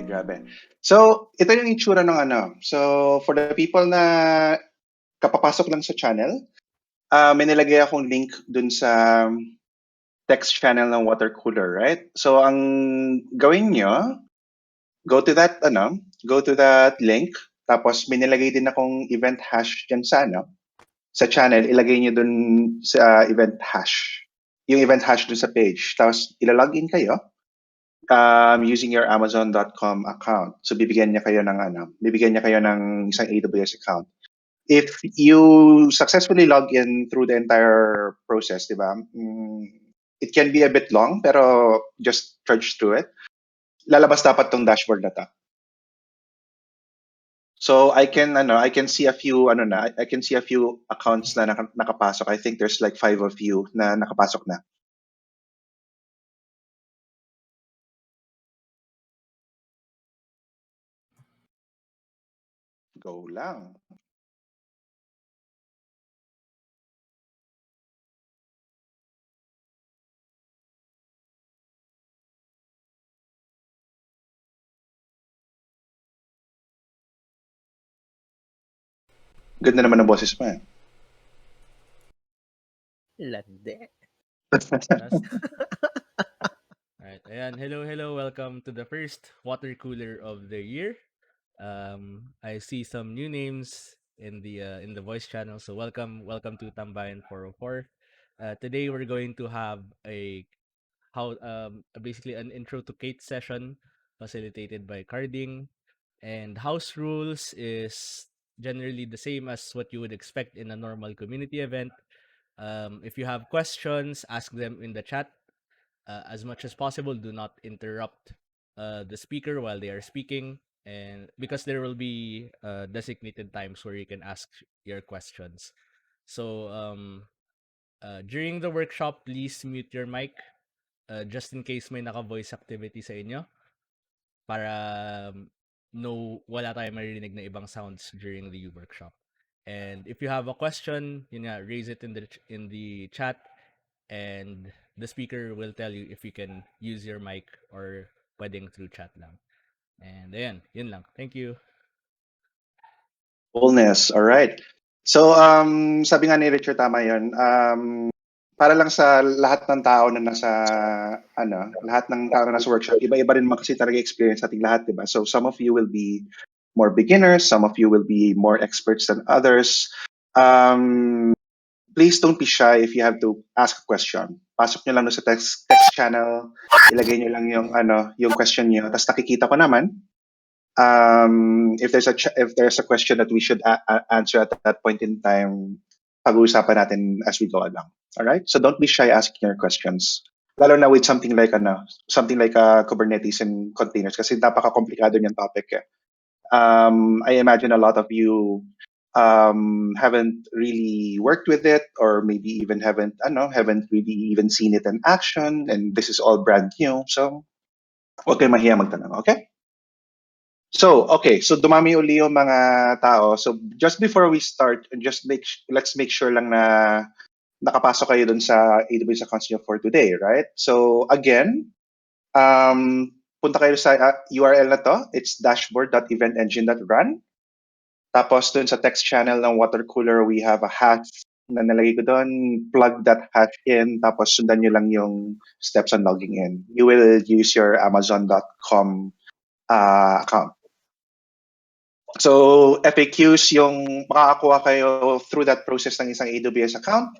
Grabe. So, ito yung itsura ng ano. So, for the people na kapapasok lang sa channel, may nilagay akong link dun sa text channel ng water cooler, right? So, ang gawin nyo, go to that link, tapos may nilagay din akong event hash dyan sa channel, ilagay nyo dun sa event hash. Yung event hash dun sa page. Tapos, ilalogin kayo using your Amazon.com account. So bibigyan niya kayo ng isang AWS account. If you successfully log in through the entire process, di ba? It can be a bit long, pero just trudge through it. Lalabas dapat tong dashboard na to. So I can see a few accounts na nakapasok. I think there's like 5 of you na nakapasok na. Go lang. Ganda naman ng boses mo eh. Lande. Alright, ayan. Hello. Welcome to the first water cooler of the year. I see some new names in the voice channel, so welcome to Tambayan 404. Today we're going to have basically an intro to k8s session facilitated by cardingggg, and house rules is generally the same as what you would expect in a normal community event. If you have questions, ask them in the chat. As much as possible, do not interrupt the speaker while they are speaking, and because there will be designated times where you can ask your questions. So during the workshop, please mute your mic just in case may naka-voice activity sa inyo para wala tayong maririnig na ibang sounds during the workshop. And if you have a question, raise it in the chat, and the speaker will tell you if you can use your mic or pwedeng through chat lang. And ayan, yun lang. Thank you. Fullness, all right. So, sabi nga ni Richard, tama yun. Para lang sa lahat ng tao na lahat ng tao na nasa workshop, iba-iba rin naman kasi talaga experience ating lahat, di ba? So, some of you will be more beginners, some of you will be more experts than others. Please don't be shy if you have to ask a question. Pasok nyo lang sa text channel, ilagay nyo lang yung question nyo, tapos nakikita ko naman if there's a question that we should answer at that point in time, pag-uusapan natin as we go along. All right? So don't be shy asking your questions. Lalo na with something like Kubernetes and containers kasi napaka-komplikado niyang topic eh. I imagine a lot of you haven't really worked with it, or maybe even haven't really even seen it in action, and this is all brand new. So, huwag kayong mahiya magtanong, okay? So, okay. So, dumami uli yung mga tao. So, just before we start, let's make sure lang na nakapasok kayo dun sa AWS accounts nyo for today, right? So, again, punta kayo sa URL na to. It's dashboard.eventengine.run. Tapos, dun sa text channel ng water cooler, we have a hash na nalagay ko doon. Plug that hash in. Tapos, sundan nyo lang yung steps on logging in. You will use your Amazon.com account. So, FAQs, yung makakakuha kayo through that process ng isang AWS account.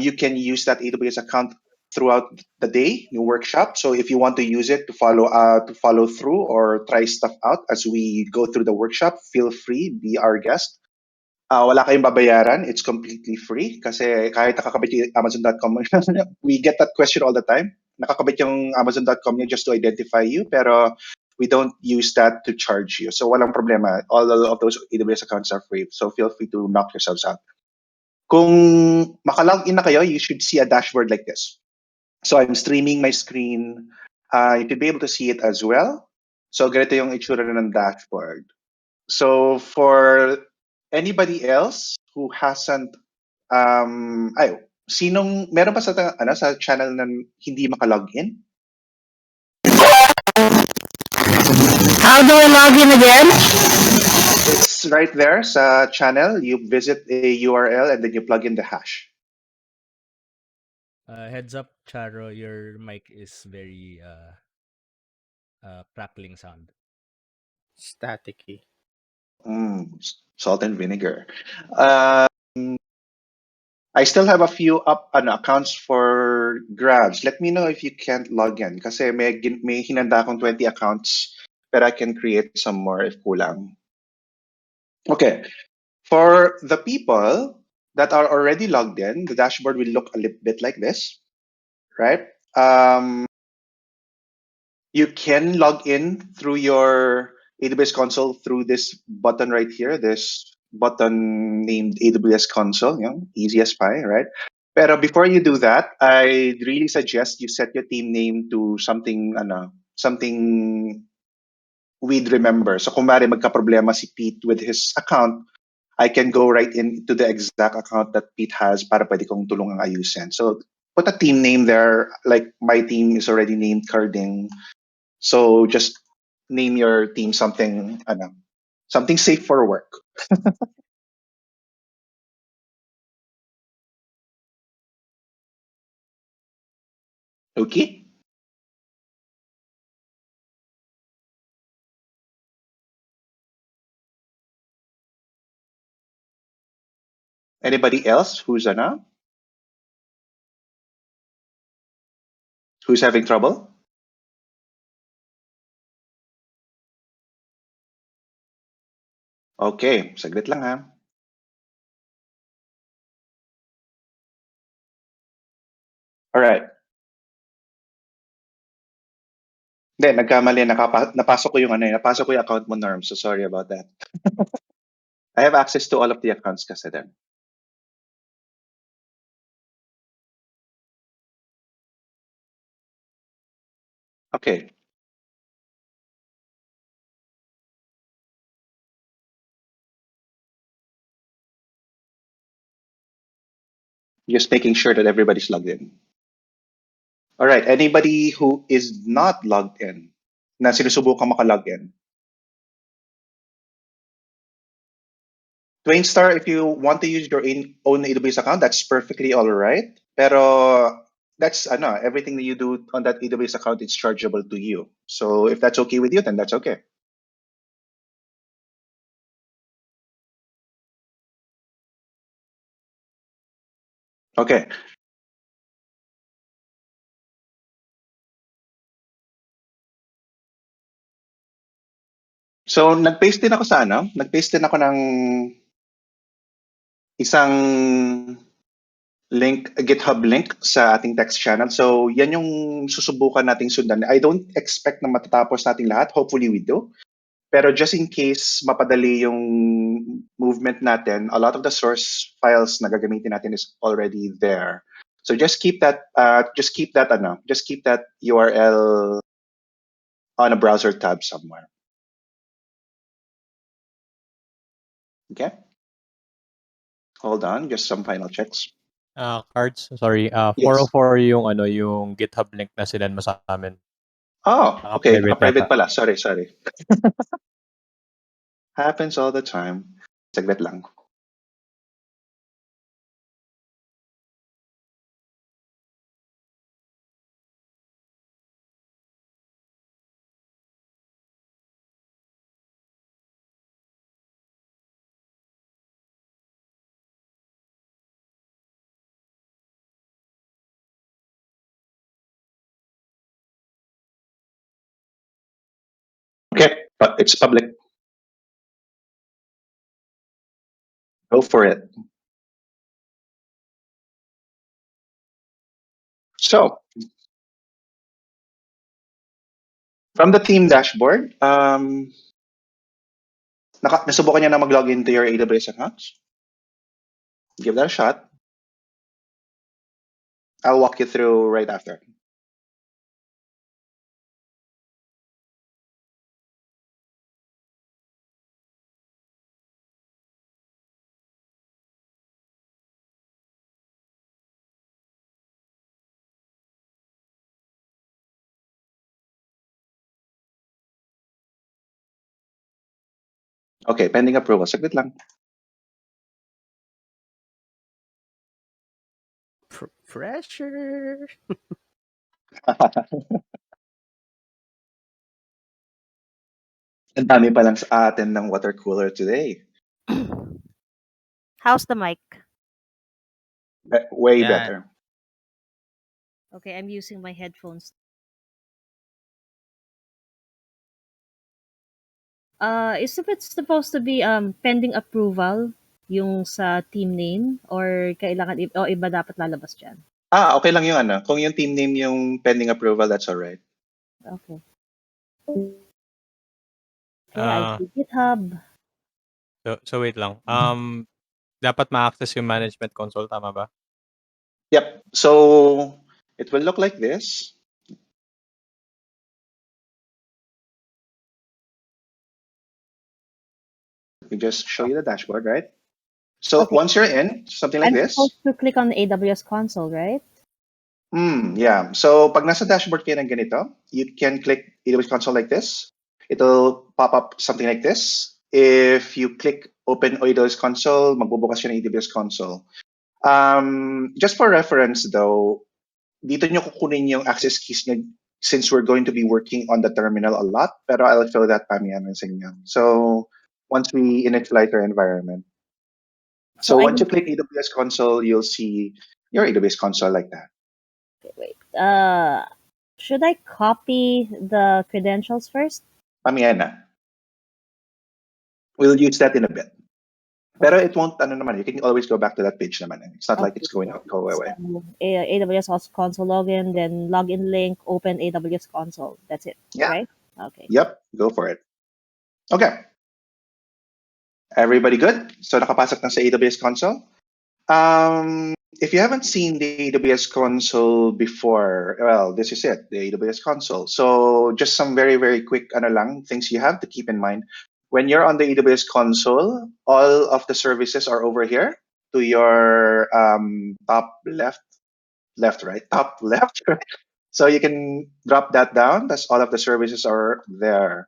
You can use that AWS account throughout the day, yung workshop. So, if you want to use it to follow through or try stuff out as we go through the workshop, feel free, be our guest. Wala kayong babayaran. It's completely free kasi kahit nakakabit yung Amazon.com, we get that question all the time. Nakakabit yung Amazon.com niya just to identify you, pero we don't use that to charge you. So walang problema. All of those AWS accounts are free. So feel free to knock yourselves out. Kung makalog in na kayo, you should see a dashboard like this. So I'm streaming my screen. You could be able to see it as well. So ganito yung itsura ng dashboard. So for anybody else who hasn't, meron pa sa channel na hindi maka-login? How do I log in again? It's right there sa channel. You visit a URL and then you plug in the hash. Heads up, Charo, your mic is very crackling sound. Staticky. Salt and vinegar. I still have a few accounts for grabs. Let me know if you can't log in. Kasi may hinanda akong 20 accounts, but I can create some more if kulang. Okay. For the people that are already logged in, the dashboard will look a little bit like this, right? You can log in through your AWS console through this button right here, this button named AWS console, easy as pie, right? Pero before you do that, I really suggest you set your team name to something, something we'd remember. So kung mari magka-problema si Pete with his account, I can go right into the exact account that Pete has para pwede kong tulungang ayusin. So put a team name there. Like my team is already named Carding. So just name your team something, something safe for work. Okay? Anybody else who's having trouble? Okay, saglit lang ha. All right. Hindi, nagkamali. Napasok ko yung napasok ko yung account mo, Norm. So sorry about that. I have access to all of the accounts kasi then. Okay. Just making sure that everybody's logged in. All right. Anybody who is not logged in, na sinusubukan maka-log in, Twainstar, if you want to use your own AWS account, that's perfectly all right. Pero that's everything that you do on that AWS account is chargeable to you. So if that's okay with you, then that's okay. Okay. So nag-paste din ako sa nag-paste din ako ng isang link, GitHub link sa ating text channel. So yan yung susubukan nating sundan. I don't expect na matatapos nating lahat. Hopefully we do. Pero just in case mapadali yung movement natin, a lot of the source files na gagamitin natin is already there. So just keep that URL on a browser tab somewhere. Okay? Hold on, just some final checks. Cards, sorry. Yes. 404 yung yung GitHub link na sinend mo sa amin. Oh, okay. Naka-private Naka-private yata. pala. Sorry. Happens all the time. Saglit lang. Okay, but it's public. Go for it. So, from the team dashboard, nasubukan niya na mag-login to your AWS accounts? Give that a shot. I'll walk you through right after. Okay, pending approval. Saglit lang. Pressure. Ang dami pa lang sa atin ng water cooler today. How's the mic? Way Yeah. better. Okay, I'm using my headphones. Is it supposed to be pending approval yung sa team name or kailangan o iba dapat lalabas diyan? Okay lang yung ano. Kung yung team name yung pending approval, that's alright. Okay. Okay, I see GitHub. So wait lang. Dapat ma-access yung management console, tama ba? Yep. So it will look like this. We just show you the dashboard, right? So Okay. once you're in, something like I'm this. supposed to click on the AWS console, right? Yeah. So pag nasa dashboard kayo ng ganito, you can click AWS console like this. It'll pop up something like this. If you click open AWS console, magbubukas yun ng AWS console. Just for reference though, dito nyo kukunin yung access keys nyo since we're going to be working on the terminal a lot, pero I'll show that mamaya sa inyo. So once we initialize our environment. So I once you click AWS console, you'll see your AWS console like that. wait. Should I copy the credentials first? Mamaya na. We'll use that in a bit. Pero it won't, ano naman, you can always go back to that page naman. It's not like it's going to go away. So, AWS Aws Console login, then login link, open AWS console. That's it, Yeah. right? Okay. Yep, go for it. Okay. Everybody good? So nakapasok na sa AWS console? If you haven't seen the AWS console before, well, this is it, the AWS console. So just some very, very quick things you have to keep in mind. When you're on the AWS console, all of the services are over here to your top left, top left. So you can drop that down. That's all of the services are there.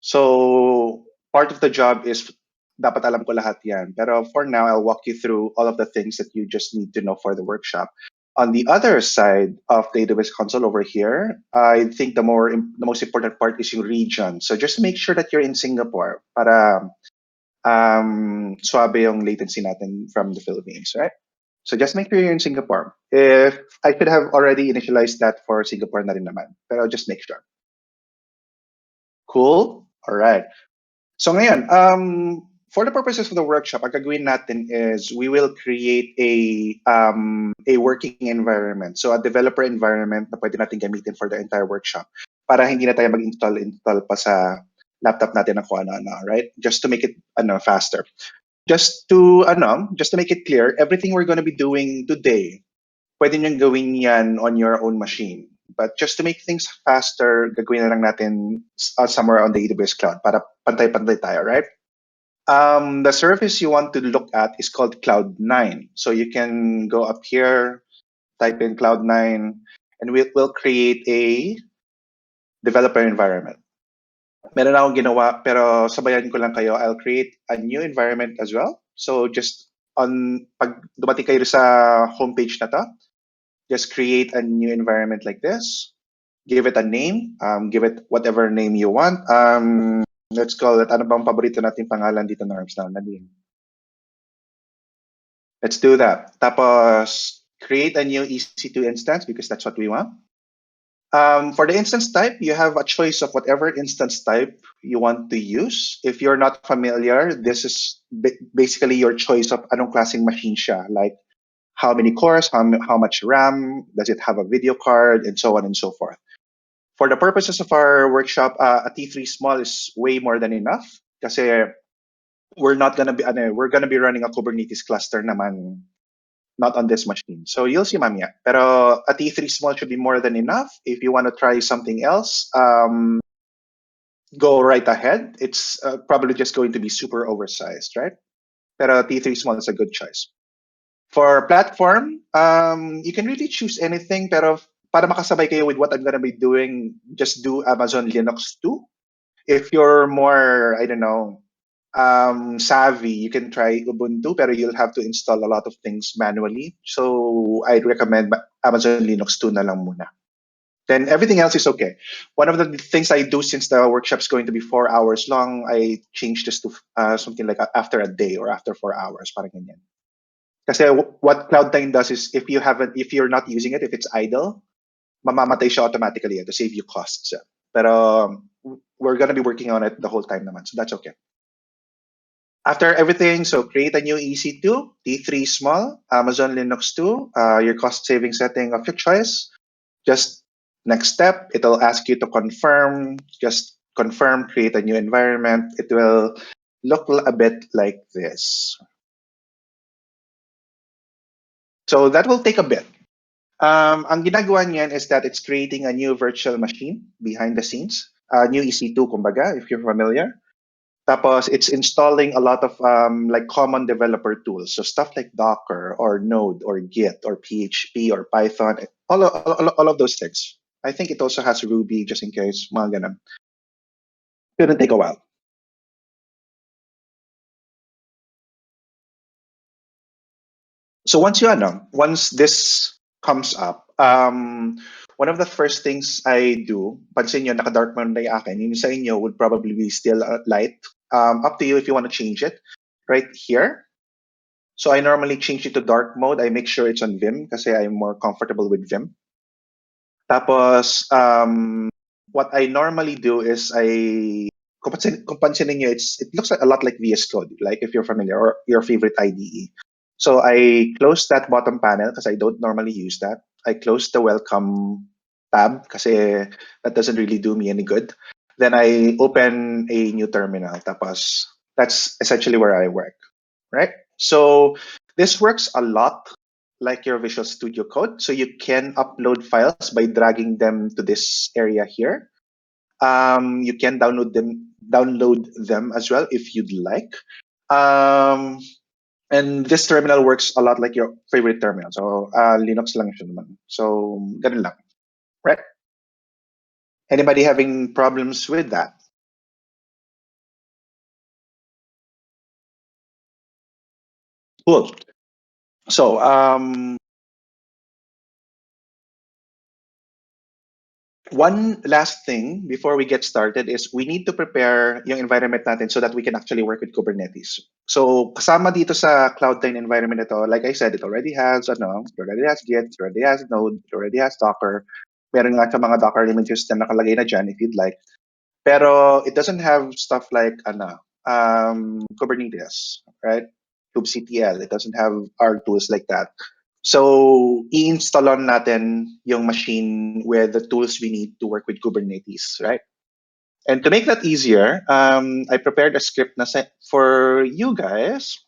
So part of the job is dapat alam ko lahat yan. Pero for now, I'll walk you through all of the things that you just need to know for the workshop. On the other side of the AWS console over here, I think the most important part is your region. So just make sure that you're in Singapore para suabe yung latency natin from the Philippines, right? So just make sure you're in Singapore. If I could have already initialized that for Singapore na rin naman, pero just make sure. Cool? All right. So ngayon, for the purposes of the workshop, ang gagawin natin is we will create a working environment. So a developer environment na pwede natin gamitin for the entire workshop para hindi na tayo mag-install pa sa laptop natin ng kung ano-ano, right? Just to make it faster. Just to make it clear, everything we're going to be doing today, pwede niyong gawin yan on your own machine. But just to make things faster, gagawin na lang natin somewhere on the AWS cloud para pantay-pantay tayo, right? The service you want to look at is called Cloud9. So you can go up here, type in Cloud9, and we'll create a developer environment. Meron akong ginawa, pero sabayan ko lang kayo. I'll create a new environment as well. So just pag dumating kayo sa homepage na to, just create a new environment like this. Give it a name. Give it whatever name you want. Let's call it, ano bang paborito natin pangalan dito, Norms? Let's do that. Tapos, create a new EC2 instance because that's what we want. For the instance type, you have a choice of whatever instance type you want to use. If you're not familiar, this is basically your choice of anong klaseng machine siya. Like, how many cores, how much RAM, does it have a video card, and so on and so forth. For the purposes of our workshop, a T3 small is way more than enough kasi we're gonna be running a Kubernetes cluster naman, not on this machine. So you'll see mamaya. Pero a T3 small should be more than enough. If you want to try something else, go right ahead. It's probably just going to be super oversized, right? Pero T3 small is a good choice. For platform, you can really choose anything, pero para makasabay kayo with what I'm gonna be doing, just do Amazon Linux 2. If you're more, I don't know, savvy, you can try Ubuntu, pero you'll have to install a lot of things manually. So I'd recommend Amazon Linux 2 na lang muna. Then everything else is okay. One of the things I do, since the workshop's going to be 4 hours long, I change this to something like after a day or after 4 hours, parang ganyan. Kasi what Cloud9 does is if you're not using it, if it's idle, mamamatay siya automatically to save you costs. Pero we're gonna be working on it the whole time naman, so that's okay. After everything, so create a new EC2, T3 small, Amazon Linux 2, your cost saving setting of your choice. Just next step, it'll ask you to confirm, just confirm, create a new environment. It will look a bit like this. So that will take a bit. Ang ginagawa niyan is that it's creating a new virtual machine behind the scenes, new EC2 kumbaga, if you're familiar. Tapos it's installing a lot of like common developer tools, so stuff like Docker or Node or Git or PHP or Python, all of those things. I think it also has Ruby just in case, mga ganun. It'll take a while. So once this comes up, one of the first things I do, pansin nyo, naka-dark mode na yung akin, yung sa inyo would probably be still light. Up to you if you want to change it. Right here, so I normally change it to dark mode. I make sure it's on Vim kasi I'm more comfortable with Vim. Tapos, what I normally do is kung pansinin nyo, it looks a lot like VS Code, like if you're familiar, or your favorite IDE. So I close that bottom panel because I don't normally use that. I close the welcome tab kasi that doesn't really do me any good. Then I open a new terminal. Tapos that's essentially where I work, right? So this works a lot like your Visual Studio Code. So you can upload files by dragging them to this area here. You can download them as well if you'd like. And this terminal works a lot like your favorite terminal. So Linux lang siya naman. So ganun lang, right? Anybody having problems with that? Cool. So one last thing before we get started is we need to prepare yung environment natin so that we can actually work with Kubernetes. So kasama dito sa Cloud9 environment ito, like I said, it already has it already has Git, it already has Node, it already has Docker. Meron nga sa mga Docker images na nakalagay na dyan if you'd like. Pero it doesn't have stuff like Kubernetes, right? kubectl. It doesn't have our tools like that. So i-installon natin yung machine with the tools we need to work with Kubernetes, right? And to make that easier, I prepared a script na for you guys.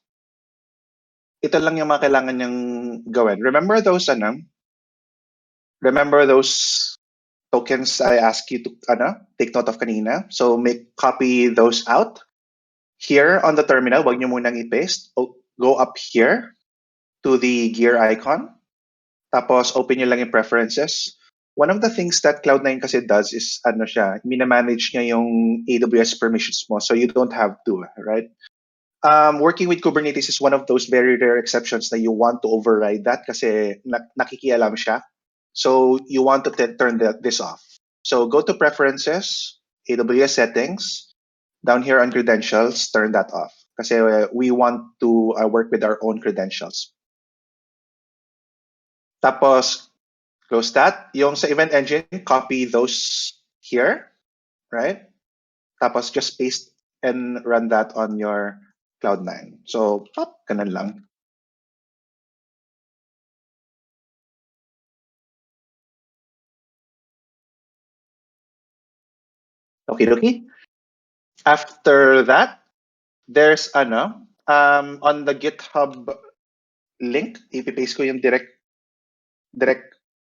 Ito lang yung mga kailangan niyang gawin. Remember those tokens I asked you to take note of kanina? So copy those out. Here on the terminal, wag nyo munang i-paste. Go up here to the gear icon. Tapos open nyo lang yung preferences. One of the things that Cloud9 kasi does is minamanage niya yung AWS permissions mo, so you don't have to, right? Working with Kubernetes is one of those very rare exceptions that you want to override that kasi nakikialam siya. So you want to turn this off. So go to preferences, AWS settings, down here on credentials, turn that off. Kasi we want to work with our own credentials. Tapos, close that. Yung sa event engine, copy those here, right? Tapos just paste and run that on your Cloud9. So, ganun lang. Okay. After that, there's on the GitHub link, ipipaste ko yung direct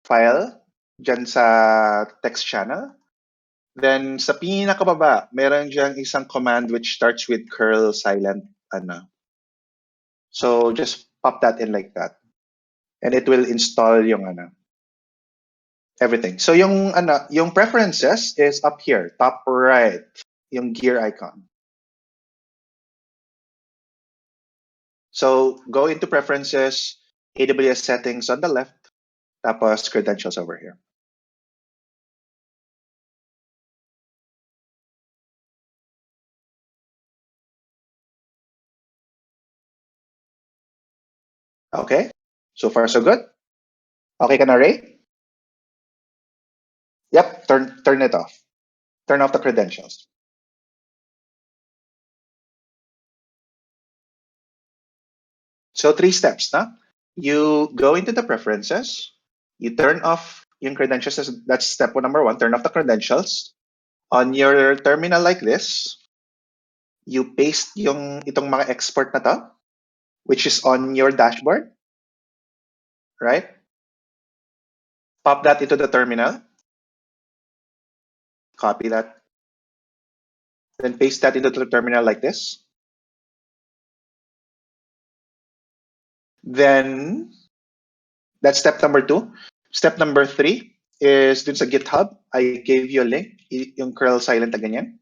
file dyan sa text channel. Then sa pinakababa, meron dyan isang command which starts with curl silent So just pop that in like that. And it will install yung everything. So yung preferences is up here, top right, yung gear icon. So go into preferences, AWS settings on the left, tapos credentials over here. Okay, so far so good. Okay ka na, Ray? Yep, turn it off. Turn off the credentials. So 3 steps, na? You go into the preferences, you turn off yung credentials. That's step number 1, turn off the credentials. On your terminal like this, you paste itong mga export na to, which is on your dashboard, right? Pop that into the terminal. Copy that. Then paste that into the terminal like this. Then, that's step number 2. Step number 3 is dun sa GitHub. I gave you a link, yung curl silent na ganyan.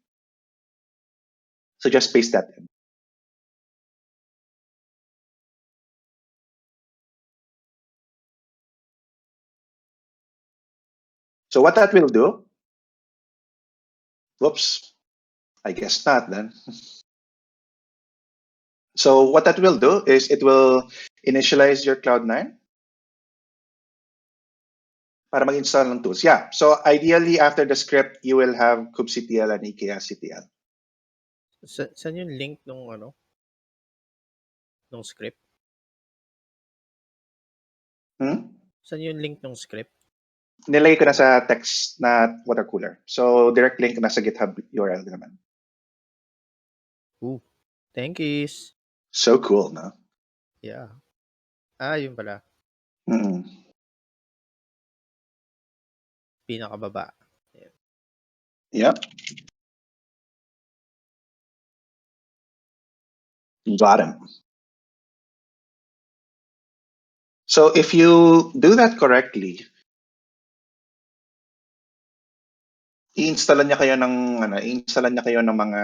So just paste that in. So what that will do, whoops, I guess not then. So what that will do is it will initialize your Cloud9 para mag-install ng tools. Yeah, so ideally after the script, you will have kubectl and ekctl. Saan yung link nung nung script? Saan yung link nung script? Nilagay ko na sa text na water cooler. So direct link na sa GitHub URL naman. Ooh, thankies. So cool, no? Yeah. Yun pala. Pinakababa. Yep. Got him. So if you do that correctly, i-installan niya kayo ng mga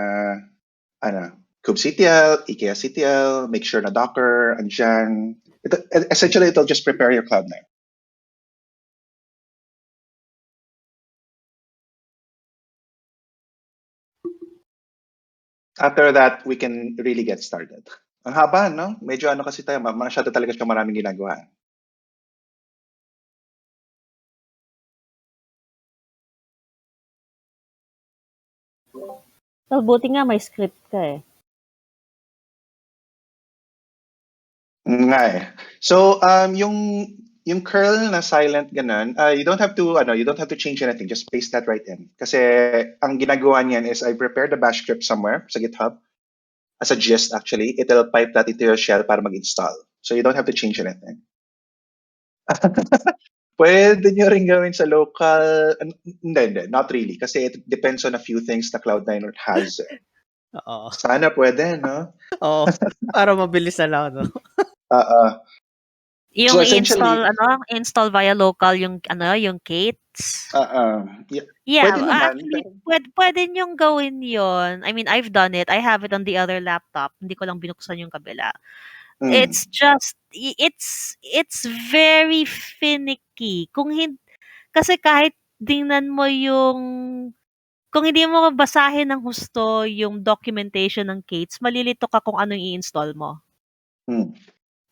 kubectl, ekctl, make sure na Docker, andyan. Essentially, it'll just prepare your Cloud9. After that, we can really get started. Ang haba, no? Medyo kasi tayo, masyado talaga siya maraming ginagawa. Well, buti nga may script ka eh. Nga eh. So, yung curl na silent ganun, you don't have to change anything. Just paste that right in. Kasi ang ginagawa niyan is I prepared the bash script somewhere sa GitHub. As a gist, actually, it'll pipe that into your shell para mag-install. So you don't have to change anything. Pwede nyo rin gawin sa local. Hindi, not really. Kasi it depends on a few things na Cloud9 has. Oo. Sana pwede, no? Oo. Para mabilis na lang, no? Yung So essentially, install via local yung k8s. Yeah, Pwede naman, actually, pwede nyong gawin yon. I mean, I've done it. I have it on the other laptop. Hindi ko lang binuksan yung kabila. It's just, it's very finicky. Kasi kahit tingnan mo kung hindi mo basahin ng husto yung documentation ng k8s, malilito ka kung anong i-install mo.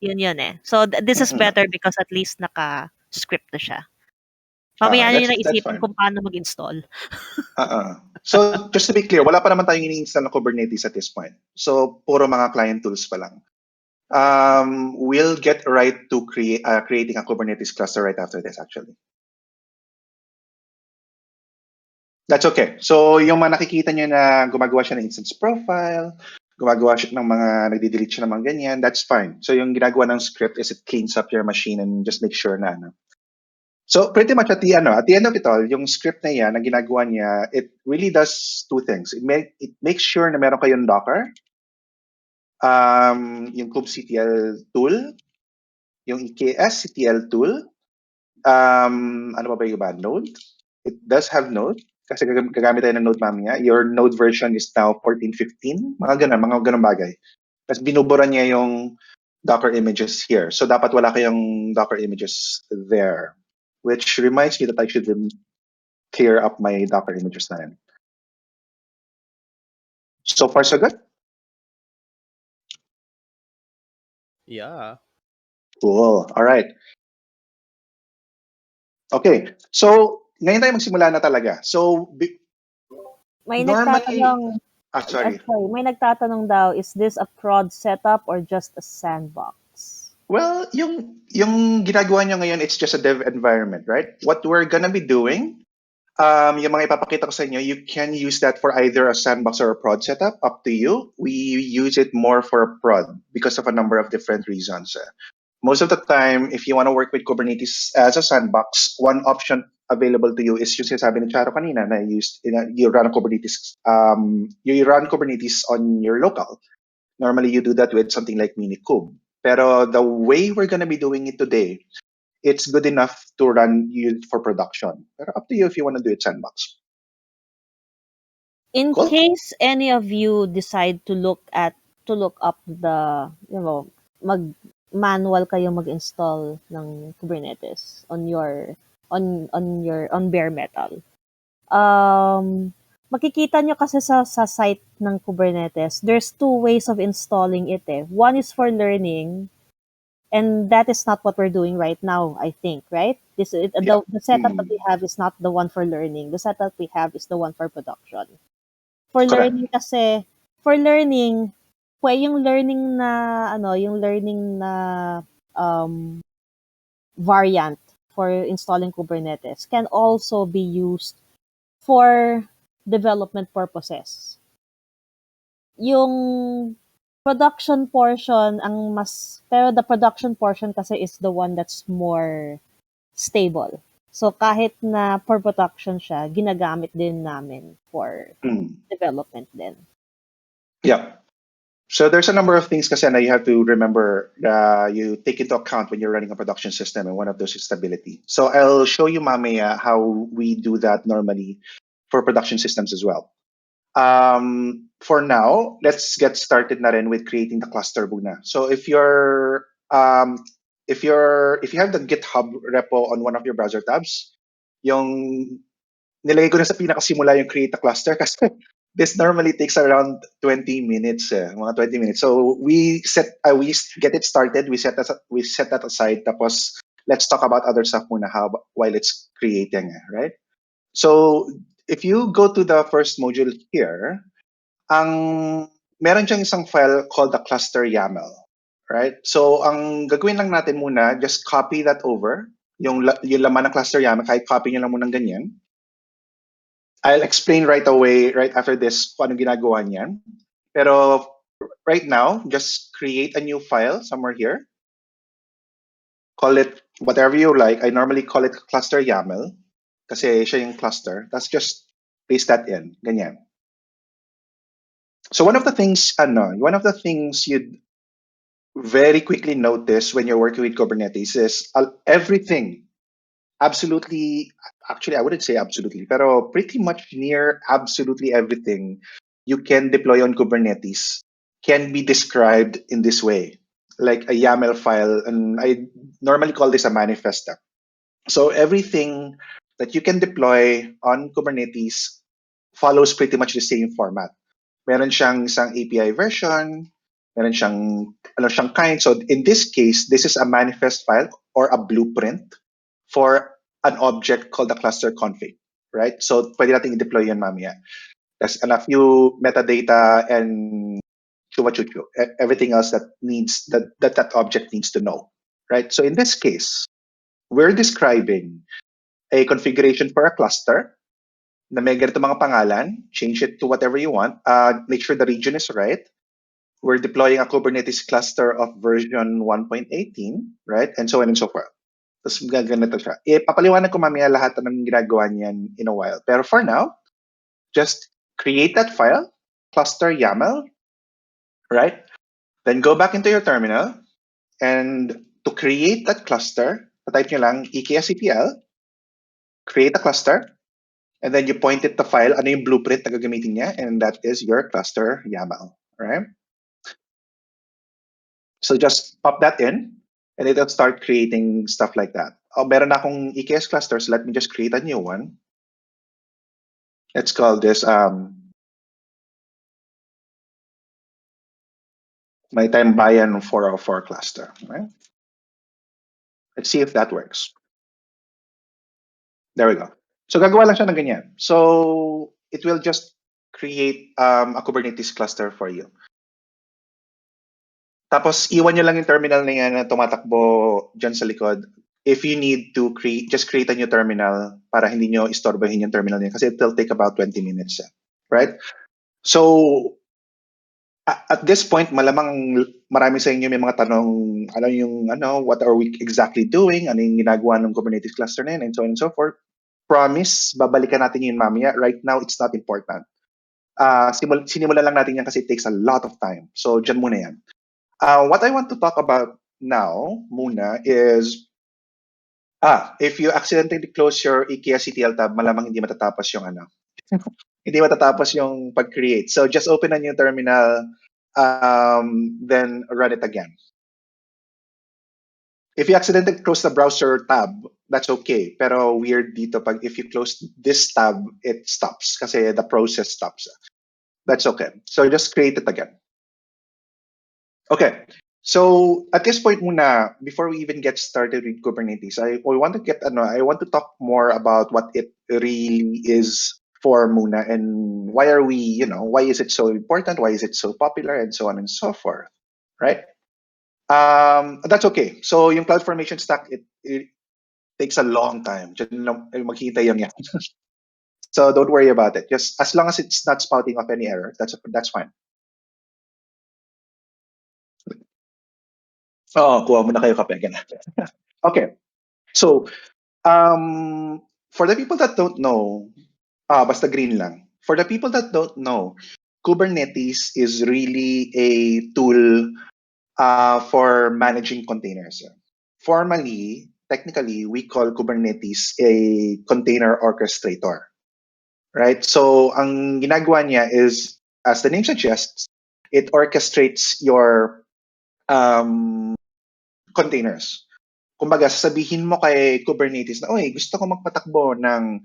Yun eh. So, this is better because at least naka-script na siya. Mamaya nyo na isipin kung paano mag-install. So, just to be clear, wala pa naman tayong ini-install na Kubernetes at this point. So, puro mga client tools pa lang. We'll get right to creating a Kubernetes cluster right after this, actually. That's okay. So, yung mga nakikita nyo na gumagawa siya ng instance profile, gumagawa siya ng mga nagdi-delete siya ng mga ganyan, that's fine. So, yung ginagawa ng script is it cleans up your machine and just make sure na So, pretty much at the end of it all, yung script na yan, na ginagawa niya, it really does 2 things. It makes sure na meron kayong Docker, yung kubectl tool, yung ekctl tool, ano ba yung iba? Node? It does have Node, kasi gagamit tayo ng Node mamaya. Your Node version is now 14.15, mga ganun bagay. Tapos binubura niya yung Docker images here. So dapat wala kayong Docker images there. Which reminds me that I should clear up my Docker images na rin. So far, so good? Yeah. Cool. All right. Okay. So, ngayon tayo magsimula na talaga. So, May normally... nagtatanong, sorry. sorry, may nagtatanong daw, is this a prod setup or just a sandbox? Well, yung ginagawa nyo ngayon, it's just a dev environment, right? What we're gonna be doing, yung mga ipapakita ko sa inyo, you can use that for either a sandbox or a prod setup, up to you. We use it more for prod because of a number of different reasons. Most of the time, if you want to work with Kubernetes as a sandbox, one option available to you is yung sinasabi ni Charo kanina na you run Kubernetes, you run Kubernetes on your local. Normally, you do that with something like Minikube. Pero the way we're going to be doing it today, it's good enough to run you for production. Pero up to you if you want to do it sandbox. In Cool. case any of you decide to look up the, manual kayo mag-install ng Kubernetes on bare metal. Makikita nyo kasi sa site ng Kubernetes, there's two ways of installing it eh. One is for learning, and that is not what we're doing right now, I think, right? The setup that we have is not the one for learning. The setup we have is the one for production. For Correct. learning kasi, yung learning na variant for installing Kubernetes can also be used for development purposes. Yung production portion pero the production portion kasi is the one that's more stable. So kahit na for production siya, ginagamit din namin for development din. Yeah. So there's a number of things kasi na you have to remember you take into account when you're running a production system, and one of those is stability. So I'll show you mamaya how we do that normally for production systems as well. For now, let's get started na rin with creating the cluster muna. So if you have the GitHub repo on one of your browser tabs, yung nilagay ko na sa pinakasimula yung create a cluster kasi this normally takes around 20 minutes, mga 20 minutes. So we get it started, we set that aside, tapos let's talk about other stuff muna while it's creating, right? So if you go to the first module here, meron siyang isang file called the cluster YAML, right? So ang gagawin lang natin muna, just copy that over, yung laman ng cluster YAML, kahit copy nyo lang muna ng ganyan. I'll explain right away, right after this, kung anong ginagawa niyan. Pero right now, just create a new file somewhere here. Call it whatever you like. I normally call it cluster YAML kasi siya yung cluster. That's just paste that in. Ganyan. So one of the things you'd very quickly notice when you're working with Kubernetes is everything, absolutely, actually I wouldn't say absolutely, pero pretty much near absolutely everything you can deploy on Kubernetes can be described in this way, like a YAML file, and I normally call this a manifest. So everything that you can deploy on Kubernetes follows pretty much the same format. Meron siyang isang API version, meron siyang kind. So in this case, this is a manifest file or a blueprint for an object called the cluster config, right? So pwede natin i-deploy yan mamaya. There's a few metadata and chuchu, everything else that object needs to know, right? So in this case, we're describing a configuration for a cluster na may ganito mga pangalan, change it to whatever you want, make sure the region is right. We're deploying a Kubernetes cluster of version 1.18, right? And so on and so forth. Tapos ganito siya. Papaliwanag ko mamaya lahat ng ginagawa niyan in a while. Pero for now, just create that file, cluster YAML, right? Then go back into your terminal, and to create that cluster, type nyo lang EKSCPL, create a cluster, and then you point it to file, ano yung blueprint na gagamitin niya, and that is your cluster YAML, right? So just pop that in, and it'll start creating stuff like that. Meron na akong EKS cluster, so let me just create a new one. Let's call this my Tambayan 404 cluster. Right? Let's see if that works. There we go. So gagawa lang siya ng ganyan. So it will just create a Kubernetes cluster for you. Tapos iwan nyo lang yung terminal na yan na tumatakbo dyan sa likod. If you need to just create a new terminal para hindi nyo istorbohin yung terminal niya kasi it will take about 20 minutes. Right? So at this point, malamang marami sa inyo may mga tanong, what are we exactly doing? Ano yung ginagawa ng Kubernetes cluster na yun, and so on and so forth. Promise, babalikan natin yun mamaya. Right now, it's not important. Sinimulan lang natin yan kasi it takes a lot of time. So, dyan muna yan. What I want to talk about now muna is, if you accidentally close your IKEA CTL tab, malamang hindi matatapos yung hindi matatapos yung pag-create. So, just open a new terminal, then run it again. If you accidentally close the browser tab, that's okay. Pero weird dito pag if you close this tab, it stops kasi the process stops. That's okay. So just create it again. Okay. So at this point muna, before we even get started with Kubernetes, I want to talk more about what it really is for muna and why is it so important? Why is it so popular and so on and so forth, right? That's okay. So yung CloudFormation stack, it takes a long time. Diyan lang makita yung yan. So don't worry about it. Just as long as it's not spouting off any error, that's fine. Kuha muna kayo kape. Okay. So for the people that don't know, basta green lang. For the people that don't know, Kubernetes is really a tool for managing containers. Formally, technically, we call Kubernetes a container orchestrator, right? So, ang ginagawa niya is, as the name suggests, it orchestrates your containers. Kumbaga, sasabihin mo kay Kubernetes na, oy, gusto ko magpatakbo ng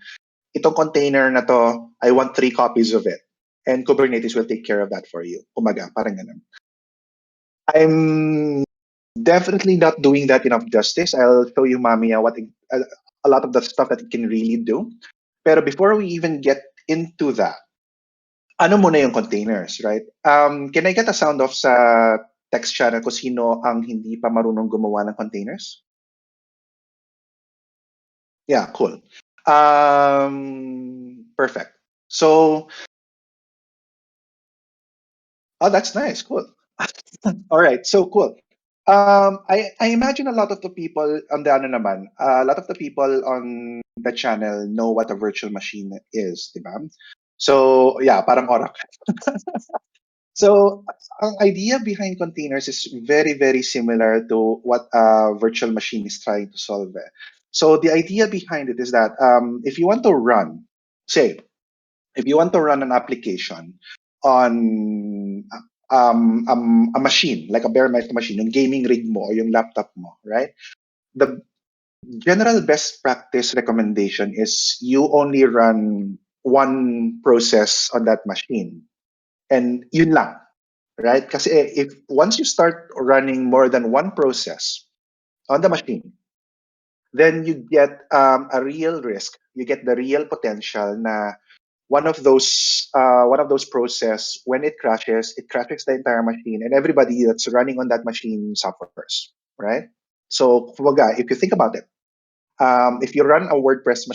itong container na to, I want 3 copies of it. And Kubernetes will take care of that for you. Kumbaga, parang ganun. I'm definitely not doing that enough justice. I'll show you mamaya a lot of the stuff that it can really do. Pero before we even get into that, ano muna yung containers, right? Can I get a sound off sa text channel kung sino ang hindi pa marunong gumawa ng containers? Yeah, cool. Perfect. So, that's nice. Cool. All right. So cool. I imagine a lot of the people on a lot of the people on the channel know what a virtual machine is, diba? So yeah, parang Oracle. So ang idea behind containers is very, very similar to what a virtual machine is trying to solve. So the idea behind it is that if you want to run an application on a machine, like a bare metal machine, yung gaming rig mo or yung laptop mo, right? The general best practice recommendation is you only run one process on that machine. And yun lang, right? Kasi if once you start running more than one process on the machine, then you get a real risk. You get the real potential na one of those process, when it crashes the entire machine, and everybody that's running on that machine suffers, right? So kumbaga, if you think about it, if you run a WordPress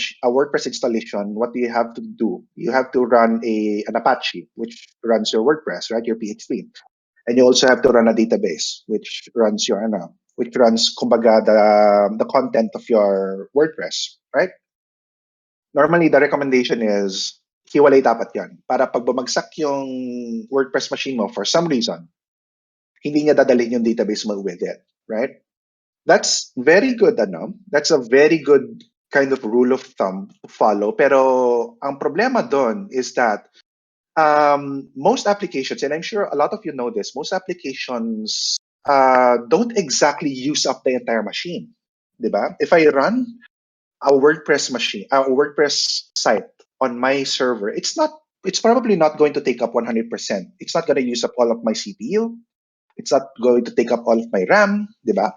installation, what do you have to do? You have to run an Apache, which runs your WordPress, right? Your PHP, and you also have to run a database, which runs kumbaga the content of your WordPress, right? Normally, the recommendation is hiwalay dapat yan. Para pag bumagsak yung WordPress machine mo for some reason, hindi niya dadalhin yung database mo with it, right? That's very good, That's a very good kind of rule of thumb to follow. Pero ang problema doon is that most applications, and I'm sure a lot of you know this, most applications don't exactly use up the entire machine. Diba? If I run a WordPress machine, a WordPress site on my server, it's probably not going to take up 100%. It's not going to use up all of my CPU. It's not going to take up all of my RAM, diba?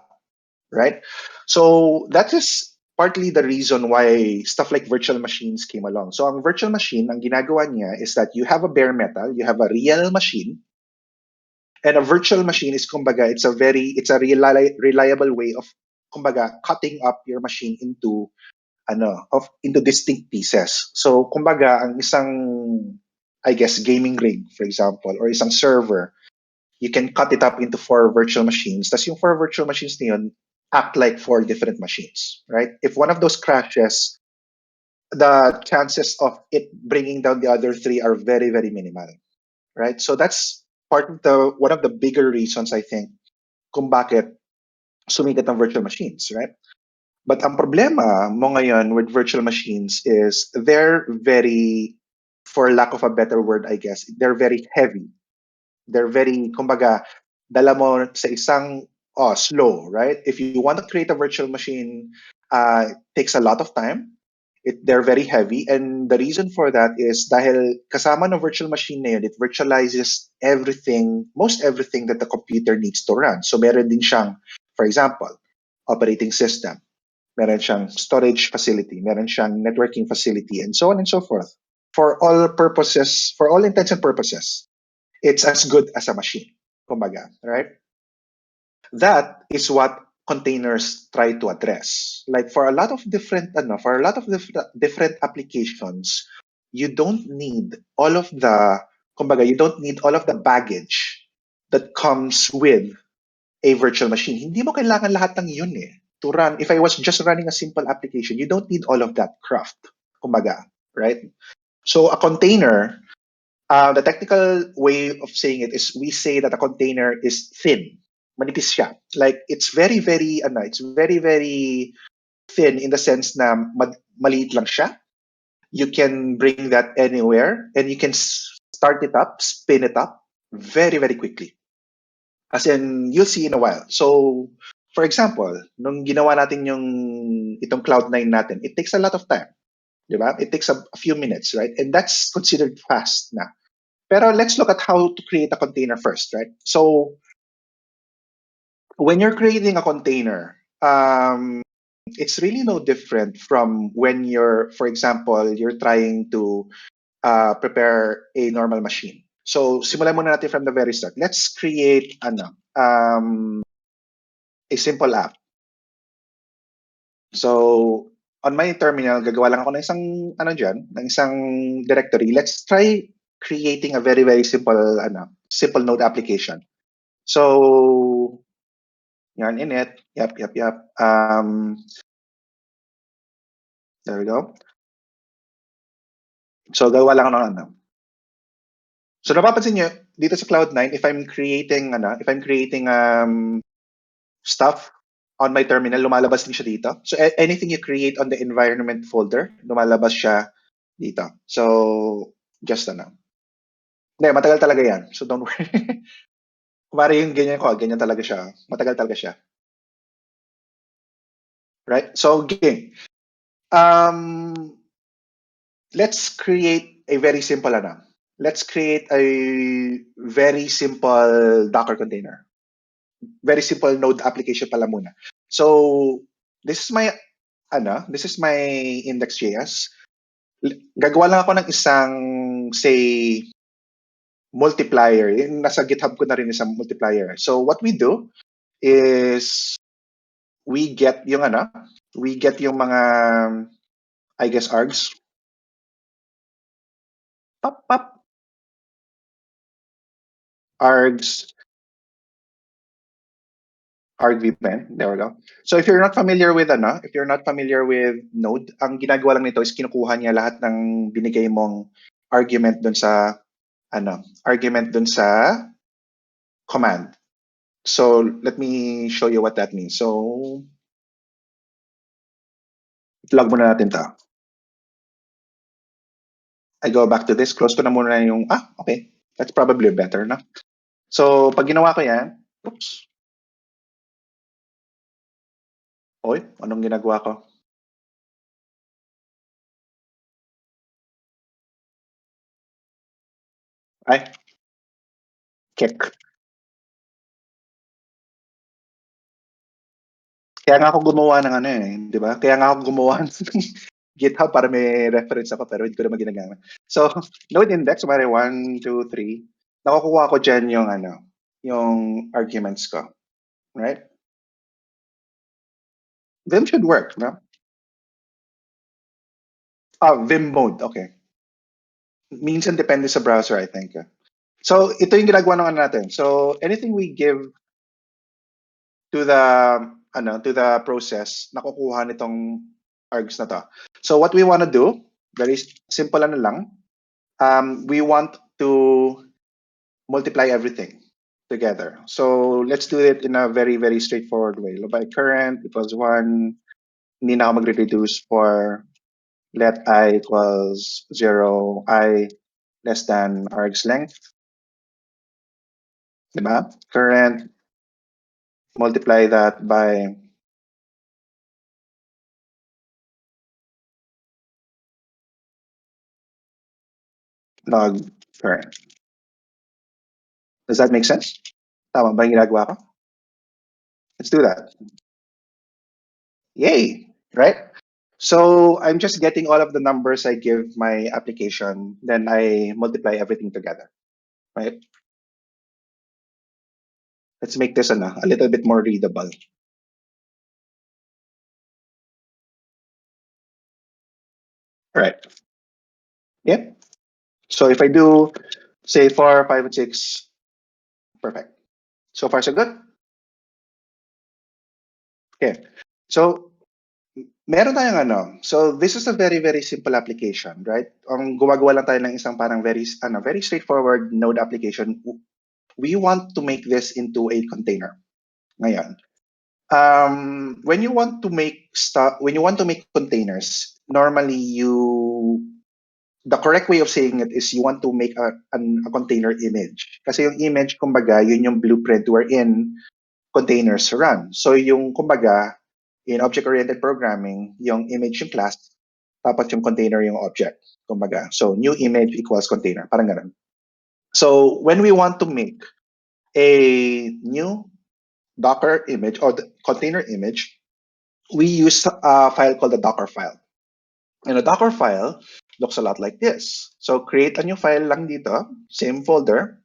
Right? So that is partly the reason why stuff like virtual machines came along. So ang virtual machine, ang ginagawa niya is that you have a bare metal, you have a real machine, and a virtual machine is, kumbaga, it's a reliable way of, kumbaga, cutting up your machine into into distinct pieces. So kumbaga, ang isang, I guess, gaming rig, for example, or isang server, you can cut it up into 4 virtual machines. Tas yung 4 virtual machines na yun act like 4 different machines, right? If one of those crashes, the chances of it bringing down the other 3 are very, very minimal, right? So that's one of the bigger reasons, I think, kung bakit sumikat ang virtual machines, right? But ang problema mo ngayon with virtual machines is they're very, for lack of a better word, I guess, they're very heavy. They're very, kumbaga, dala mo sa isang slow, right? If you want to create a virtual machine, it takes a lot of time. They're very heavy, and the reason for that is dahil kasama ng virtual machine na yun, it virtualizes most everything that the computer needs to run. So meron din siyang, for example, operating system, meron siyang storage facility, meron siyang networking facility, and so on and so forth. For all intents and purposes, it's as good as a machine, kumbaga, right? That is what containers try to address. Like for a lot of different applications, you don't need all of the baggage that comes with a virtual machine. Hindi mo kailangan lahat ng yun to run. If I was just running a simple application, you don't need all of that craft, kumbaga, right? So a container, the technical way of saying it is we say that a container is thin. Manipis siya. Like it's very, very thin in the sense na maliit lang siya. You can bring that anywhere and you can start it up, spin it up very, very quickly. As in, you'll see in a while. So, for example, nung ginawa natin itong Cloud9 natin, it takes a lot of time. Diba? It takes a few minutes, right? And that's considered fast na. Pero let's look at how to create a container first, right? So, when you're creating a container, it's really no different from when for example, you're trying to prepare a normal machine. So, simulan muna natin from the very start. Let's create a simple app. So, on my terminal, gagawa lang ako ng isang directory. Let's try creating a very, very simple node application. So, yarn init. Yep. There we go. So, gagawa lang ako ng So, napapansin nyo, dito sa Cloud9, if I'm creating stuff on my terminal, lumalabas din siya dito. So, anything you create on the environment folder, lumalabas siya dito. So, just Hindi, matagal talaga yan. So, don't worry. Kumari yung ganyan ko, ganyan talaga siya. Matagal talaga siya. Right? So, again, let's create a very simple Let's create a very simple Docker container. Very simple node application pala muna. So, this is my index.js. Gagawa lang ako ng isang, say, multiplier. Nasa GitHub ko na rin isang multiplier. So, what we do is we get yung mga, I guess, args. Args VPN. There we go. So if you're not familiar with Node, ang ginagawa lang nito is kinukuha niya lahat ng binigay mong argument dun sa command. So let me show you what that means. So log muna natin to. I go back to this. Close ko na muna yung okay. That's probably better, no? So pag ginawa ko yan, oops. Oy, anong ginagawa ko? Ay, kick. Kaya nga ako gumawa ng ano eh, di ba? Kaya nga ako gumawa ng GitHub para may reference ako pero hindi ko naman ginagamit. So, node index, kumari 1, 2, 3. Nakukuha ko dyan yung ano, yung arguments ko. Right? Vim should work, no? Vim mode, okay. Minsan depende sa browser, I think. So, ito yung ginagawa ng ano natin. So, anything we give to the process, nakukuha nitong args na to. So, what we want to do, very simple ano lang, we want to multiply everything together. So, let's do it in a very, very straightforward way. By current equals 1, hindi na ako magre-reduce for let I equals 0, I less than args length. Diba? Current, multiply that by log current. Does that make sense? Tama ba yung ginagawa ko? Let's do that. Yay! Right? So I'm just getting all of the numbers I give my application, then I multiply everything together. Right? Let's make this a little bit more readable. Right. Yep. So if I do, say 4, 5, and 6, perfect. So far, so good? Okay. So, meron tayong ano. So, this is a very, very simple application, right? Ang gumagawa lang tayo ng isang parang very straightforward node application. We want to make this into a container. Ngayon, when you want to make containers, normally the correct way of saying it is you want to make a container image. Kasi yung image, kumbaga, yun yung blueprint wherein containers run. So yung, kumbaga, in object-oriented programming, yung image yung class, tapos yung container yung object. Kumbaga, so new image equals container. Parang ganun. So when we want to make a new Docker image or the container image, we use a file called the Docker file. And a Docker file looks a lot like this. So create a new file lang dito, same folder,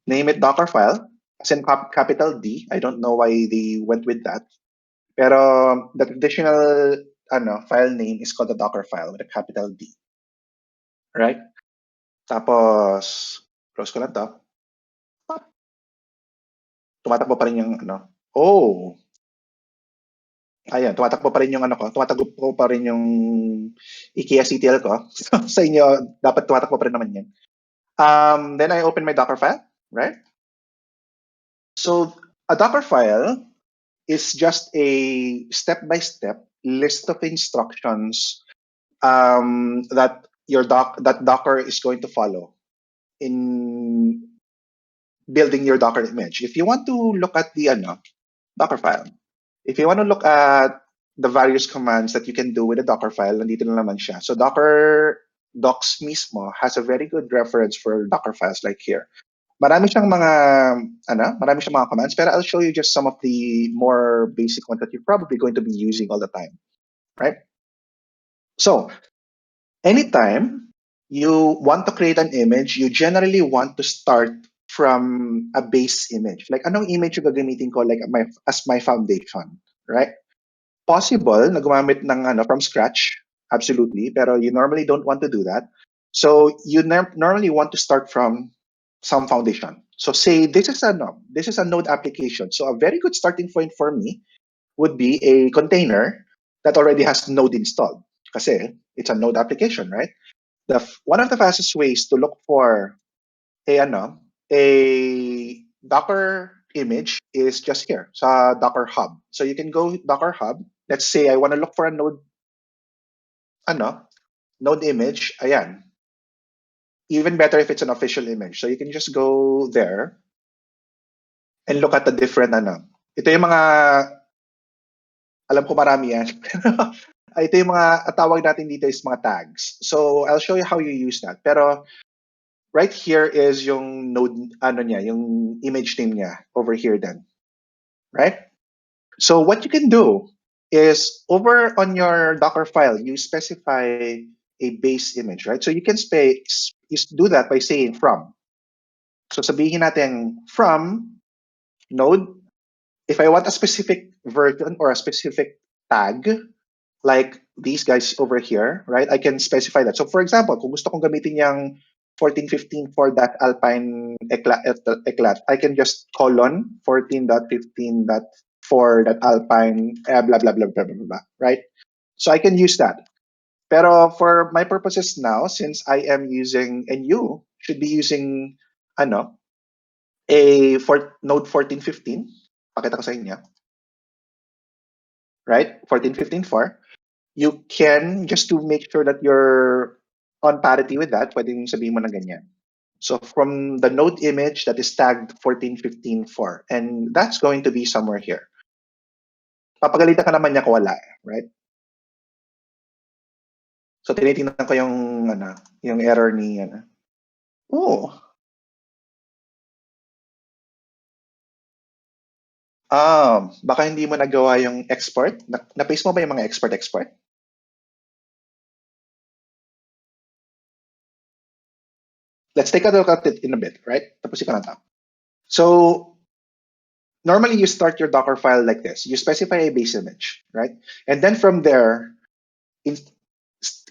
name it Docker file, as in capital D. I don't know why they went with that. Pero the traditional file name is called the Docker file with a capital D. Right? Tapos, close ko lang to. Tumatakbo pa rin yung oh, ayan, tumatakbo pa rin yung tumatakbo pa rin yung IKEA CTL ko. Sa inyo, dapat tumatakbo pa rin naman yan. Then I open my Docker file, right? So a Docker file is just a step-by-step list of instructions that Docker is going to follow in building your Docker image. If you want to look at the Docker file, if you want to look at the various commands that you can do with a Docker file, nandito na naman siya. So Docker docs mismo has a very good reference for Docker files like here. Marami siyang mga commands, pero I'll show you just some of the more basic ones that you're probably going to be using all the time, right? So anytime you want to create an image, you generally want to start from a base image. Like, anong image yung gagamitin ko as my foundation, right? Possible na gumamit ng from scratch, absolutely, pero you normally don't want to do that. So you normally want to start from some foundation. So say this is a node application. So a very good starting point for me would be a container that already has node installed. Kasi it's a node application, right? One of the fastest ways to look for a Docker image is just here, sa Docker Hub. So you can go Docker Hub. Let's say I want to look for a node image. Ayan. Even better if it's an official image. So you can just go there and look at the different Ito yung mga Alam ko marami yan. Ito yung mga tawag natin dito is mga tags. So I'll show you how you use that. Pero right here is yung node, yung image name niya over here then. Right? So what you can do is over on your Docker file, you specify a base image, right? So you can do that by saying from. So sabihin natin from node, if I want a specific version or a specific tag, like these guys over here, right? I can specify that. So for example, kung gusto kong gamitin yung 14.15 for that Alpine eclat, I can just colon 14.15 for that Alpine blah, blah, blah, blah, blah, blah, right? So I can use that. Pero for my purposes now, since I am using, and you should be using, node 14.15, pakita ko sa inyo, right? 14.15.4. You can, just to make sure that you're on parity with that, pwedeng sabihin mo na ganyan. So from the node image that is tagged 14.15.4, and that's going to be somewhere here. Papagalitan ka naman niya kung wala, right? So tinitingnan ko yung error ni, Oh. Baka hindi mo nagawa yung export. Na-paste mo ba yung mga export? Let's take a look at it in a bit, right? Tapusin ko na ito. So, normally you start your Docker file like this. You specify a base image, right? And then from there,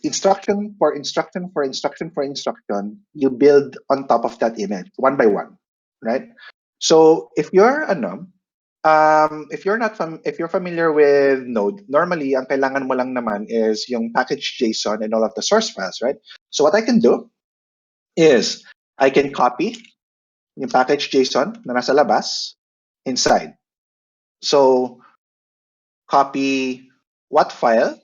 instruction for instruction, you build on top of that image, one by one, right? So, if you're if you're familiar with Node, normally ang kailangan mo lang naman is yung package JSON and all of the source files, right? So what I can do is I can copy yung package JSON na nasa labas inside. So copy what file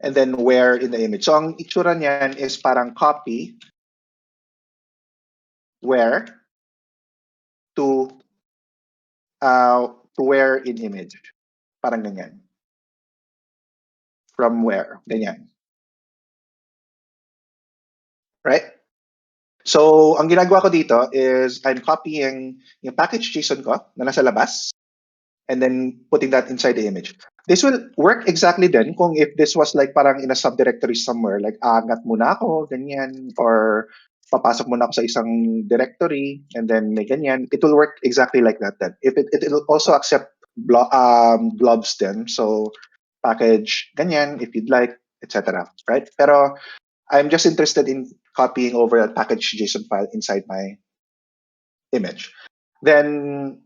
and then where in the image. So ang itsura niyan is parang copy where to where in image. Parang ganyan. From where, ganyan. Right? So, ang ginagawa ko dito is I'm copying yung package JSON ko na nasa labas and then putting that inside the image. This will work exactly then kung if this was like parang in a subdirectory somewhere, like aangat muna ako, ganyan, or papasok muna ako sa isang directory and then may ganyan. It will work exactly like that then. If it will also accept blobs then. So, package ganyan if you'd like, etc. Right? Pero I'm just interested in copying over that package JSON file inside my image. Then,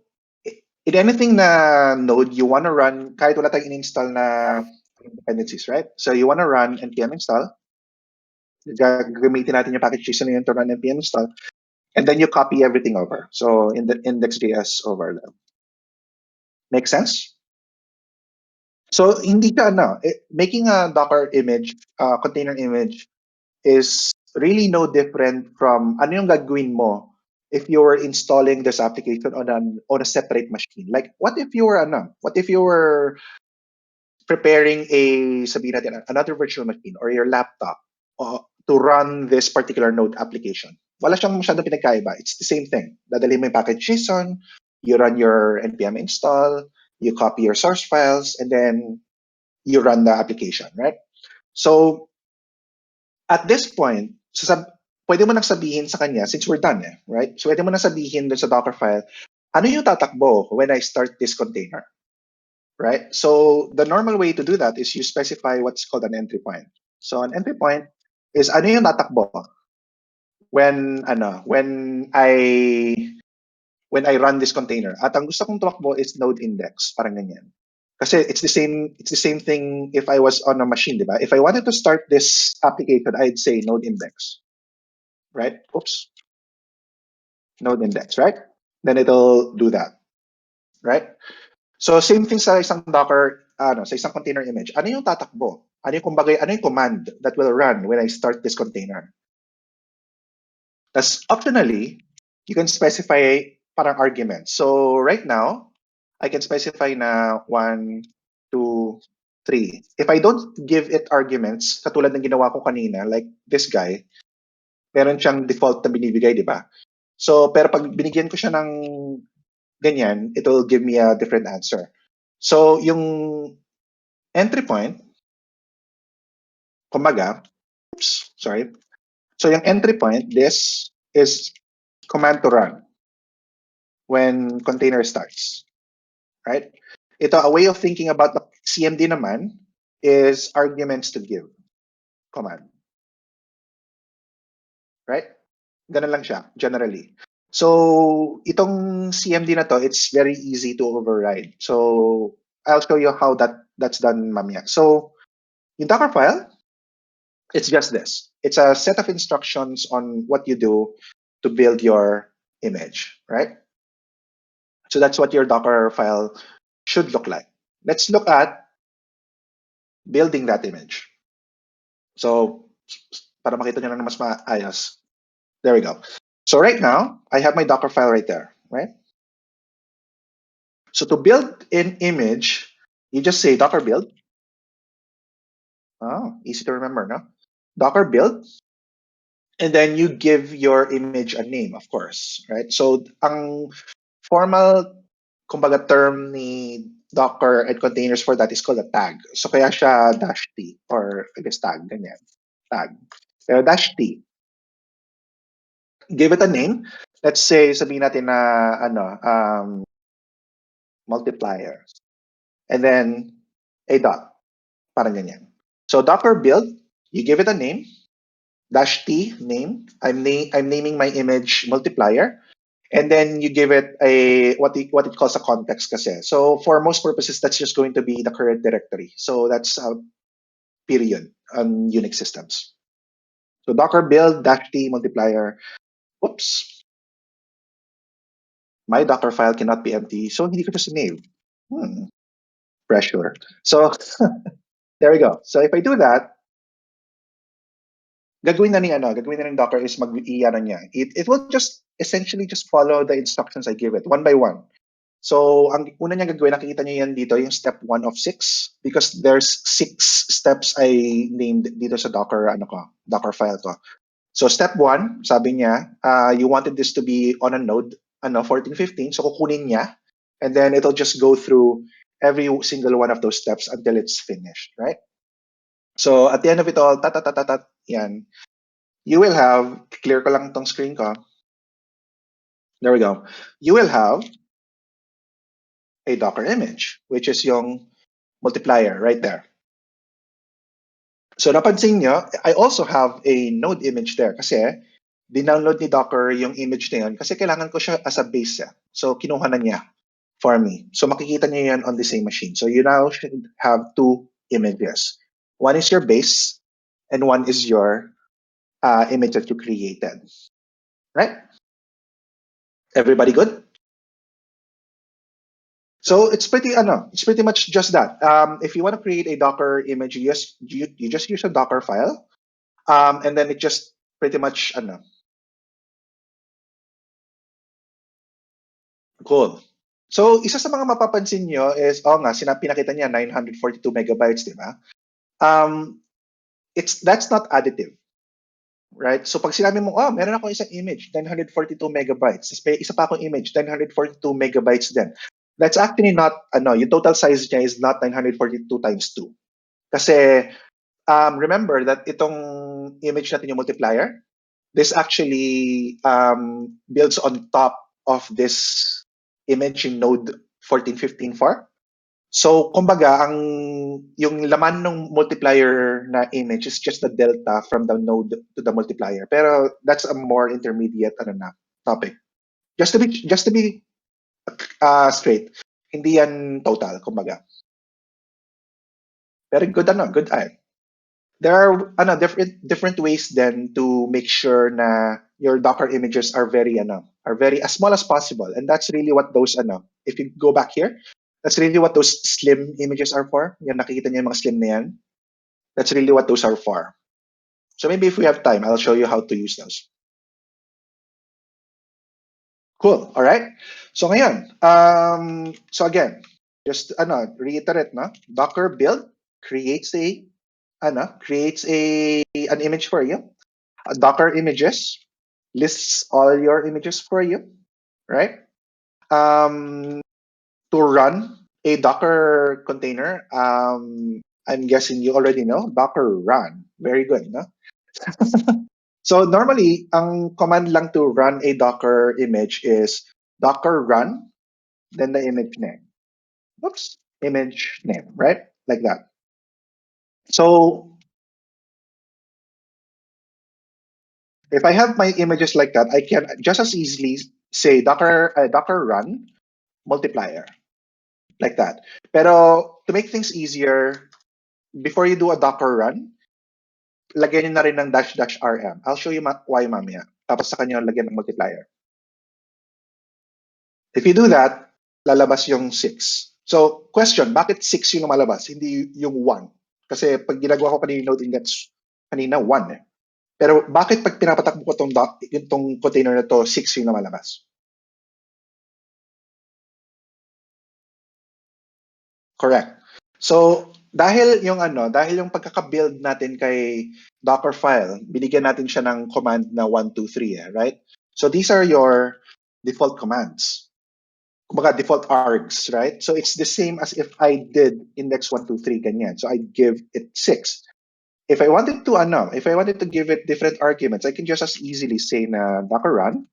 in anything na node you want to run, kahit wala tayong in-install na dependencies, right? So you want to run npm install, gagamitin natin yung package JSON na yun to run npm install, and then you copy everything over. So in the index.js overlay. Make sense? So hindi ka making a Docker image, container image is really no different from ano yung gagawin mo if you were installing this application on a separate machine. Like what if you were preparing sabihin natin, another virtual machine or your laptop to run this particular node application. Wala siyang masyadong pinagkaiba. It's the same thing. Dadalhin mo yung package JSON, you run your npm install, you copy your source files, and then you run the application, right? So, at this point, pwede mo nang sabihin sa kanya, since we're done, right? So, pwede mo nang sabihin dun sa Docker file, ano yung tatakbo when I start this container, right? So, the normal way to do that is you specify what's called an entry point. So, an entry point is ano yung tatakbo when I run this container. At ang gusto kong tumakbo is node index, parang ganyan. Kasi it's the same thing if I was on a machine, di ba? If I wanted to start this application, I'd say node index. Right? Oops. Node index, right? Then it'll do that. Right? So same thing sa isang Docker, sa isang container image. Ano yung tatakbo? Ano yung command that will run when I start this container? That's optionally, you can specify parang arguments. So right now, I can specify na one 2, 3. If I don't give it arguments, katulad ng ginawa ko kanina, like this guy, meron siyang default na binibigay, di ba? So, pero pag binigyan ko siya ng ganyan, it will give me a different answer. So, yung entry point, kumbaga, oops, sorry. So, yung entry point, this is command to run when container starts, right? Ito, a way of thinking about the CMD naman is arguments to give command, right? Ganun lang siya, generally. So, itong CMD na to, it's very easy to override. So, I'll show you how that's done mamaya. So, yung Docker file, it's just this. It's a set of instructions on what you do to build your image, right? So that's what your Docker file should look like. Let's look at building that image. So, para makita nyo na mas maayos. There we go. So right now, I have my Docker file right there, right? So to build an image, you just say Docker build. Oh, easy to remember, no? Docker build. And then you give your image a name, of course, right? So ang formal, kumbaga, term ni Docker and containers for that is called a tag. So kaya siya -t or I guess tag, ganyan. Tag. Pero -t. Give it a name. Let's say, sabihin natin na, multiplier. And then a dot. Parang ganyan. So Docker build, you give it a name. -t, name. I'm naming my image multiplier. And then you give it a what it calls a context kasi. So for most purposes, that's just going to be the current directory. So that's a period on Unix systems. So Docker build -t multiplier. Whoops. My Docker file cannot be empty, so hindi ko siya sinave. Pressure. So there we go. So if I do that, gagawin na ng Docker is niya. It will just essentially just follow the instructions I give it one by one. So ang una niyang gagawin, nakikita niyo yan dito, yung step 1 of 6 because there's 6 steps I named dito sa Docker file ko. So step 1, sabi niya, you wanted this to be on a node 1415, so kukunin niya and then it'll just go through every single one of those steps until it's finished, right? So at the end of it all, yan. You will have, clear ko lang tong screen ko. There we go. You will have a Docker image, which is yung multiplier right there. So napansin nyo, I also have a node image there kasi dinownload ni Docker yung image na yun kasi kailangan ko siya as a base. So kinuha na niya for me. So makikita niyo yan on the same machine. So you now should have 2 images. One is your base and one is your image that you created. Right? Everybody good? So it's pretty much just that. If you want to create a Docker image, you just use a Docker file, and then it just pretty much cool. So isa sa mga mapapansin nyo is, pinakita niya 942 megabytes, di ba? That's not additive. Right? So pag sinabi mo, meron ako isang image, 942 megabytes. Isa pa akong image, 942 megabytes din. That's actually not, yung total size niya is not 942 times 2. Kasi, remember that itong image natin yung multiplier, this actually builds on top of this image in node 14.15.4. So, kumbaga, yung laman ng multiplier na image is just the delta from the node to the multiplier. Pero that's a more intermediate topic. Just to be straight, hindi yan total, kumbaga. Very good, good eye. There are different ways then to make sure na your Docker images are very as small as possible. And that's really what those if you go back here, that's really what those slim images are for. Yan, nakikita niyo yung mga slim na yan. That's really what those are for. So maybe if we have time, I'll show you how to use those. Cool. All right. So ngayon, so again, Just reiterate, no? Docker build creates an image for you. Docker images lists all your images for you, right? To run a Docker container, I'm guessing you already know Docker run. Very good, no? So normally, ang command lang to run a Docker image is Docker run, then the image name. Oops, image name, right? Like that. So if I have my images like that, I can just as easily say Docker run multiplier, like that. Pero to make things easier, before you do a Docker run, lagyan nyo na rin ng --rm. I'll show you why mamaya. Tapos sa kanya lagyan ng multiplier. If you do that, lalabas yung 6. So, question, bakit 6 yung lumalabas? Hindi yung 1. Kasi pag ginagawa ko kanina node index, kanina 1 eh. Pero bakit pag pinapatakbo ko itong container na to, 6 yung lumalabas? Correct. So, dahil yung pagkaka-build natin kay Docker file, binigyan natin siya ng command na 1, 2, 3, right? So, these are your default commands. Kumbaga, default args, right? So, it's the same as if I did index 1, 2, 3, ganyan. So, I give it 6. If I wanted to give it different arguments, I can just as easily say na Docker run,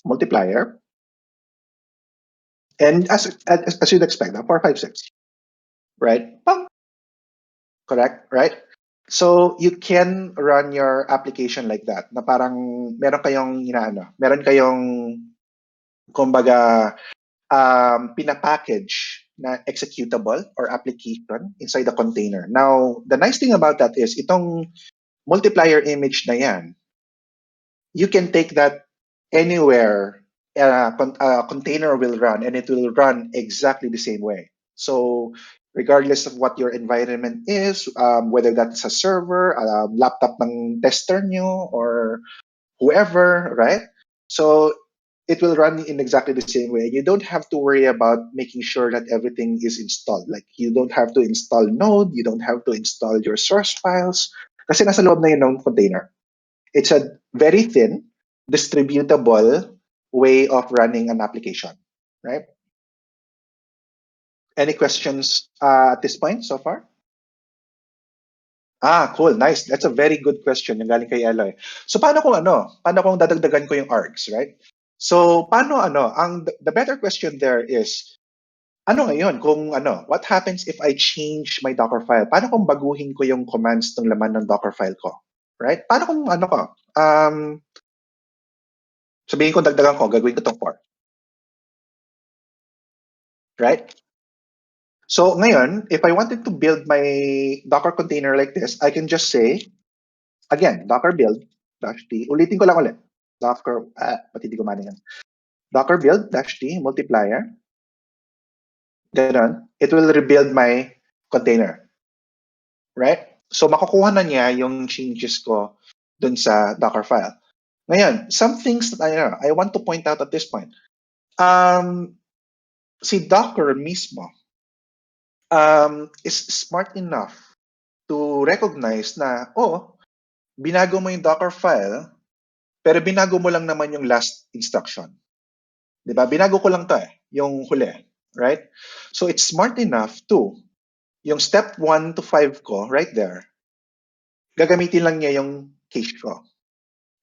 multiplier, and as you'd expect, 4, 5, 6. Right? Pang! Correct? Right? So, you can run your application like that, na parang meron kayong kumbaga, pinapackage na executable or application inside the container. Now, the nice thing about that is itong multiplier image na yan, you can take that anywhere a container will run, and it will run exactly the same way. So, regardless of what your environment is, whether that's a server, a laptop ng tester nyo, or whoever, right? So, it will run in exactly the same way. You don't have to worry about making sure that everything is installed. Like, you don't have to install Node, you don't have to install your source files, kasi nasa loob na yun ng container. It's a very thin, distributable way of running an application, right? Any questions at this point so far? Cool, nice. That's a very good question yung galing kay Eloy. So paano kung dadagdagan ko yung args, right? So paano the better question there is ngayon kung what happens if I change my Docker file? Paano kung baguhin ko yung commands ng laman ng Docker file ko? Right? Paano kung sabihin ko dagdagan ko, gagawin ko itong 4. Right? So ngayon, if I wanted to build my Docker container like this, I can just say, again, Docker build -t. Ulitin ko lang ulit. Docker, pati di gumana yan. Docker build -t multiplier. Ganon. It will rebuild my container. Right? So makukuha na niya yung changes ko dun sa Docker file. Ngayon, some things that I want to point out at this point. Si Docker mismo is smart enough to recognize na, binago mo yung Docker file, pero binago mo lang naman yung last instruction. Diba? Binago ko lang to yung huli. Right? So it's smart enough to, yung step 1 to 5 ko, right there, gagamitin lang niya yung cache ko.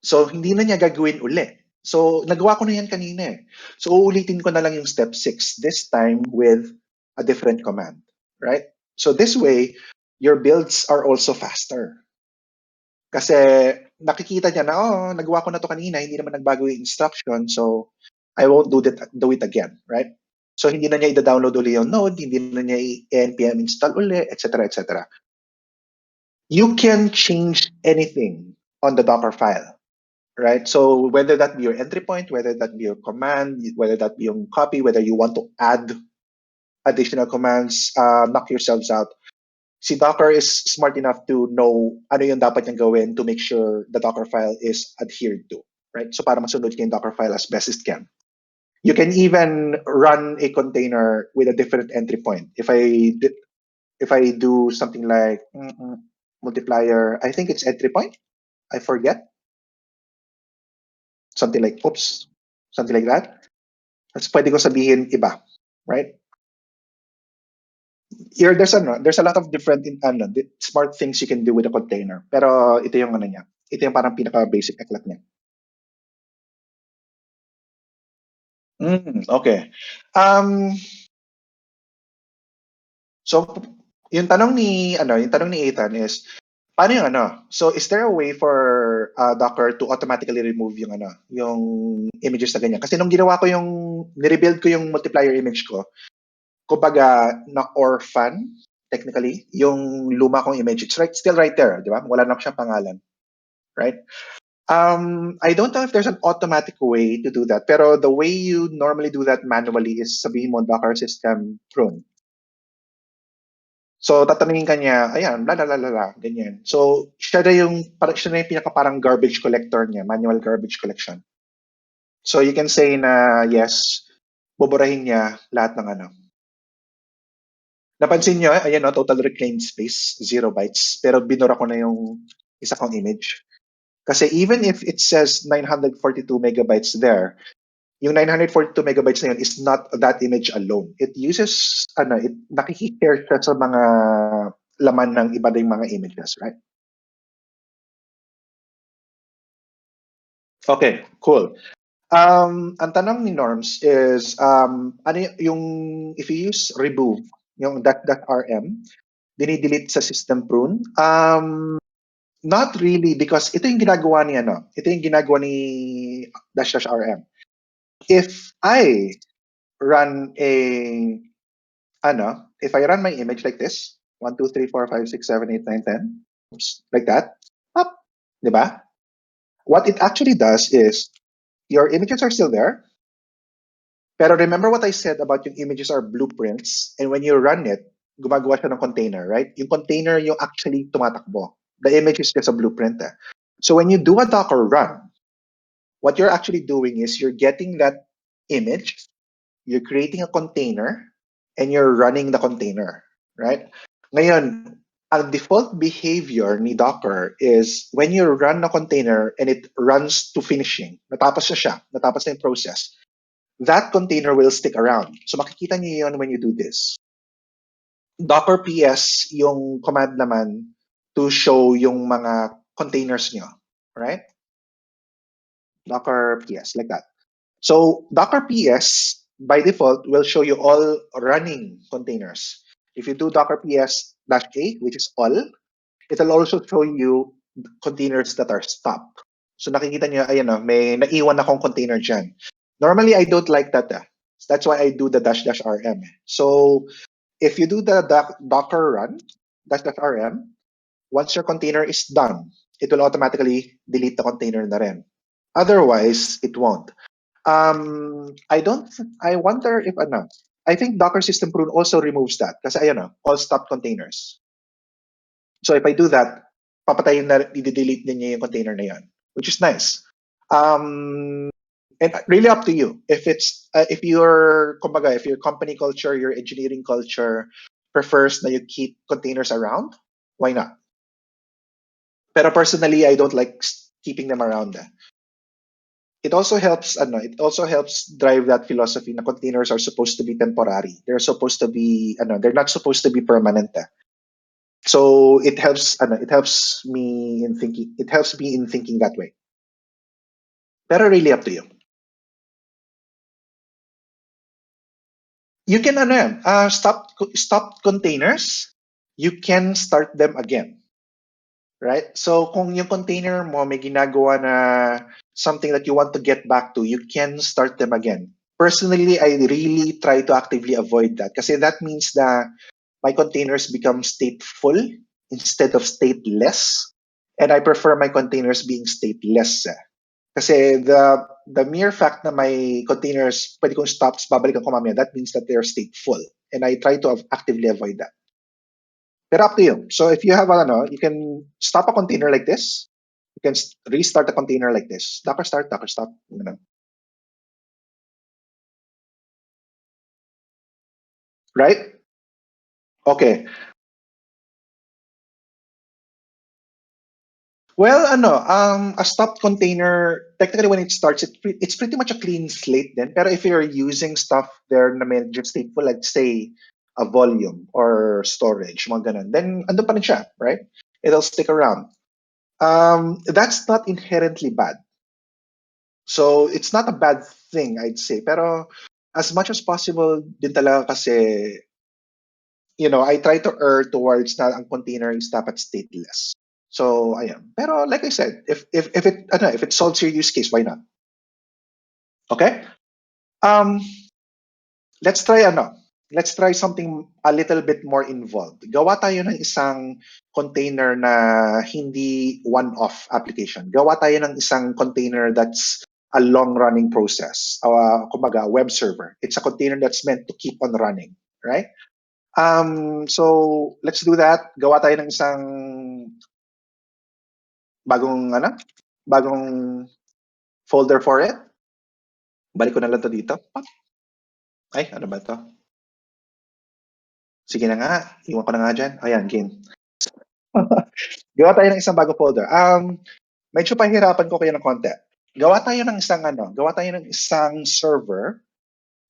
So hindi na niya gagawin uli. So nagawa ko na yan kanina So uulitin ko na lang yung step 6, this time with a different command. Right? So this way, your builds are also faster. Kasi nakikita niya na, nagawa ko na to kanina, hindi naman nagbago yung instruction, so I won't do it again, right? So hindi na niya i-download uli yung node, hindi na niya i-npm install uli, etc., etc. You can change anything on the Docker file, right? So whether that be your entry point, whether that be your command, whether that be your copy, whether you want to add additional commands, knock yourselves out. Si Docker is smart enough to know ano yung dapat niyang gawin to make sure the Docker file is adhered to, right? So para masunod niya yung Docker file as best as can. You can even run a container with a different entry point. If I do something like multiplier, I think it's entry point. I forget. Something like something like that. That's pwede ko sabihin iba, right? There's a lot of different smart things you can do with a container. Pero ito yung niya. Ito yung parang pinaka basic aklat niya. Okay. So yung tanong ni Ethan is paano yung So is there a way for Docker to automatically remove yung yung images na ganyan? Kasi nung ginawa ko nirebuild ko yung multiplier image ko, kumbaga na orphan technically yung luma kong image. It's still right there, di ba? Wala na siyang pangalan. Right? I don't know if there's an automatic way to do that, pero the way you normally do that manually is sabihin mo Docker system prune. So tatanungin ka niya, ayan, bla bla bla bla, ganyan. So siya na yung pinaka parang garbage collector niya, manual garbage collection. So you can say na yes, buburahin niya lahat ng Napansin niyo, ayan total reclaimed space, 0 bytes, pero binura ko na yung isa kong image. Kasi even if it says 942 megabytes there, yung 942 megabytes na yun is not that image alone. It uses, nakikishare siya sa mga laman ng iba ding mga images, right? Okay, cool. Ang tanong ni Norms is, if you use remove, yung .rm, dinidelete sa system prune? Not really, because ito yung ginagawa ni ito yung ginagawa ni --rm. If I run if I run my image like this, 1, 2, 3, 4, 5, 6, 7, 8, 9, 10, oops, like that, up, diba? What it actually does is, your images are still there, pero remember what I said about yung images are blueprints, and when you run it, gumagawa siya ng container, right? Yung container yung actually tumatakbo. The image is just a blueprint. So when you do a Docker run, what you're actually doing is you're getting that image, you're creating a container, and you're running the container, right? Ngayon, ang default behavior ni Docker is when you run a container and it runs to finishing, natapos na yung process, that container will stick around. So makikita niyo yun when you do this. Docker PS yung command naman to show yung mga containers nyo, right? Docker PS, like that. So Docker PS, by default, will show you all running containers. If you do Docker PS -A, which is all, it'll also show you containers that are stopped. So nakikita niyo, ayan may naiwan akong container dyan. Normally, I don't like that. That's why I do the --rm. So if you do the Docker run, --rm, once your container is done, it will automatically delete the container na rin. Otherwise, it won't. I wonder if I think Docker System Prune also removes that kasi all stopped containers. So if I do that, papatayin na i-delete niya yung container na yan, which is nice. And really up to you. If it's if your company culture, your engineering culture prefers na you keep containers around, why not? Pero personally, I don't like keeping them around. It also helps drive that philosophy na containers are supposed to be temporary. They're supposed to be they're not supposed to be permanent. So it helps me in thinking that way. Pero really up to you. You can stop containers. You can start them again. Right? So kung yung container mo may ginagawa na something that you want to get back to, you can start them again. Personally, I really try to actively avoid that kasi that means that my containers become stateful instead of stateless. And I prefer my containers being stateless. Kasi the mere fact na my containers pwede kong stops, babalikan ko mamaya, that means that they're stateful. And I try to actively avoid that. Pero up to you. So if you have you can stop a container like this. You can restart a container like this. Docker start, Docker stop. right? Okay. Well, a stopped container, technically when it starts, it's pretty much a clean slate then. Pero if you're using stuff there na medyo stateful, like say, a volume or storage, mga ganun, then andun pa rin siya, right? It'll stick around. That's not inherently bad. So it's not a bad thing, I'd say. Pero as much as possible din talaga kasi, I try to err towards na ang container is dapat stateless. So ayan. Pero like I said, if it solves your use case, why not? Okay? Let's try something a little bit more involved. Gawa tayo ng isang container na hindi one-off application. Gawa tayo ng isang container that's a long-running process. Kumbaga, web server. It's a container that's meant to keep on running, right? So let's do that. Gawa tayo ng isang bagong folder for it. Balik ko na lang to dito. Ay, ano ba to? Sige na nga, iwan ko na nga dyan. Ayan, game. Gawa tayo ng isang bagong folder. Medyo pahirapan ko kayo ng konti. Gawa tayo ng isang server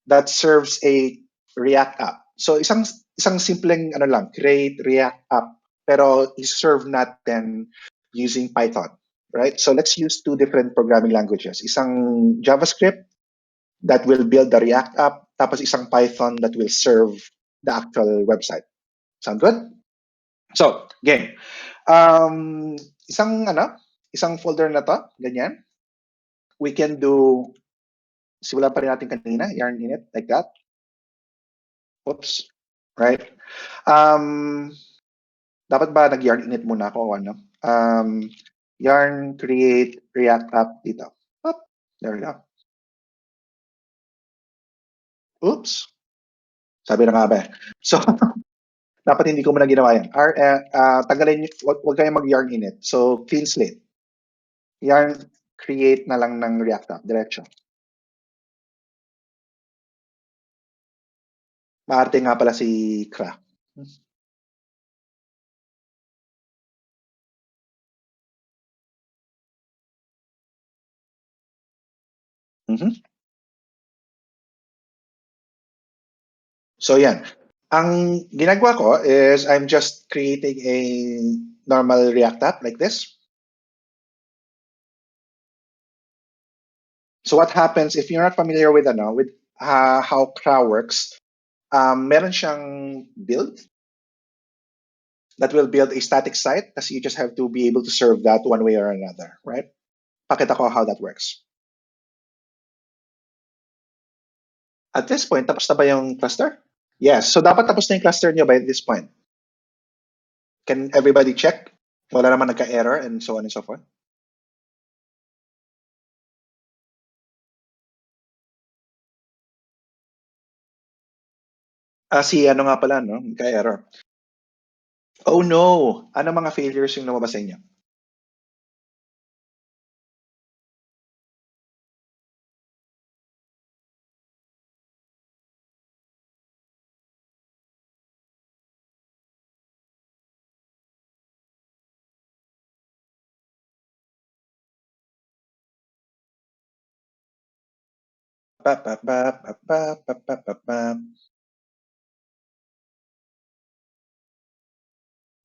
that serves a React app. So isang simpleng create React app, pero i-serve natin using Python, right? So let's use two different programming languages. Isang JavaScript that will build the React app, tapos isang Python that will serve the actual website. Sound good? So, game. Isang folder na to, ganyan. We can do, simulan pa rin natin kanina, yarn init, like that. Oops. Right? Dapat ba nag-yarn init muna ako o ano? Yarn create React app dito. Oh, there we go. Oops. Sabi na nga ba. So, dapat hindi ko muna ginawa yan. Tanggalin, wag kayong mag-yarn init. So, clean slate. Yarn create na lang ng React app, diretso. Maarte nga pala si Kra. So yan. Ang ginagawa ko is I'm just creating a normal React app like this. So what happens if you're not familiar with how CRA works? Meron siyang build that will build a static site, kasi you just have to be able to serve that one way or another, right? Pakita ko how that works. At this point, tapos na ba yung cluster? Yes. So dapat tapos na yung cluster nyo by this point. Can everybody check? Wala naman nagka-error and so on and so forth. Si ano nga pala, no? Nagka-error. Oh no! Ano mga failures yung lumabas sa inyo?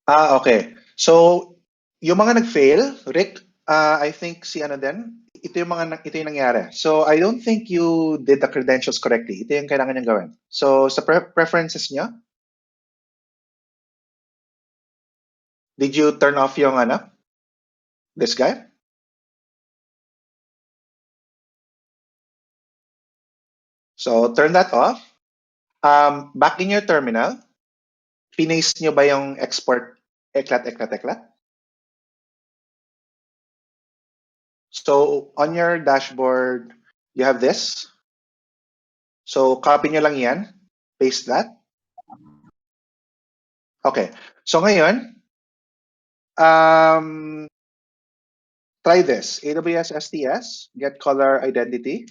Okay. So, yung mga nag-fail, Rick, I think si ano din, ito yung nangyari. So, I don't think you did the credentials correctly. Ito yung kailangan niyang gawin. So, sa preferences niyo, did you turn off yung this guy? So, turn that off. Back in your terminal, pinaste nyo ba yung export eklat? So, on your dashboard, you have this. So, copy nyo lang yan. Paste that. Okay. So, ngayon, try this. AWS STS, get color identity.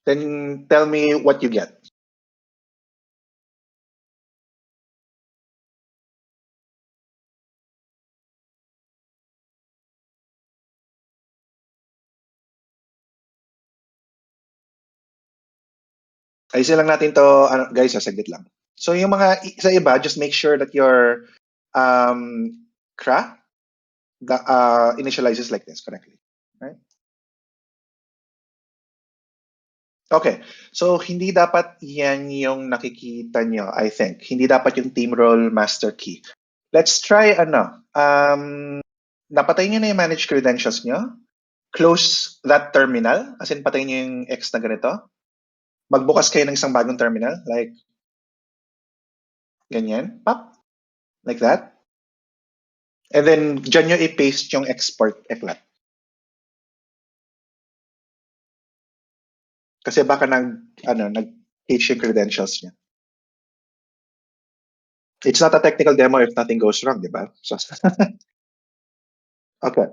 Then tell me what you get. Ayusin lang natin to, guys, saglit lang. So yung mga sa iba, just make sure that your CRA initializes like this correctly. Right? Okay. So hindi dapat yan yung nakikita nyo, I think. Hindi dapat yung team role master key. Let's try napatay nyo na yung manage credentials nyo. Close that terminal. As in, patay nyo yung X na ganito. Magbukas kayo ng isang bagong terminal. Like, ganyan. Pop. Like that. And then, dyan nyo i-paste yung export eclat. Kasi baka nag-cache yung credentials niya. It's not a technical demo if nothing goes wrong, di ba? So, okay.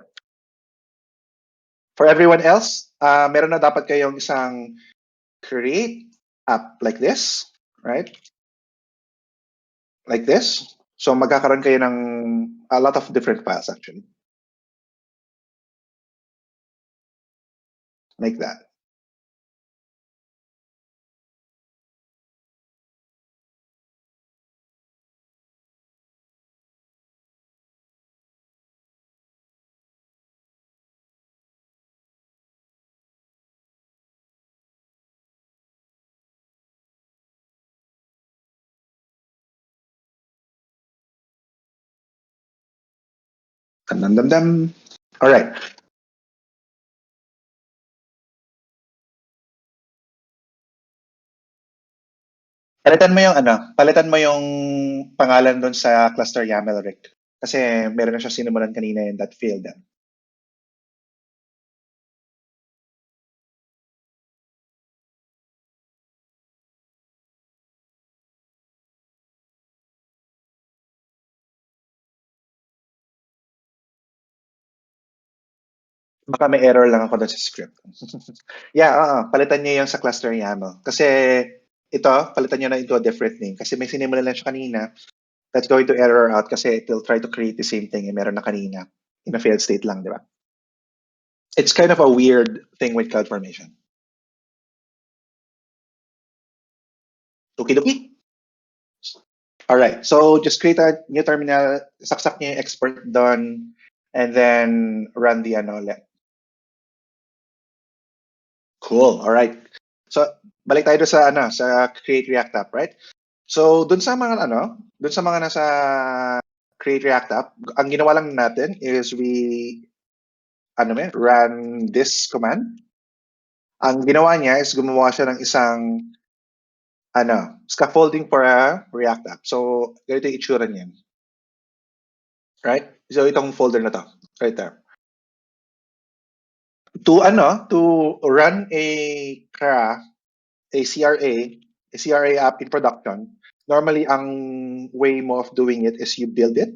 For everyone else, meron na dapat kayong isang create app like this, right? Like this. So magkakaroon kayo ng a lot of different files actually. Like that. Dum. All right. Palitan mo yung pangalan doon sa cluster YAML rec. Kasi meron na siya sinimulan kanina in that field. Baka may error lang ako doon sa script. Yeah, palitan niyo yung sa cluster YAML. Kasi ito, palitan niyo na into a different name. Kasi may sinimulan lang siya kanina. That's going to error out kasi it will try to create the same thing meron na kanina. In a failed state lang, di ba? It's kind of a weird thing with CloudFormation. Okie-dokie. All right, so just create a new terminal, saksak niyo yung export doon, and then run the ulit. Cool, all right. So, balik tayo sa create React app, right? So, dun sa mga nasa create React app, ang ginawa lang natin is we run this command. Ang ginawa niya is gumawa siya ng isang scaffolding for a React app. So, ganito yung itsura niyan. Right? So, itong folder na to. Right there. To run a CRA app in production, normally ang way mo of doing it is you build it.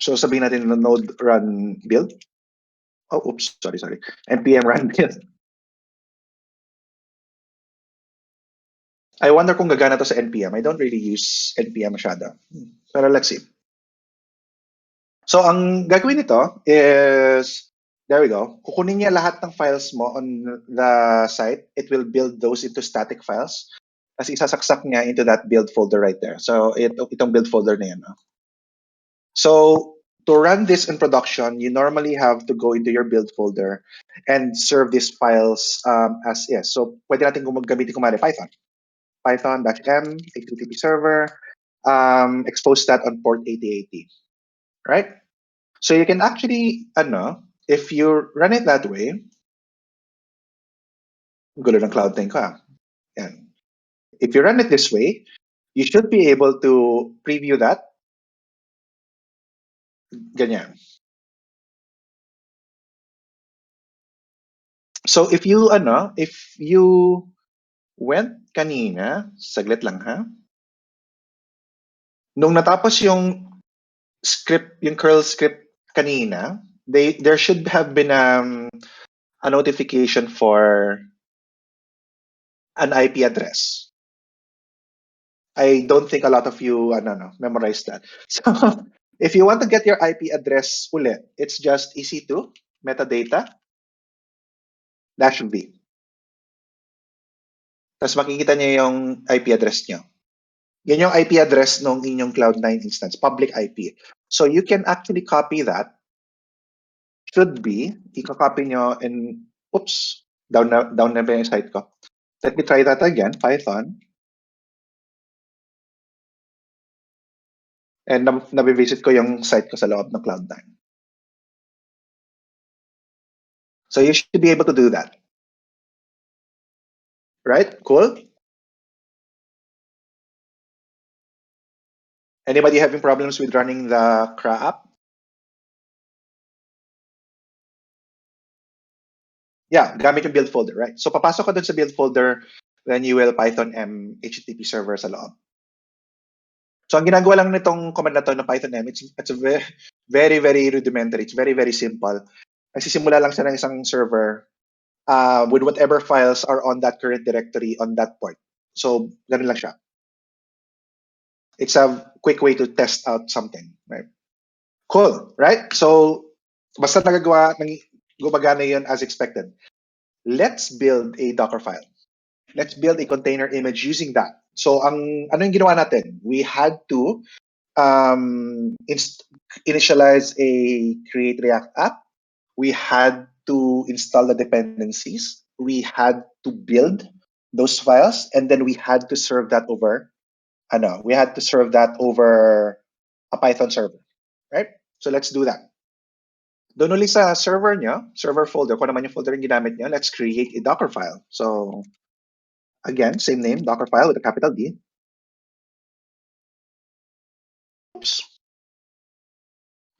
So, sabihin natin na node run build. Oh, oops, sorry. npm run build. I wonder kung gagana to sa npm. I don't really use npm masyado. Pero let's see. So, ang gagawin nito is, there we go. Kukunin niya lahat ng files mo on the site. It will build those into static files. Tapos isasaksak niya into that build folder right there. So, itong build folder na yan. So, to run this in production, you normally have to go into your build folder and serve these files as is. So, pwede natin gamitin kumari Python. Python-m, HTTP server, expose that on port 8080. Right? So you can actually, if you run it that way, gulo ng cloud thing ko. Yan. If you run it this way, you should be able to preview that. Ganyan. So if you went kanina, saglit lang ha. Nung natapos yung script, yung curl script kanina, there should have been a notification for an IP address. I don't think a lot of you memorize that. So if you want to get your IP address ulit, it's just EC2 metadata -v. Tapos makikita niyo yung IP address niyo. Yan yung IP address ng inyong Cloud9 instance, public IP. So you can actually copy that. Should be, i-copy nyo and, oops, down na ba yung site ko? Let me try that again, Python. And nabivisit ko yung site ko sa loob ng Cloud9. So you should be able to do that. Right? Cool? Anybody having problems with running the CRA app? Yeah, gamit yung build folder, right? So papasok ka dun sa build folder, then you will Python M HTTP server sa loob. So ang ginagawa lang nitong command na to na Python M, it's a very, very rudimentary. It's very, very simple. Nagsisimula lang siya ng isang server with whatever files are on that current directory on that port. So ganun lang siya. It's a quick way to test out something, right? Cool, right? So basta gumagana yun as expected. Let's build a Docker file. Let's build a container image using that. So ano yung ginawa natin? We had to initialize a create React app. We had to install the dependencies. We had to build those files, and then we had to serve that over a Python server, right? So let's do that. Doon ulit sa server nyo, server folder, kung naman yung folder yung ginamit nyo, let's create a Docker file. So again, same name, Docker file with a capital D. Oops.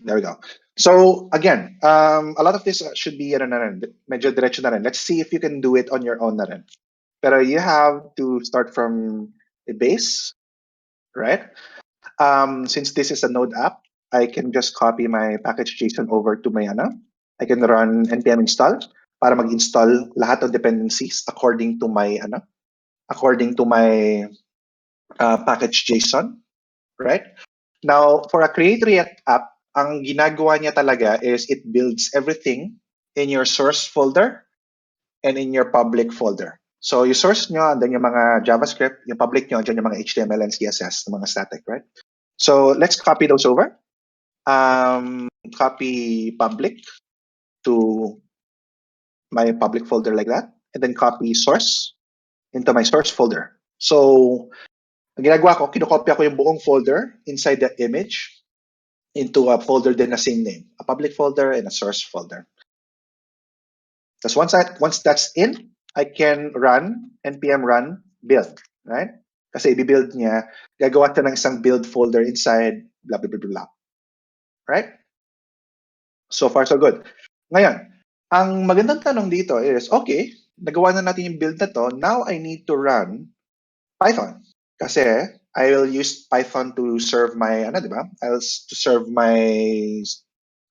There we go. So again, a lot of this should be medyo diretso na rin. Let's see if you can do it on your own na rin. Pero you have to start from a base, right? Since this is a node app, I can just copy my package.json over to my I can run npm install para mag-install lahat ng dependencies according to my package.json, right? Now, for a create React app, ang ginagawa niya talaga is it builds everything in your source folder and in your public folder. So yung source nyo, and then yung mga JavaScript, yung public nyo, dyan yung mga HTML and CSS, yung mga static, right? So let's copy those over. Copy public to my public folder like that, and then copy source into my source folder. So ang ginagawa ko, kinokopya ko yung buong folder inside the image into a folder din na same name, a public folder and a source folder. Because once that's in, I can run npm run build, right? Kasi i-build niya, gagawa siya ng isang build folder inside blah, blah, blah, blah. Right? So far, so good. Ngayon, ang magandang tanong dito is, okay, nagawa na natin yung build na to, now I need to run Python. Kasi I will use Python to serve my, to serve my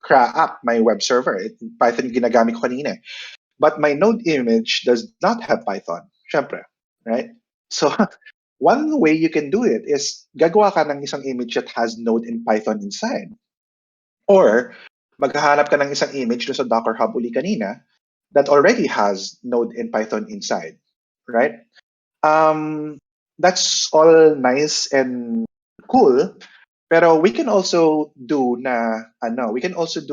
CRA app, my web server. Python ginagamit ko kanina. But my node image does not have Python, syempre, right? So one way you can do it is gagawa ka ng isang image that has node and Python inside. Or maghahanap ka ng isang image sa Docker Hub uli kanina that already has node and Python inside, right? That's all nice and cool, pero we can also do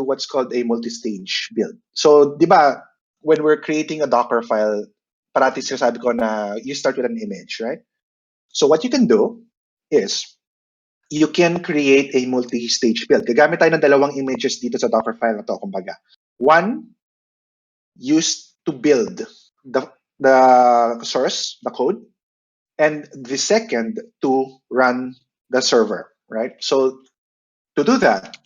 what's called a multi-stage build. So, di ba, when we're creating a Docker file, parati sinasabi ko na you start with an image, right? So what you can do is you can create a multi-stage build. Gagamit tayo ng dalawang images dito sa Docker file na to, kumbaga. One, used to build the source, the code, and the second to run the server, right? So to do that,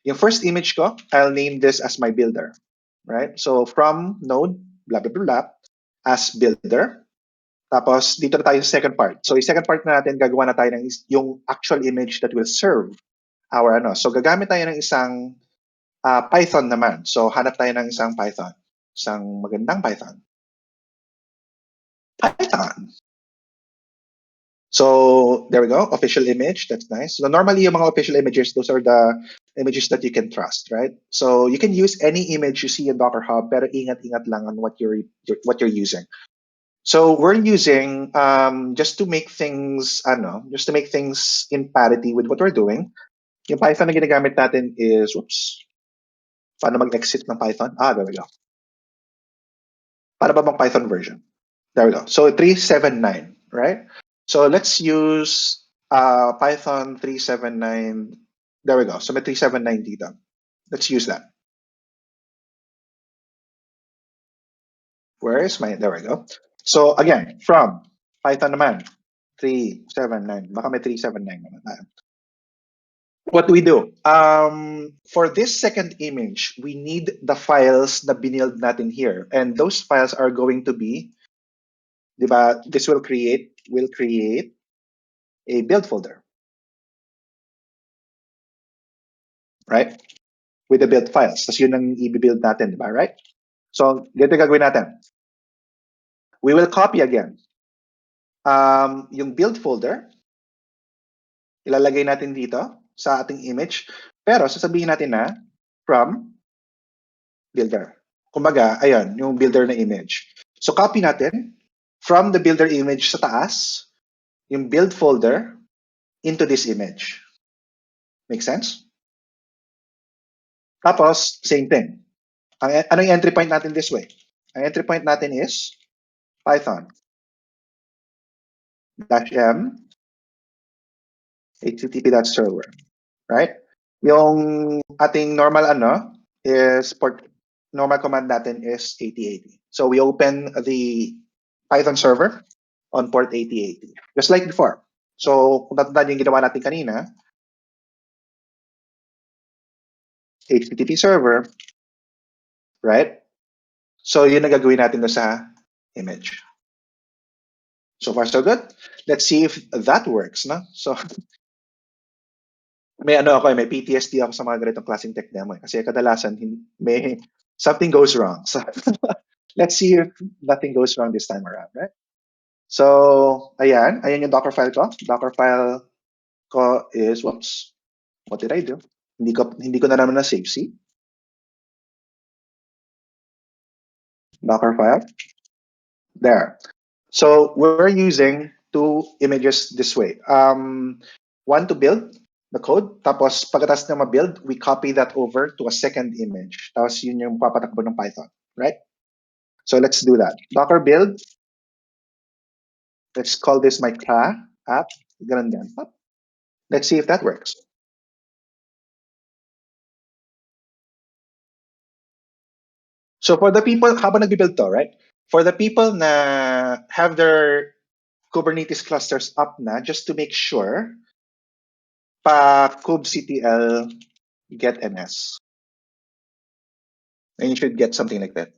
yung first image ko, I'll name this as my builder, right? So from node, blah, blah, blah, blah, as builder. Tapos dito na tayo sa second part. So yung second part na natin, gagawa na tayo ng yung actual image that will serve our So gagamit tayo ng isang Python naman. So hanap tayo ng isang Python. Isang magandang Python. So there we go, official image. That's nice. So normally yung mga official images, those are the images that you can trust, right? So you can use any image you see in Docker Hub, pero ingat-ingat lang on what you're using. So we're using just to make things in parity with what we're doing. Yung Python na ginagamit natin is, whoops, paano mag-exit ng Python? There we go. Para ba bang Python version? There we go. So 379, right? So let's use Python 379. There we go. So may 379 dito. Let's use that. Where is my, there we go. So again, from Python naman, 379. Baka may 379 naman tayo. What do we do? For this second image, we need the files na binild natin here. And those files are going to be, diba, this will create a build folder. Right? With the build files. Tapos yun ang i-build natin, diba? Right? So, ganito gagawin natin. We will copy again. Yung build folder, ilalagay natin dito sa ating image. Pero sasabihin natin na from builder. Kumbaga, ayan, yung builder na image. So copy natin from the builder image sa taas, yung build folder into this image. Make sense? Tapos, same thing. Ano yung entry point natin this way? Ang entry point natin is Python -m http.server. Right? Yung ating normal is normal command natin is 8080. So we open the Python server on port 8080, just like before. So kung tatandaan yung ginawa natin kanina, HTTP server, right? So yun ang gagawin natin sa image. So far so good. Let's see if that works, no? So may may PTSD ako sa mga ganitong klaseng tech demo kasi kadalasan may something goes wrong. So let's see if nothing goes wrong this time around, right? So ayan yung Docker file ko. Docker file ko is, whoops, what did I do? Hindi ko na naman na save. See? Docker file. There. So we're using two images this way. One to build the code, tapos pagkatapos na ma-build, we copy that over to a second image. Tapos yun yung papatakbo ng Python, right? So let's do that. Docker build. Let's call this my app. Ganun din. Let's see if that works. So for the people, habang nag-build to, right? For the people na have their Kubernetes clusters up na, just to make sure, kubectl get ns. And you should get something like that.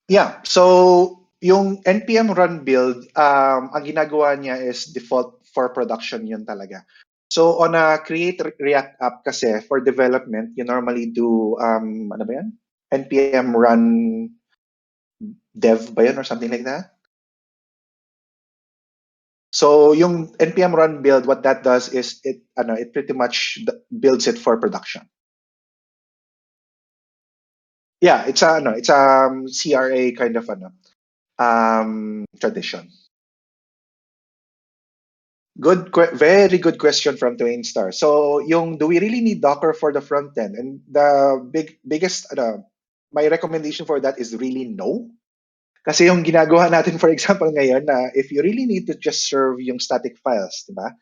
Yeah, so yung npm run build, ang ginagawa niya is default for production yun talaga. So on a create React app kasi for development, you normally do, ano ba yan? npm run dev ba yun or something like that? So yung npm run build, what that does is it pretty much builds it for production. Yeah, it's a CRA kind of tradition. Very good question from Twain Star. So do we really need Docker for the front end? And the biggest my recommendation for that is really no. Kasi yung ginagawa natin, for example, ngayon, if you really need to just serve yung static files, diba?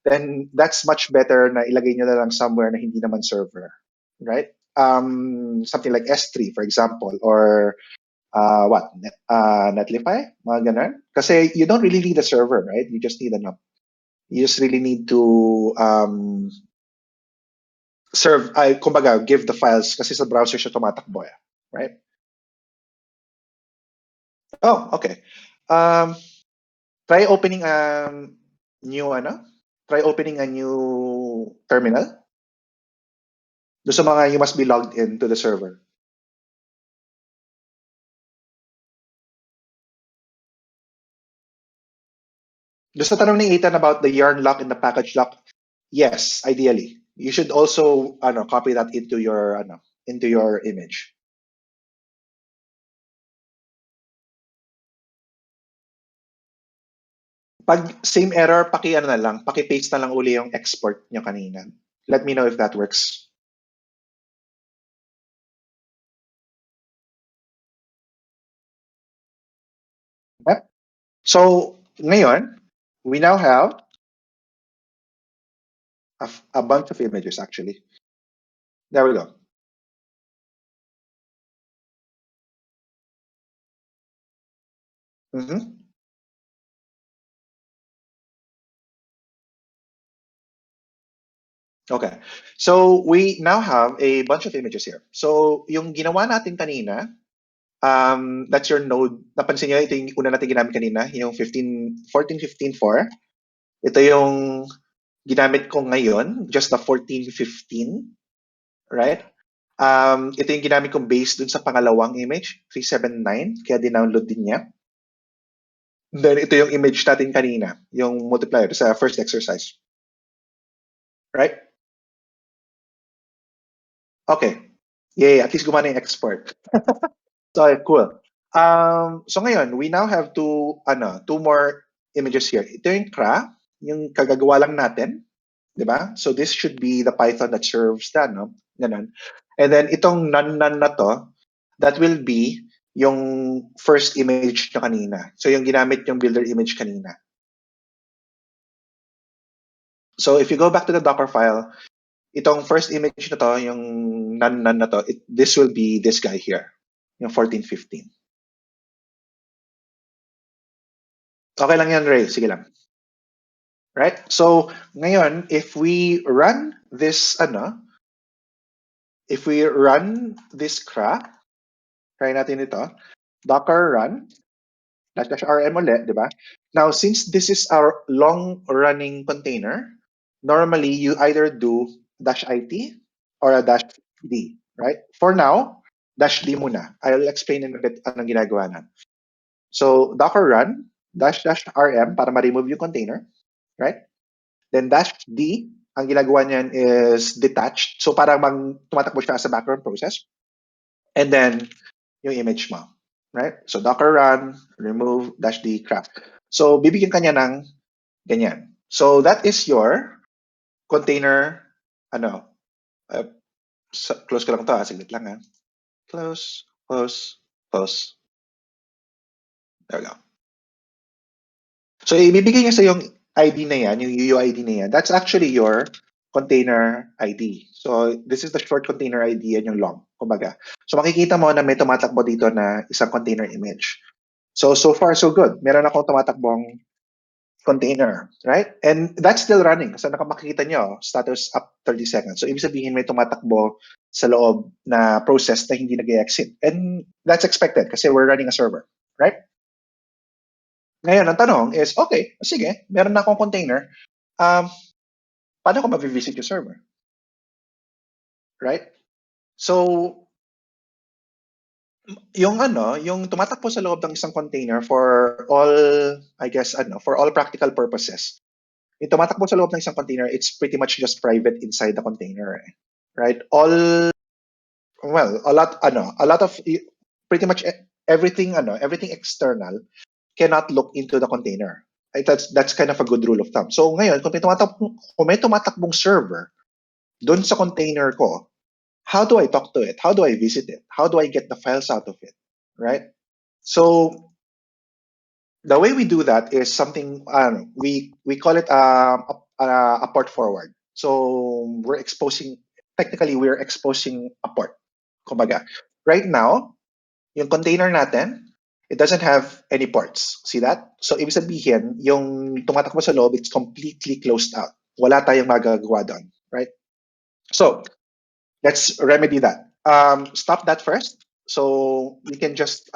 Then that's much better na ilagay nyo na lang somewhere na hindi naman server, right? Something like S3, for example, or Netlify, mga ganun. Kasi you don't really need a server, right? You just need you just really need to kumbaga, give the files kasi sa browser siya tumatakbo, right? Oh, okay. Try opening a new terminal. Doon sa mga you must be logged in to the server. Doon sa tanong ni Ethan about the yarn lock and the package lock, yes, ideally. You should also copy that into your into your image. Pag same error, paki-paste na lang uli yung export nyo kanina. Let me know if that works. Okay. So, ngayon, we now have a bunch of images actually. There we go. Okay. So, we now have a bunch of images here. So, yung ginawa natin kanina, that's your node. Napansin niyo, ito yung una natin ginamit kanina, yung 14.15.4. Ito yung ginamit ko ngayon, just the 14.15, right? Ito yung ginamit kong base dun sa pangalawang image, 379, kaya dinownload din niya. Then ito yung image natin kanina, yung multiplier sa first exercise. Right? Okay. Yay, at least gumana yung export. So, cool. So ngayon, we now have two more images here. Ito yung CRA, yung kagagawa lang natin. Diba? So this should be the Python that serves that, no? Ganun. And then itong none na to, that will be yung first image nyo kanina. So yung ginamit yung builder image kanina. So if you go back to the Docker file, itong first image na to, yung none na to, this will be this guy here, yung 14.15. Okay lang yan, Ray. Sige lang. Right? So ngayon, if we run this, if we run this CRA, try natin ito, docker run --rm ulit, di ba? Now, since this is our long-running container, normally you either do -it or a -d, right? For now, -d muna. I'll explain in a bit anong ginagawa na. So, docker run --rm para ma-remove yung container, right? Then -d, ang ginagawa niyan is detached. So, parang tumatakbo siya sa background process. And then, yung image mo. Right? So, docker run, remove, -d, craft. So, bibigyan kanya ng ganyan. So, that is your container, close ko lang ito, saglit lang. Close, close, close. There we go. So, ibibigay niya sa yung ID na yan, yung UUID na yan. That's actually your container ID. So, this is the short container ID and yung long, kumbaga. So, makikita mo na may tumatakbo dito na isang container image. So far, so good. Meron akong tumatakbong container, right? And that's still running. So makikita nyo, status up 30 seconds. So ibig sabihin may tumatakbo sa loob na process na hindi nag-exit. And that's expected kasi we're running a server, right? Ngayon, ang tanong is, okay, sige, meron na akong container. Paano ko ma-visit yung server? Right? So, yung tumatakbo sa loob ng isang container for all, I guess, for all practical purposes. Yung tumatakbo sa loob ng isang container, it's pretty much just private inside the container, right? A lot of, pretty much everything, everything external cannot look into the container. Right? That's kind of a good rule of thumb. So ngayon, kung may tumatakbong server doon sa container ko, how do I talk to it? How do I visit it? How do I get the files out of it? Right? So the way we do that is something we call it a port forward. So we're exposing a port. Kumbaga, right now, yung container natin, it doesn't have any ports. See that? So ibig sabihin, yung tumatakbo sa loob, it's completely closed out. Wala tayong magagawa doon, right? So let's remedy that. Stop that first. So we can just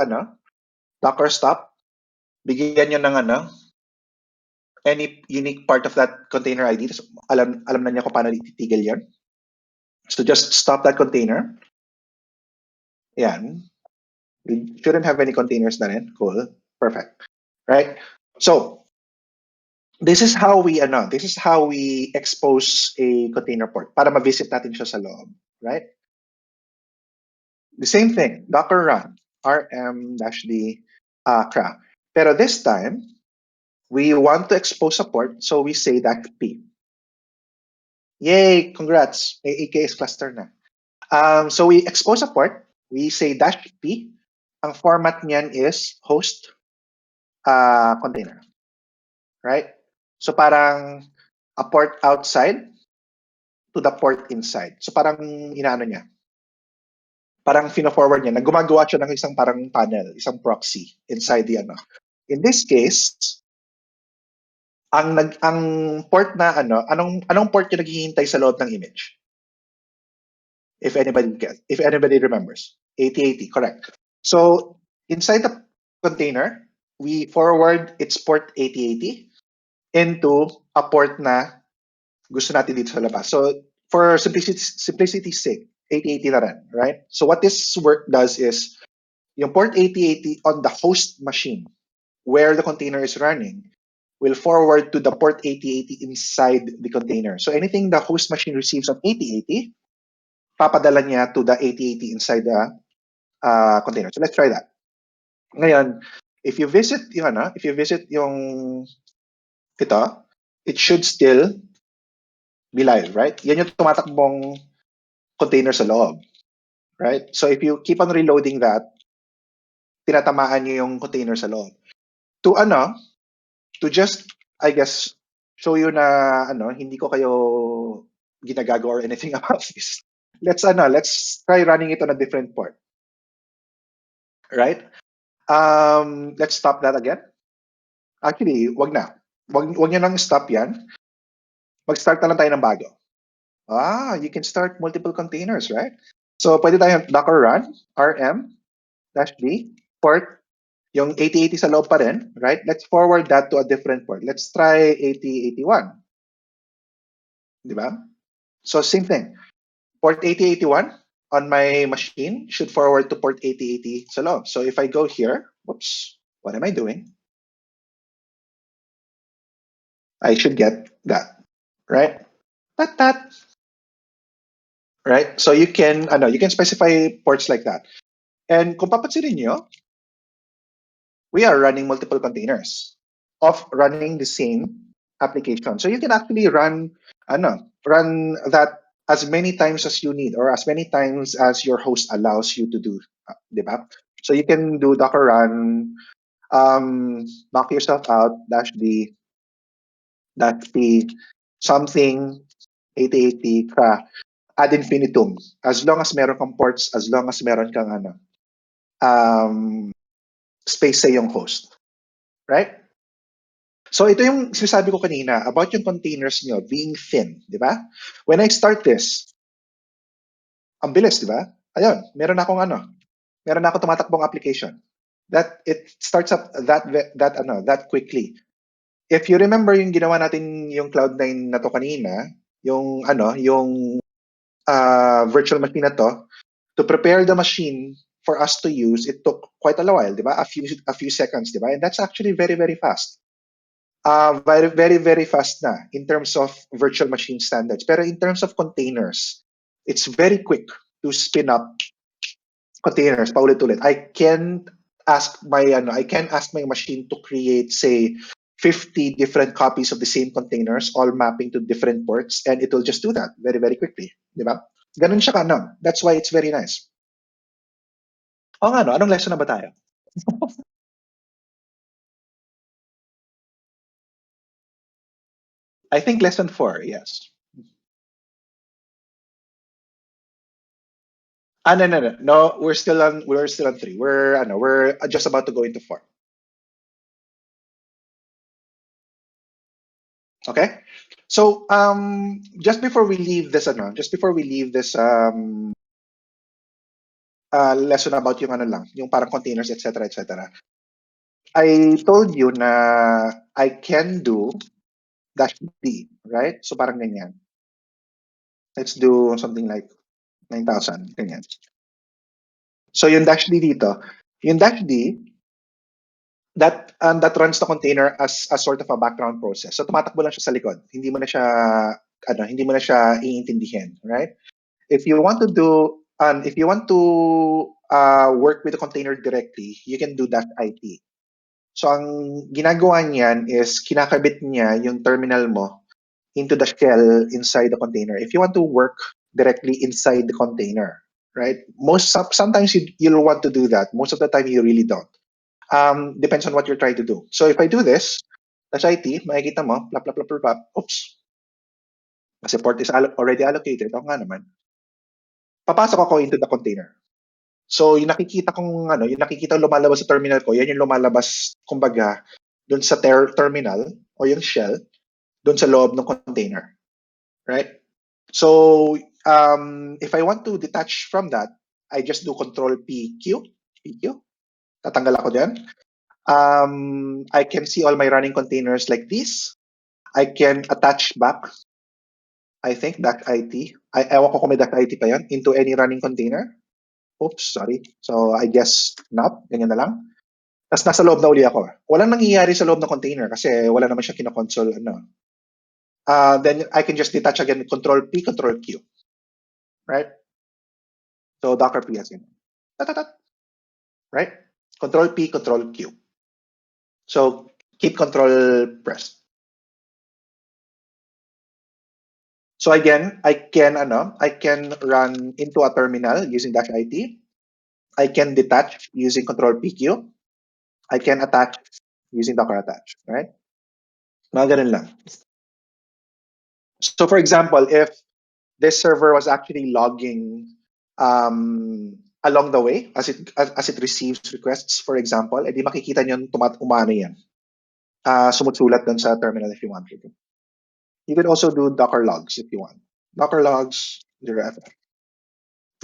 docker stop. Bigyan nyo ng any unique part of that container ID. So, alam na niya kung paano ititigil yan. So just stop that container. Yan. We shouldn't have any containers na rin. Cool. Perfect. Right? So this is how we expose a container port para ma-visit natin siya sa loob. Right? The same thing, docker run rm-d cra. Pero this time, we want to expose a port, so we say -p. Yay, congrats, may k8s cluster na. So we expose a port, we say -p. Ang format niyan is host container, right? So parang a port outside to the port inside. So parang inaano niya, parang fino-forward niya, na gumagawa siya ng isang parang panel, isang proxy inside the ano. In this case, ang port na anong port yung naghihintay sa loob ng image? If anybody remembers. 8080, correct. So inside the container, we forward its port 8080 into a port na gusto natin dito sa labas. So for simplicity's sake, 8080 na rin, right? So what this work does is, yung port 8080 on the host machine where the container is running will forward to the port 8080 inside the container. So anything the host machine receives on 8080, papadala niya to the 8080 inside the container. So let's try that. Ngayon, if you visit yung ito, it should still be live, right? Yan yung tumatakbong container sa loob, right? So if you keep on reloading that, tinatamaan niyo yung container sa loob. To just, I guess, show you na hindi ko kayo ginagago or anything about this. Let's try running it on a different port. Right? Let's stop that again. Actually, wag na. Wag niyo nang stop yan. Mag-start na lang tayo ng bago. You can start multiple containers, right? So, pwede tayong docker run, rm-d, port, yung 8080 sa loob pa rin, right? Let's forward that to a different port. Let's try 8081. Di ba? So, same thing. Port 8081 on my machine should forward to port 8080 sa loob. So, if I go here, whoops, what am I doing? I should get that, right? That. Right? So you can specify ports like that. And kung papansinin nyo, we are running multiple containers of running the same application. So you can actually run that as many times as you need or as many times as your host allows you to do, diba? So you can do docker run, knock yourself out, -d, -p, something, 8080, ad infinitum. As long as meron kang ports, as long as meron kang space sa yung host. Right? So ito yung sinasabi ko kanina about yung containers nyo being thin, di ba? When I start this, ang bilis, di ba? Ayun, meron akong tumatakbong application. That it starts up that quickly. If you remember yung ginawa natin yung Cloud9 na to kanina, yung virtual machine na to prepare the machine for us to use, it took quite a while, di ba? A few seconds, di ba? And that's actually very, very fast. Very, very, very fast na in terms of virtual machine standards. Pero in terms of containers, it's very quick to spin up containers paulit-ulit. I can ask my machine to create, say, 50 different copies of the same containers, all mapping to different ports, and it will just do that very, very quickly. Di ba? Ganun siya ka, That's why it's very nice. Anong lesson na ba tayo? I think lesson 4, yes. No, we're still on 3. We're just about to go into 4. Okay? So, just before we leave this lesson about yung parang containers, etc., etc. I told you na I can do -d, right? So parang ganyan. Let's do something like 9,000, ganyan. So yung -d dito, yung -d, that runs the container as a sort of a background process. So tumatakbo lang siya sa likod. Hindi mo na siya iintindihin, right? If you want to do if you want to work with the container directly, you can do -it. So ang ginagawa niyan is kinakabit niya yung terminal mo into the shell inside the container. If you want to work directly inside the container, right? Sometimes you'll want to do that. Most of the time you really don't. Depends on what you're trying to do. So if I do this, -it, makikita mo, plap, plap, plap, plap, plap. Oops. Kasi port is already allocated. O nga naman. Papasok ako into the container. So yung nakikita kong yung nakikita lumalabas sa terminal ko, yan yung lumalabas kumbaga doon sa terminal o yung shell doon sa loob ng container. Right? So if I want to detach from that, I just do control PQ. Tatanggal ako dyan. I can see all my running containers like this. I can attach back, I think, -it. Ewan ko kung may -it pa yan, into any running container. Oops, sorry. So I guess not. Ganyan na lang. Tapos nasa loob na uli ako. Walang nangyayari sa loob ng container kasi wala naman siya kinakonsole. Then I can just detach again, control P, control Q. Right? So Docker PS. Right? Control P, control Q. So keep control pressed. So again, I can run into a terminal using -it. I can detach using control PQ. I can attach using Docker attach, right? Mga ganun lang. So for example, if this server was actually logging along the way as it receives requests, for example, edi makikita niyo umano yan. Sumusulat dun sa terminal if you want to. You could also do Docker logs if you want. Docker logs, 0ff.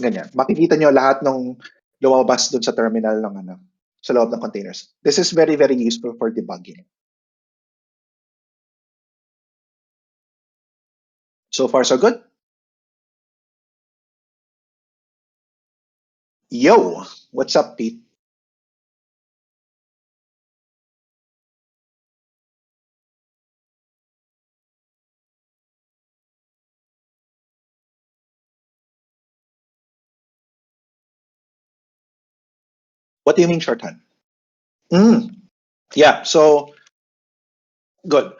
Ganyan. Makikita niyo lahat ng lumabas dun sa terminal ng sa loob ng containers. This is very, very useful for debugging. So far, so good? Yo, what's up, Pete? What do you mean shorthand? Yeah, so good.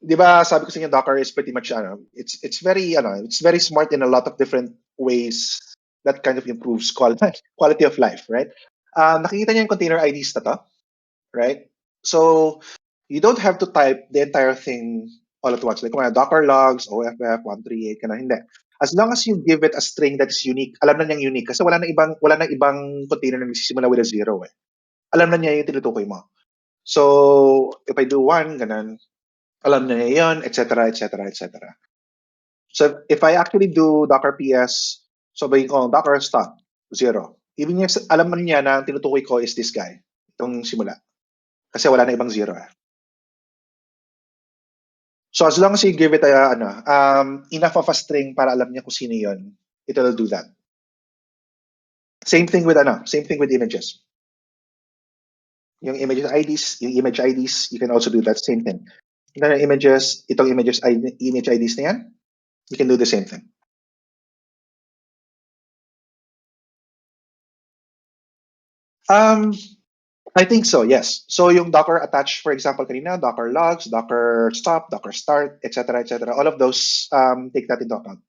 Di ba sabi ko sa inyo, Docker is pretty much it's very smart in a lot of different ways that kind of improves quality of life, right? Nakikita niyo yung container IDs na to, right? So you don't have to type the entire thing all at once. Like Docker logs, OFF 138 hindi. As long as you give it a string that's unique, alam na niyang unique kasi wala na ibang container na nagsisimula with a 0 eh. Alam na niya yung tinutukoy mo. So if I do 1, ganun, alam na niya yun, etc., etc., etc. So if I actually do Docker PS, sabihin ko Docker stop 0. Even niya alam na niya na ang tinutukoy ko is this guy, itong simula. Kasi wala na ibang 0 eh. So as long as you give it enough of a string para alam niya kung sino yun, it will do that. Same thing with images. Yung image IDs, you can also do that same thing. Itong image IDs na yan, you can do the same thing. I think so, yes. So yung Docker attach, for example, kanina, Docker logs, Docker stop, Docker start, etc., etc. All of those take that into account.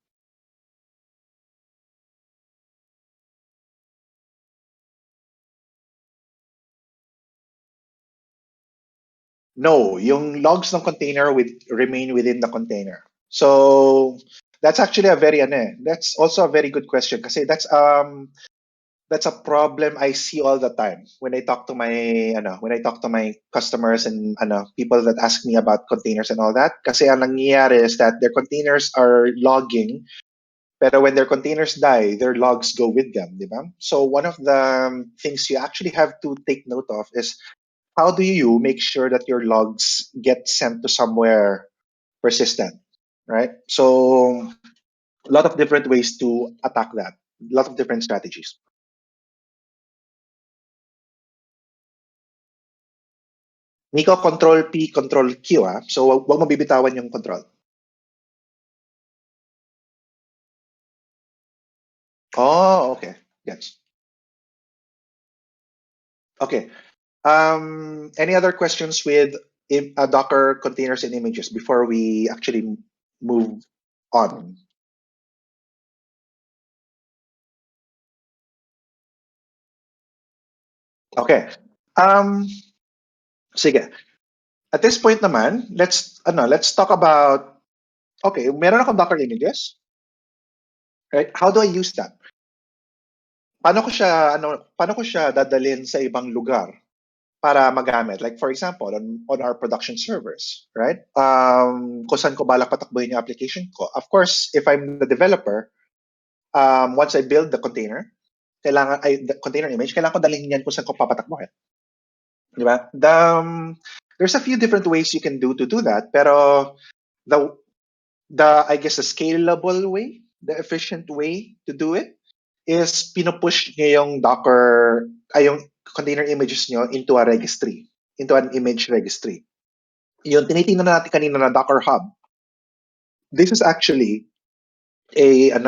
No, yung logs ng container remain within the container. So that's actually that's also a very good question kasi that's a problem I see all the time when I talk to my customers and people that ask me about containers and all that. Kasi ang nangyayari is that their containers are logging, pero when their containers die, their logs go with them, di ba? So one of the things you actually have to take note of is how do you make sure that your logs get sent to somewhere persistent, right? So a lot of different ways to attack that, a lot of different strategies. Nico, control P, control Q, So wag mo bibitawan yung control. Oh, okay. Yes. Okay. Any other questions with Docker containers and images before we actually move on? Okay. Sige. At this point naman, let's talk about, okay, meron akong Docker images. Right? How do I use that? Paano ko siya dadalhin sa ibang lugar para magamit? Like for example, on our production servers, right? Kung saan ko balak patakbuhin yung application ko. Of course, if I'm the developer, once I build the container, the container image, kailangan ko dalhin yan kung saan ko papatakbuhin. Di ba? There's a few different ways you can do that, pero I guess the scalable way, the efficient way to do it is pinupush niyo yung Docker, yung container images niyo into a registry, into an image registry. Yung tinitingnan natin kanina na Docker Hub, this is actually an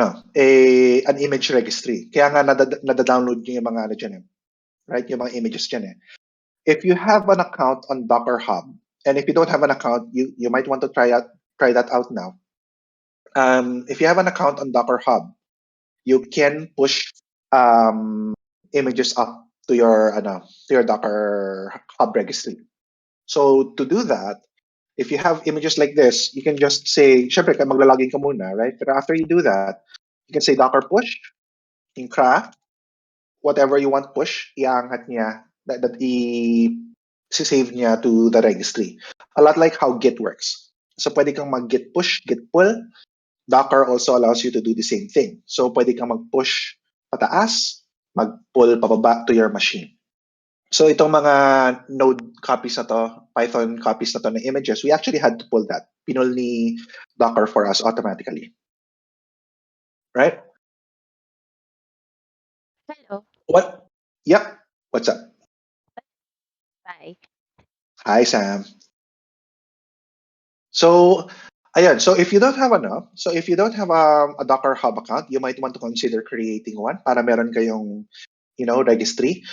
image registry. Kaya nga nada-download niyo yung mga ano dyan, right? Yung mga images dyan. If you have an account on Docker Hub, and if you don't have an account, you might want to try that out now. If you have an account on Docker Hub, you can push images up to your Docker Hub registry. So to do that, if you have images like this, you can just say, syempre, maglalogin ka muna, right? But after you do that, you can say Docker push, in craft, whatever you want push, iaangat niya, that i-save niya to the registry. A lot like how Git works. So pwede kang mag-git push, git pull. Docker also allows you to do the same thing. So pwede kang mag-push pataas, mag-pull pababa to your machine. So itong mga node copies na to, Python copies na to ng images, we actually had to pull that. Pinul ni Docker for us automatically. Right? Hello. What? Yep. What's up? Bye. Hi, Sam. So, ayan. So if you don't have a Docker Hub account, you might want to consider creating one para meron kayong, registry.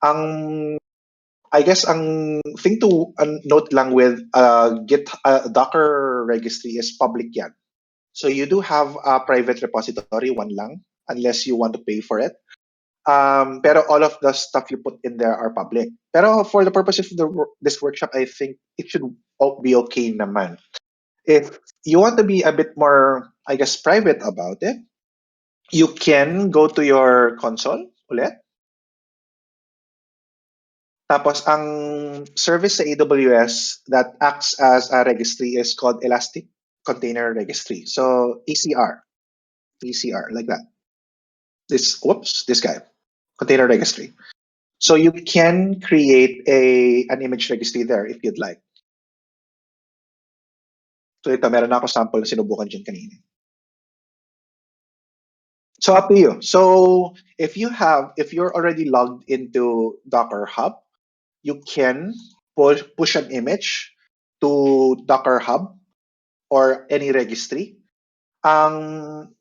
I guess ang thing to note lang with Docker registry is public yan. So you do have a private repository, one lang, unless you want to pay for it. Pero all of the stuff you put in there are public. Pero for the purpose of this workshop, I think it should be okay naman. If you want to be a bit more, I guess, private about it, you can go to your console ulit. Tapos ang service sa AWS that acts as a registry is called Elastic Container Registry. So ECR, like that. This guy, container registry. So you can create an image registry there if you'd like. So ito, meron na ako sample na sinubukan dyan kanina. So up to you. So if you're already logged into Docker Hub, you can push an image to Docker Hub or any registry. Ang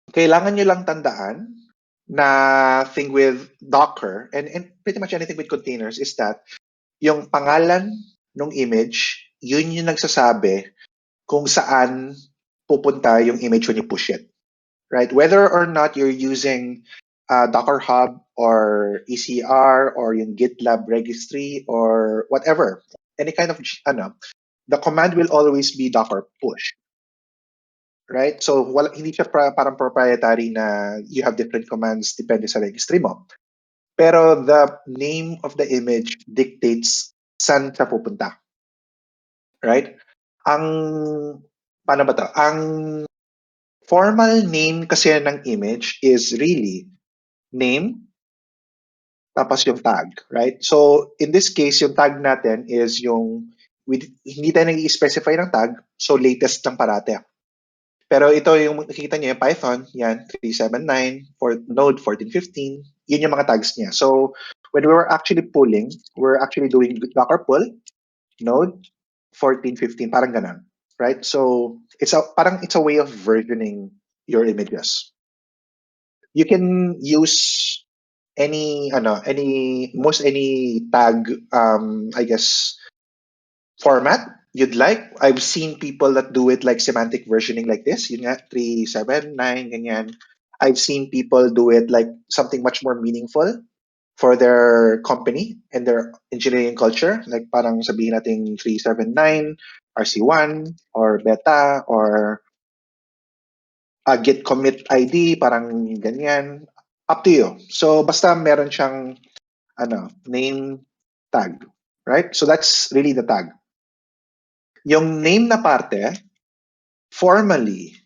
kailangan nyo lang tandaan na thing with Docker and pretty much anything with containers is that yung pangalan ng image, yun yung nagsasabi kung saan pupunta yung image when you push it. Right? Whether or not you're using Docker Hub or ECR or yung GitLab registry or whatever, any kind of the command will always be Docker push. Right? So hindi siya parang proprietary na you have different commands depende sa registry mo. Pero the name of the image dictates saan siya pupunta. Right? Paano ba to? Ang formal name kasi ng image is really name tapos yung tag, right? So in this case, yung tag natin is hindi tayo nag-specify ng tag, so latest lang parate. Pero ito yung nakikita niyo yung Python, yan, 379, for Node 1415, yun yung mga tags niya. So when we were actually pulling, we're actually doing Docker pull, Node 1415, parang ganun, right? So it's a way of versioning your images. you can use any tag, I guess, format you'd like. I've seen people that do it like semantic versioning like this, yun nga, 3, 7, 9, ganyan. I've seen people do it like something much more meaningful for their company and their engineering culture. Like parang sabihin natin 379, RC1, or beta, or git commit ID, parang ganyan. Up to you. So basta meron siyang name tag, right? So that's really the tag. Yung name na parte, formally,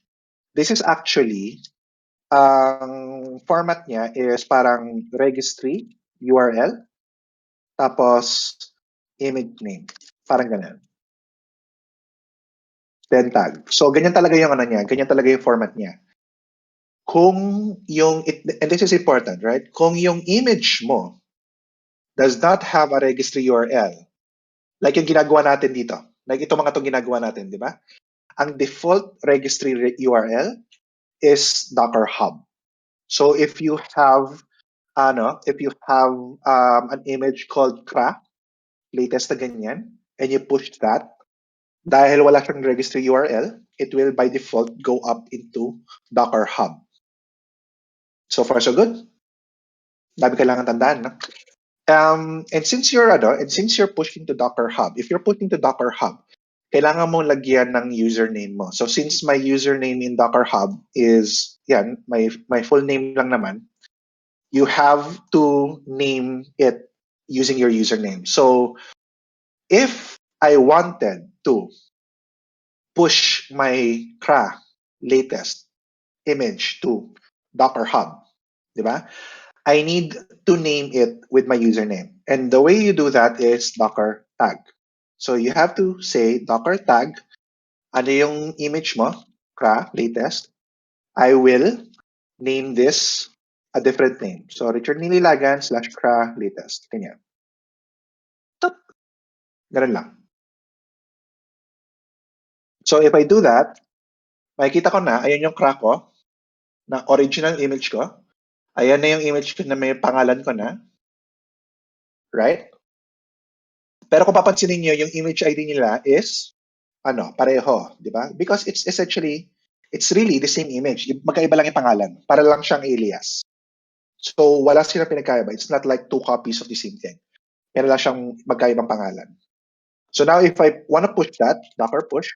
this is actually, ang format niya is parang registry URL, tapos image name. Parang ganun. Then tag. So ganyan talaga yung niya, ganyan talaga yung format niya. Kung yung, and this is important, right? Kung yung image mo does not have a registry URL, like yung ginagawa natin dito, like ito mga itong ginagawa natin, di ba? Ang default registry URL is Docker Hub. So if you have an image called cra, latest na ganyan, and you push that, dahil wala siyang registry URL, it will by default go up into Docker Hub. So far, so good? Dami kailangan tandaan, no? And since you're pushing to Docker Hub, if you're pushing to Docker Hub, kailangan mong lagyan ng username mo. So since my username in Docker Hub is yan, my full name lang naman, you have to name it using your username. So if I wanted to push my CRA latest image to Docker Hub, di ba? I need to name it with my username. And the way you do that is Docker tag. So you have to say Docker tag, ano yung image mo, CRA latest. I will name this a different name. So Richard Nililagan / CRA latest. Ganyan. Tup. Ganun lang. So if I do that, makikita ko na, ayan yung CRA ko, na original image ko. Ayan na yung image ko na may pangalan ko na. Right? Pero kung papansinin niyo, yung image ID nila is pareho, di ba? Because it's really the same image. Magkaiba lang yung pangalan. Para lang siyang alias. So wala silang pinagkaiba. It's not like 2 copies of the same thing. Meron lang siyang magkaibang pangalan. So now if I want to push that, Docker push,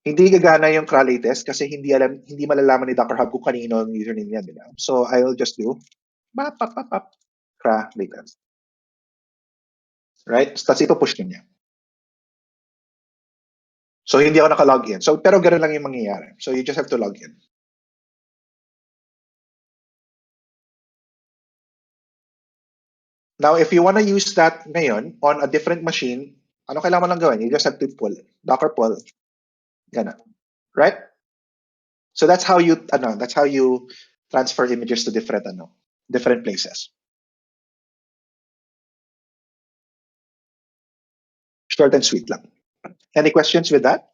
hindi gagana yung CRA latest kasi hindi malalaman ni Docker Hub kung kanino ang username niya, di ba? So I'll just do CRA latest. Right? Tapos ipo-push niya. So hindi ako naka-login. So pero ganoon lang yung mangyayari. So you just have to log in. Now if you want to use that ngayon on a different machine, ano kailangan mo lang gawin? You just have to pull Docker pull. Ganun. Right? So that's how you transfer images to different places. Short and sweet lang. Any questions with that?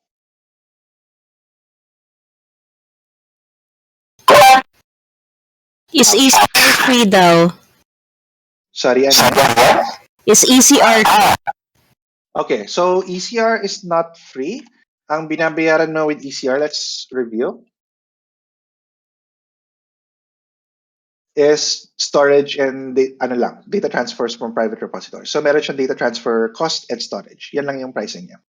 Is ECR free daw? Sorry, ano? Is ECR Okay, so ECR is not free. Ang binabayaran mo with ECR, let's review, is storage and data transfers from private repositories. So meron siyang data transfer cost and storage. Yan lang yung pricing niya.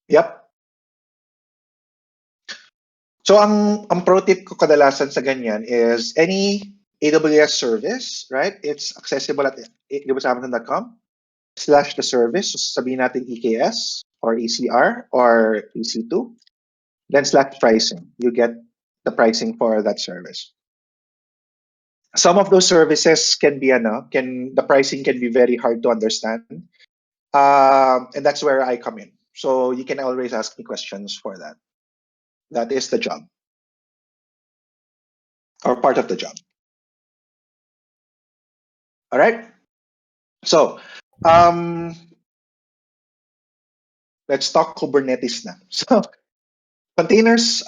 Yep. So ang pro tip ko kadalasan sa ganyan is any AWS service, right? It's accessible at awsamazon.com/the service. So sabihin natin EKS or ECR or EC2. Then /pricing. You get the pricing for that service. Some of those services can be the pricing can be very hard to understand. And that's where I come in. So you can always ask me questions for that. That is the job. Or part of the job. All right. So, let's talk Kubernetes na. So, containers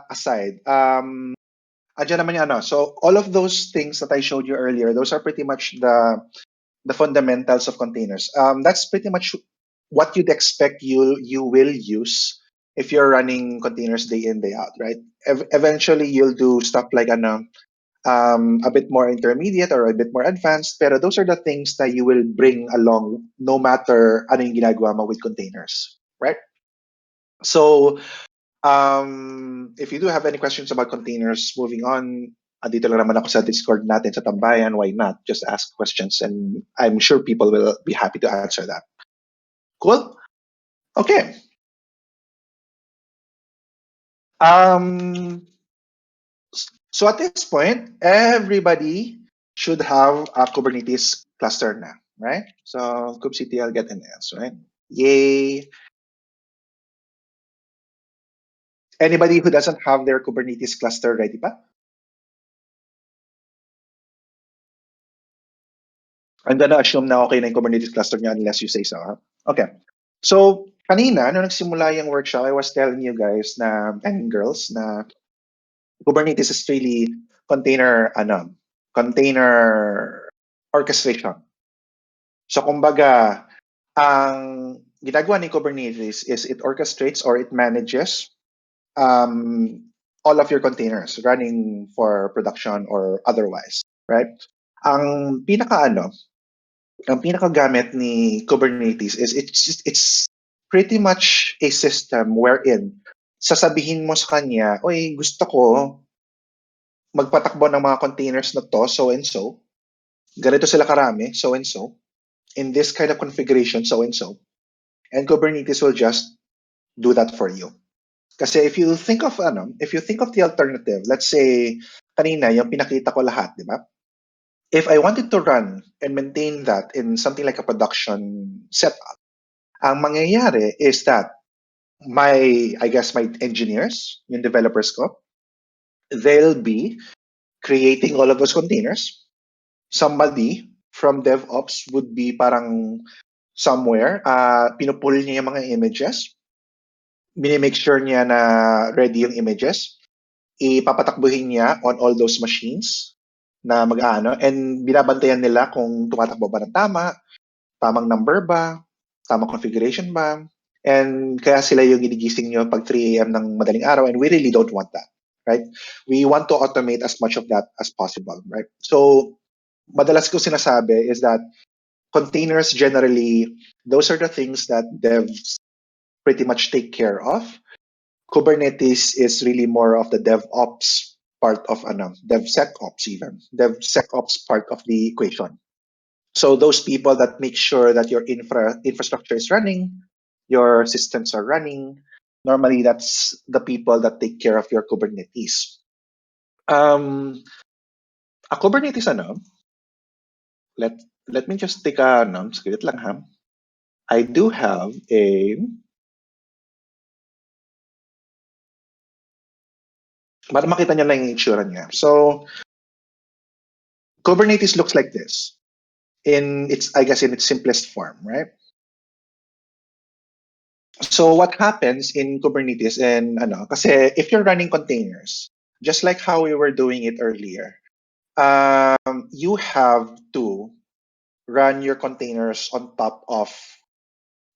aside, andyan naman yung so all of those things that I showed you earlier, those are pretty much the fundamentals of containers. That's pretty much what you'd expect you will use if you're running containers day in, day out, right? Eventually, you'll do stuff like a bit more intermediate or a bit more advanced, pero those are the things that you will bring along no matter ano yung ginagawa mo with containers, right? So, if you do have any questions about containers, moving on, andito lang naman ako sa Discord natin sa Tambayan. Why not? Just ask questions and I'm sure people will be happy to answer that. Cool? Okay. So at this point, everybody should have a Kubernetes cluster now, right? So kubectl get ns, right? Yay. Anybody who doesn't have their Kubernetes cluster ready pa? I'm gonna assume na okay na yung Kubernetes cluster niya unless you say so. Huh? Okay. So, kanina, nung nagsimula yung workshop, I was telling you guys na, and girls, na Kubernetes is really container orchestration. So, kumbaga, ang ginagawa ni Kubernetes is it orchestrates or it manages all of your containers running for production or otherwise, right? Ang pinakagamit ni Kubernetes is it's pretty much a system wherein sasabihin mo sa kanya, oy, gusto ko magpatakbo ng mga containers na to, so and so. Ganito sila karami, so and so. In this kind of configuration, so and so. And Kubernetes will just do that for you. Kasi if you think of the alternative, let's say kanina yung pinakita ko lahat, di ba? If I wanted to run and maintain that in something like a production setup, ang mangyayari is that my engineers, yung developers ko, they'll be creating all of those containers. Somebody from DevOps would be parang somewhere, pinupul niya yung mga images, minimake sure niya na ready yung images, ipapatakbuhin niya on all those machines na and binabantayan nila kung tumatakbo ba ng tamang number ba, tamang configuration ba, and kaya sila yung ginigising nyo pag 3 a.m. ng madaling araw, and we really don't want that, right? We want to automate as much of that as possible, right? So, madalas ko sinasabi is that containers generally, those are the things that devs pretty much take care of. Kubernetes is really more of the DevOps part of DevSecOps even. DevSecOps part of the equation. So those people that make sure that your infrastructure is running, your systems are running, normally that's the people that take care of your Kubernetes. A Kubernetes let me just take a saglit lang ha. I do have a para makita niyo lang yung itsura niya. So Kubernetes looks like this in its simplest form, right? So what happens in Kubernetes and kasi if you're running containers, just like how we were doing it earlier, you have to run your containers on top of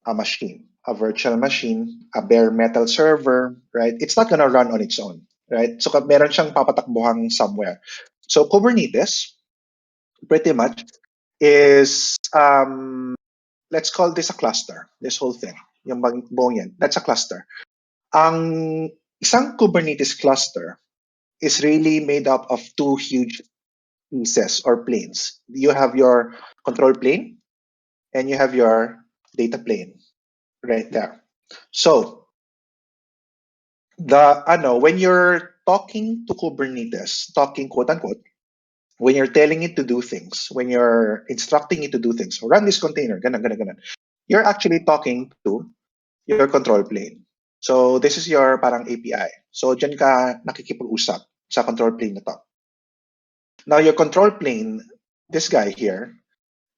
a machine, a virtual machine, a bare metal server, right? It's not gonna run on its own, right? So meron siyang papatakbuhan somewhere. So Kubernetes, pretty much, is let's call this a cluster. This whole thing, yung buong yan, that's a cluster. Ang isang Kubernetes cluster is really made up of two huge pieces or planes. You have your control plane and you have your data plane right there. So when you're talking to Kubernetes, talking quote unquote, when you're telling it to do things, when you're instructing it to do things, run this container, ganun, you're actually talking to your control plane. So this is your parang API. So dyan ka nakikipag-usap sa control plane na to. Now your control plane, this guy here,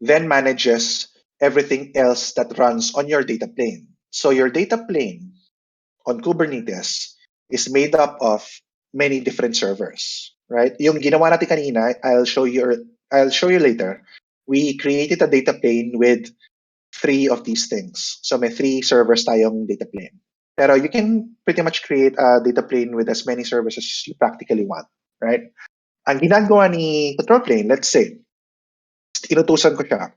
then manages everything else that runs on your data plane. So your data plane on Kubernetes is made up of many different servers, right? Yung ginawa natin kanina, I'll show you later. We created a data plane with 3 of these things. So may 3 servers tayong data plane. Pero you can pretty much create a data plane with as many servers as you practically want, right? Ang ginagawa ni control plane, let's say, inutusan ko siya,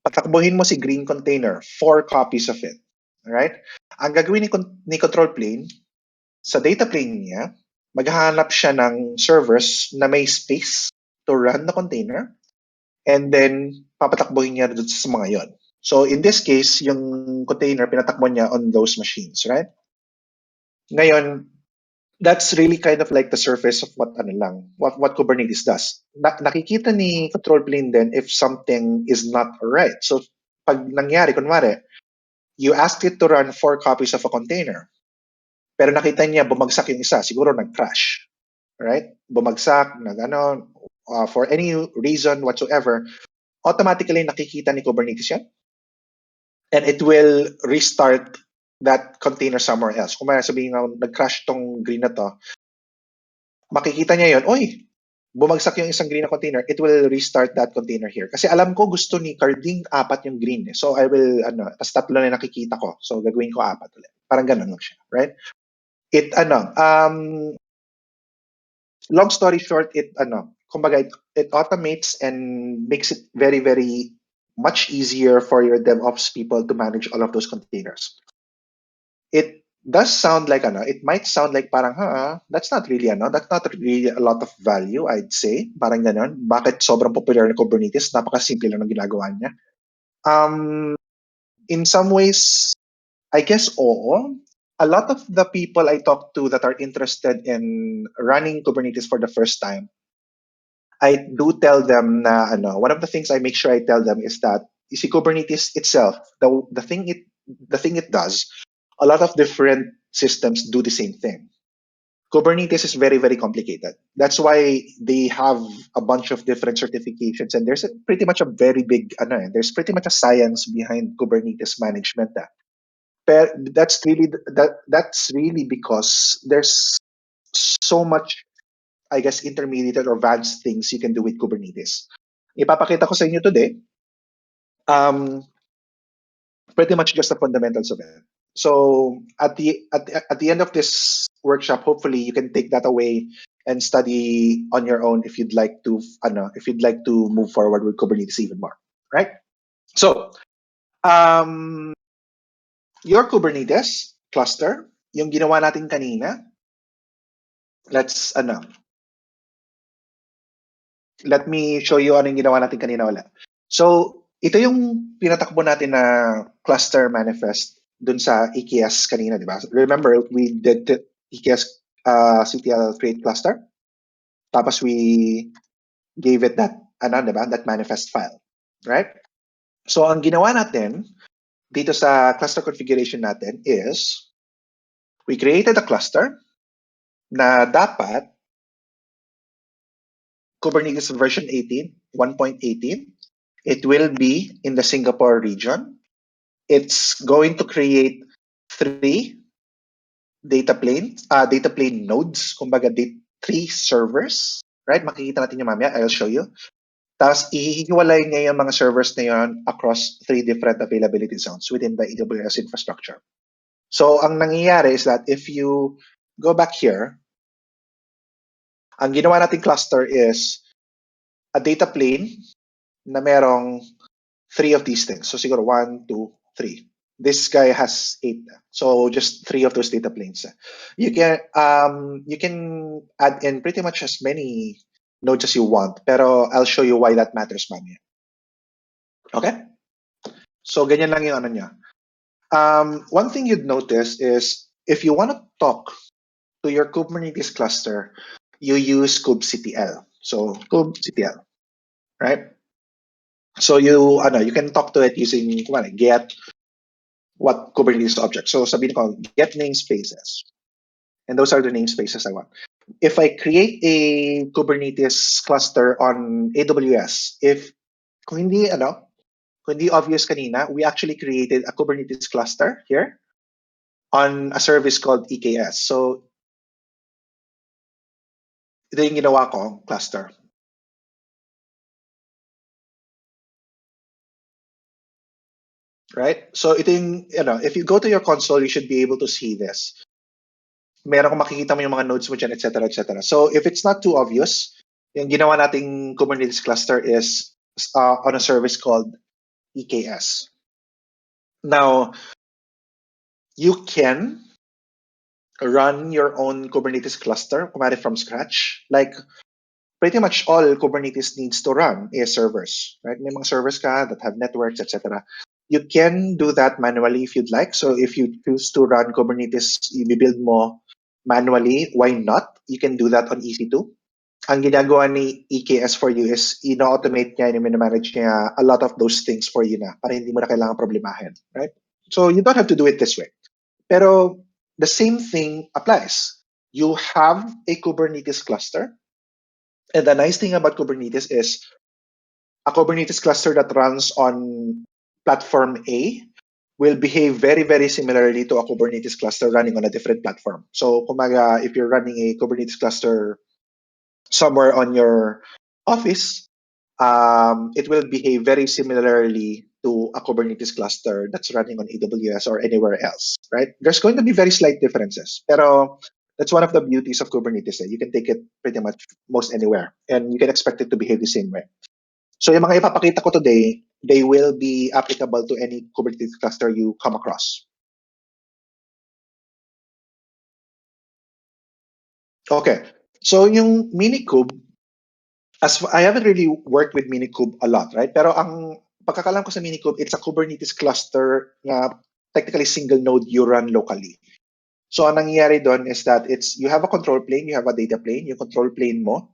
patakbuhin mo si green container, 4 copies of it, right? Ang gagawin ni control plane, sa data plane niya, maghahanap siya ng servers na may space to run the container, and then papatakbuhin niya dun sa mga yon. So in this case, yung container, pinatakbo niya on those machines, right? Ngayon, that's really kind of like the surface of what Kubernetes does. Nakikita ni control plane then if something is not right. So pag nangyari, kunwari, you asked it to run 4 copies of a container, pero nakita niya bumagsak yung isa, siguro nag-crash, right? Bumagsak, for any reason whatsoever, automatically nakikita ni Kubernetes yan, and it will restart that container somewhere else. Kung may sabihin nga, nag-crash tong green na to, makikita niya yon, oy, bumagsak yung isang green na container, it will restart that container here. Kasi alam ko gusto ni carding 4 yung green. So I will, tas 3 na nakikita ko. So gagawin ko 4 ulit. Parang ganun lang siya, right? Long story short, kumbaga, it automates and makes it very, very much easier for your DevOps people to manage all of those containers. It does sound like, it might sound like parang, that's not really a lot of value, I'd say. Parang ganun. Bakit sobrang popular na Kubernetes? Napakasimple lang ng ginagawa niya. In some ways, I guess oo. A lot of the people I talk to that are interested in running Kubernetes for the first time, I do tell them na one of the things I make sure I tell them is that you see Kubernetes itself, the thing it does, a lot of different systems do the same thing. Kubernetes is very, very complicated. That's why they have a bunch of different certifications, and there's pretty much a very big there's pretty much a science behind Kubernetes management. But that's really because there's so much, I guess, intermediate or advanced things you can do with Kubernetes. Ipapakita ko sa inyo today, pretty much just the fundamentals of it. So at the end of this workshop, hopefully you can take that away and study on your own if you'd like to move forward with Kubernetes even more, right? So your Kubernetes cluster, yung ginawa natin kanina, let me show you ano yung ginawa natin kanina ulit. So, ito yung pinatakbo natin na cluster manifest dun sa EKS kanina, di ba? Remember, we did EKS CTL create cluster. Tapos we gave it that, diba? That manifest file, right? So, ang ginawa natin dito sa cluster configuration natin is we created a cluster na dapat Kubernetes version 18, 1.18. It will be in the Singapore region. It's going to create 3 data plane nodes, kumbaga 3 servers, right? Makikita natin yung mamaya, I'll show you. Tapos ihihiwalay niya yung mga servers na yun across 3 different availability zones within the AWS infrastructure. So ang nangyayari is that if you go back here, ang ginawa nating cluster is a data plane na merong 3 of these things. So siguro 1, 2, 3. This guy has 8. So just 3 of those data planes. You can add in pretty much as many nodes as you want, pero I'll show you why that matters mamaya. Okay? So ganyan lang yung niya. One thing you'd notice is if you want to talk to your Kubernetes cluster, you use kubectl. So kubectl, right? So you can talk to it using get what Kubernetes object. So sabihin ko, get namespaces. And those are the namespaces I want. If I create a Kubernetes cluster on AWS, if Kung hindi obvious kanina, we actually created a Kubernetes cluster here on a service called k8s. So, ito yung ginawa ko, cluster. Right? So, ito yung, if you go to your console, you should be able to see this. Meron kung makikita mo yung mga nodes mo dyan, etc., etc. So, if it's not too obvious, yung ginawa nating Kubernetes cluster is on a service called k8s. Now, you can run your own Kubernetes cluster, kumari from scratch. Like, pretty much all Kubernetes needs to run is servers, right? May mga servers ka that have networks, etc. You can do that manually if you'd like. So if you choose to run Kubernetes, i-build mo manually, why not? You can do that on EC2. Ang ginagawa ni k8s for you is ino-automate niya, i-manage niya a lot of those things for you na para hindi mo na kailangan problemahin, right? So you don't have to do it this way. Pero the same thing applies. You have a Kubernetes cluster. And the nice thing about Kubernetes is a Kubernetes cluster that runs on platform A will behave very, very similarly to a Kubernetes cluster running on a different platform. So, kumaga, if you're running a Kubernetes cluster somewhere on your office, it will behave very similarly to a Kubernetes cluster that's running on AWS or anywhere else, right? There's going to be very slight differences, pero that's one of the beauties of Kubernetes. You can take it pretty much most anywhere, and you can expect it to behave the same way. So yung mga ipapakita ko today, they will be applicable to any Kubernetes cluster you come across. Okay, so yung Minikube, I haven't really worked with Minikube a lot, right? Pero ang pagkakalam ko sa Minikube, it's a Kubernetes cluster na technically single node you run locally. So ang nangyayari doon is that you have a control plane, you have a data plane, yung control plane mo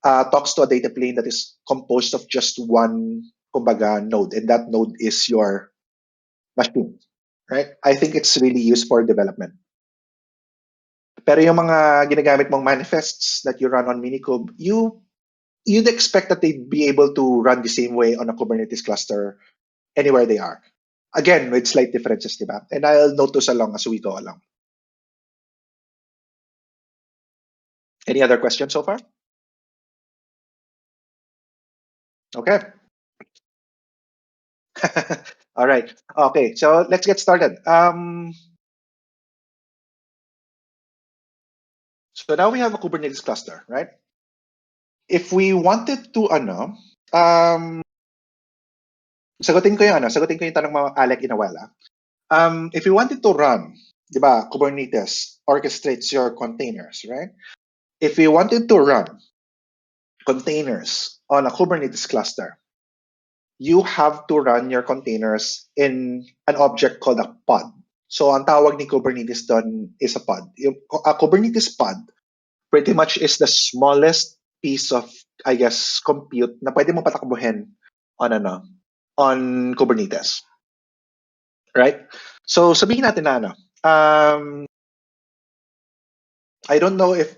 talks to a data plane that is composed of just one, kumbaga, node, and that node is your machine, right? I think it's really used for development. Pero yung mga ginagamit mong manifests that you run on Minikube, you'd expect that they'd be able to run the same way on a Kubernetes cluster anywhere they are. Again, with slight differences, diba? And I'll note those along as we go along. Any other questions so far? Okay. All right. Okay, so let's get started. So now we have a Kubernetes cluster, right? If we wanted to, sagutin ko yung tanong mo, Alec Inawala. If you wanted to run, di ba, Kubernetes orchestrates your containers, right? If you wanted to run containers on a Kubernetes cluster, you have to run your containers in an object called a pod. So ang tawag ni Kubernetes doon is a pod. A Kubernetes pod pretty much is the smallest piece of, I guess, compute na pwede mo patakbuhin on Kubernetes. Right? So sabihin natin na I don't know if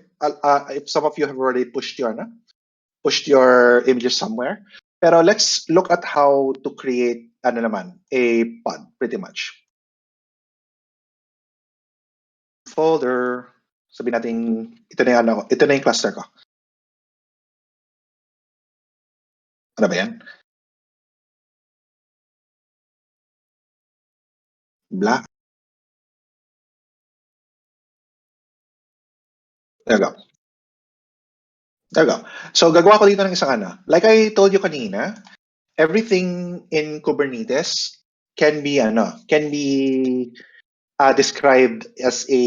some of you have already pushed your images somewhere. Pero let's look at how to create a pod pretty much. Folder. Sabihin natin ito na yung cluster ko. Ano ba yan? Black. There you go. There you go. So gagawa ko dito ng isang like I told you kanina, everything in Kubernetes can be described as a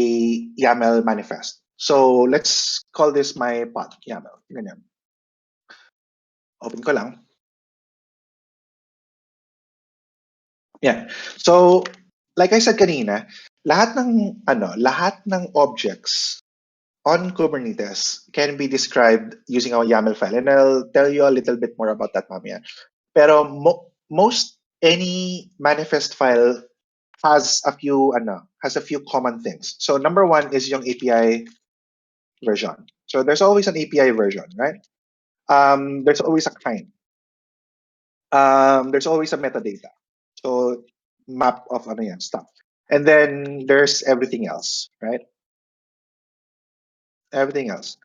YAML manifest. So let's call this my pod YAML. Ganyan. Open ko lang. Yeah. So like I said kanina, lahat ng objects on Kubernetes can be described using a YAML file, and I'll tell you a little bit more about that mamaya. Pero most any manifest file has a few common things. So number one is yung API version. So there's always an API version, right? There's always a client. there's always a metadata. So map of ano yan, stuff. And then there's everything else, right? Everything else.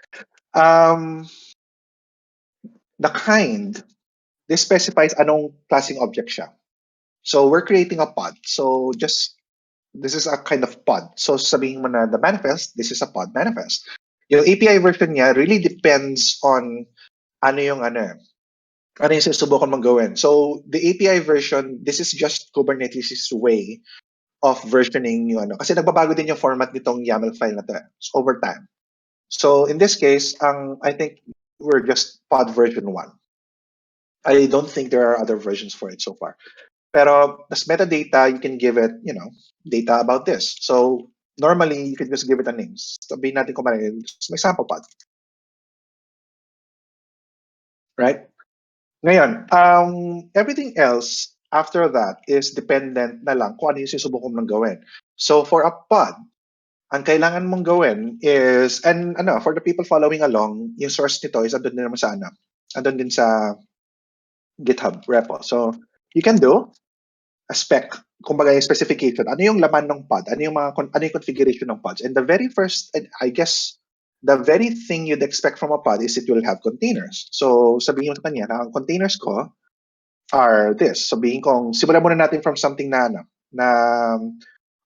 The kind, this specifies anong klaseng object siya. So we're creating a pod. So this is a kind of pod. So sabihin mo na the manifest, this is a pod manifest. Yung API version niya really depends on ano yung sinusubukan mong gawin. So the API version, this is just Kubernetes' way of versioning yung ano. Kasi nagbabago din yung format nitong YAML file na to over time. So in this case, I think we're just pod version 1. I don't think there are other versions for it so far. Pero as metadata, you can give it, data about this. So normally, you can just give it a name. Sabihin natin kung may sample pod. Right? Ngayon, everything else after that is dependent na lang kung ano yung susubukan mong gawin. So for a pod, ang kailangan mong gawin is, and for the people following along, yung source nito is andun din naman sa andun din sa GitHub repo. So you can do a spec, kumbaga yung specification, ano yung laman ng pod, ano yung configuration ng pods. And the very first, I guess, the very thing you'd expect from a pod is it will have containers. So sabihin mo sa kanya na ang containers ko are this. Sabihin kong, simulan muna natin from something na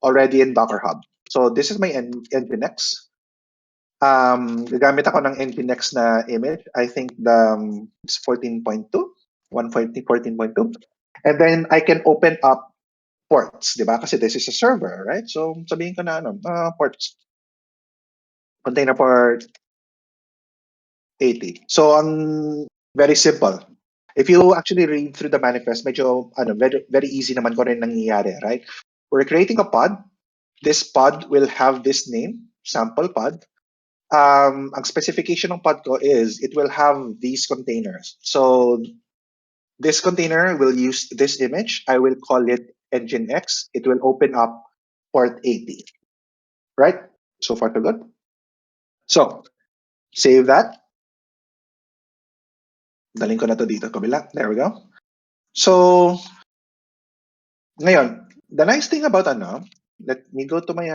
already in Docker Hub. So this is my Nginx. Gagamit ako ng Nginx na image. I think it's 14.2, 114.2. And then I can open up ports, di ba? Kasi this is a server, right? So sabihin ko na ports. Container port 80. So very simple. If you actually read through the manifest, medyo very, very easy naman ko rin nangyayari, right? We're creating a pod. This pod will have this name, sample pod. Ang specification ng pod ko is it will have these containers. So this container will use this image. I will call it Nginx. It will open up port 80. Right? So far, so good. So, save that. Daling ko na to dito, kabila. There we go. So, ngayon, the nice thing about let me go to my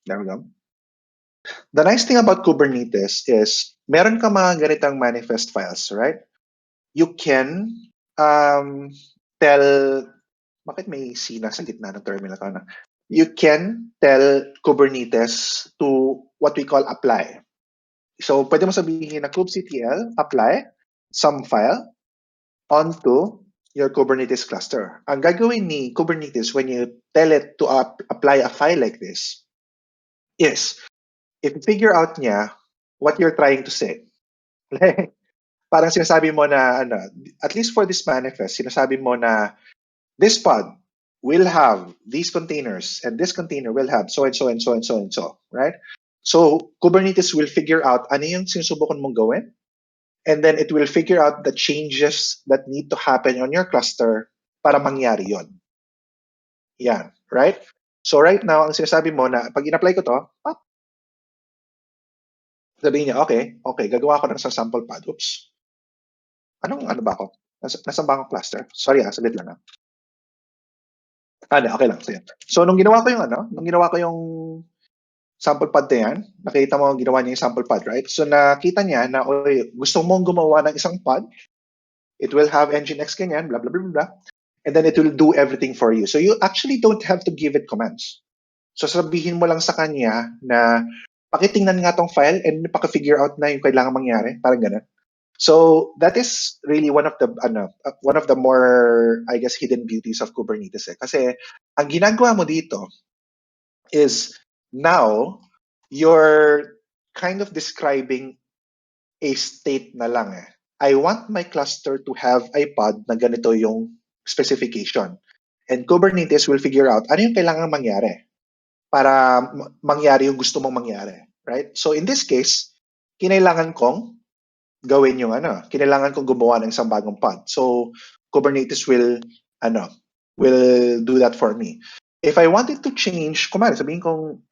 there we go. The nice thing about Kubernetes is meron ka mga ganitang manifest files, right? You can tell, bakit may C na sa gitna ng terminal ko na? You can tell Kubernetes to what we call apply. So, pwede mo sabihin na kubectl apply some file onto your Kubernetes cluster. Ang gagawin ni Kubernetes when you tell it to apply a file like this is, if you figure out niya what you're trying to say, parang sinasabi mo na, at least for this manifest, sinasabi mo na this pod will have these containers and this container will have so and so and so and so and so, right? So Kubernetes will figure out ano yung sinusubukan mong gawin, and then it will figure out the changes that need to happen on your cluster para mangyari yon. Yan, right? So right now, ang sinasabi mo na pag in-apply ko to, sabihin niya, okay, gagawa ko ng isang sample pod. Oops. Ano ba ako? Nasaan ba akong cluster? Sorry saglit lang okay lang. So nung ginawa ko yung sample pod na yan, nakita mo ginawa niya yung sample pod, right? So nakita niya na, gusto mong gumawa ng isang pod, it will have Nginx ganyan, blah, blah, blah, blah, and then it will do everything for you. So you actually don't have to give it commands. So sabihin mo lang sa kanya na, pakitingnan nga tong file and paka-figure out na yung kailangan mangyari, parang ganun. So that is really one of the more, I guess, hidden beauties of Kubernetes. Kasi ang ginagawa mo dito is now you're kind of describing a state na lang. I want my cluster to have a pod na ganito yung specification. And Kubernetes will figure out ano yung kailangan mangyari para mangyari yung gusto mong mangyari. Right? So in this case, kinailangan kong gawin yung kinailangan kong gumawa ng isang bagong pod. So Kubernetes will do that for me. If I wanted to change, sabihin kong,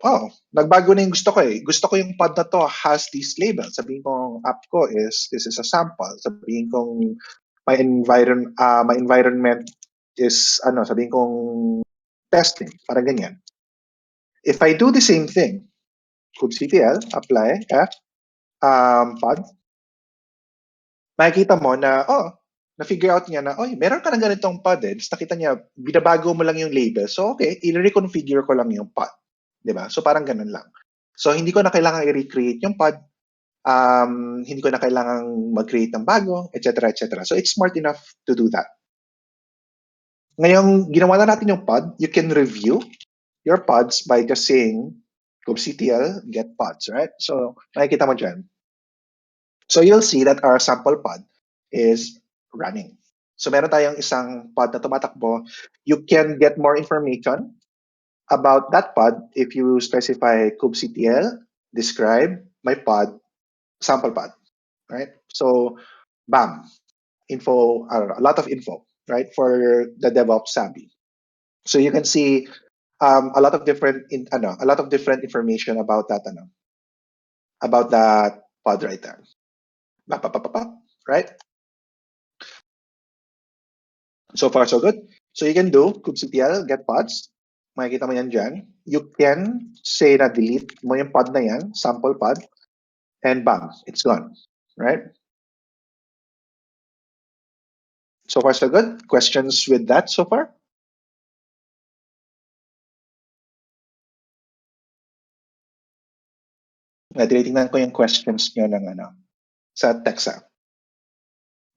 nagbago na yung gusto ko Gusto ko yung pod na to has these labels. Sabihin kong app ko this is a sample. Sabihin kong my environment is sabihin kong testing, parang ganyan. If I do the same thing, kubectl apply pod, makikita mo na na-figure out niya na, meron ka ng ganitong pod Tapos nakita niya, binabago mo lang yung label. So, okay, i-reconfigure ko lang yung pod. Diba? So, parang ganun lang. So, hindi ko na kailangan i-recreate yung pod. Hindi ko na kailangan mag-create ng bago, etc., etc. So, it's smart enough to do that. Ngayong ginawa na natin yung pod, you can review your pods by just saying kubectl get pods, right? So, makikita mo dyan. So, you'll see that our sample pod is running. So, meron tayong isang pod na tumatakbo. You can get more information about that pod if you specify kubectl describe my pod, sample pod, right? So, bam, info, a lot of info, right, for the DevOps savvy. So you can see a lot of different information about that about that pod right there. Right? So far so good. So you can do kubectl get pods. Makikita mo yan dyan. You can say na delete mo yung pod na yan, sample pod, and bam, it's gone. Right? So far so good. Questions with that so far? Tinitingnan ko yung questions nyo ng sa text.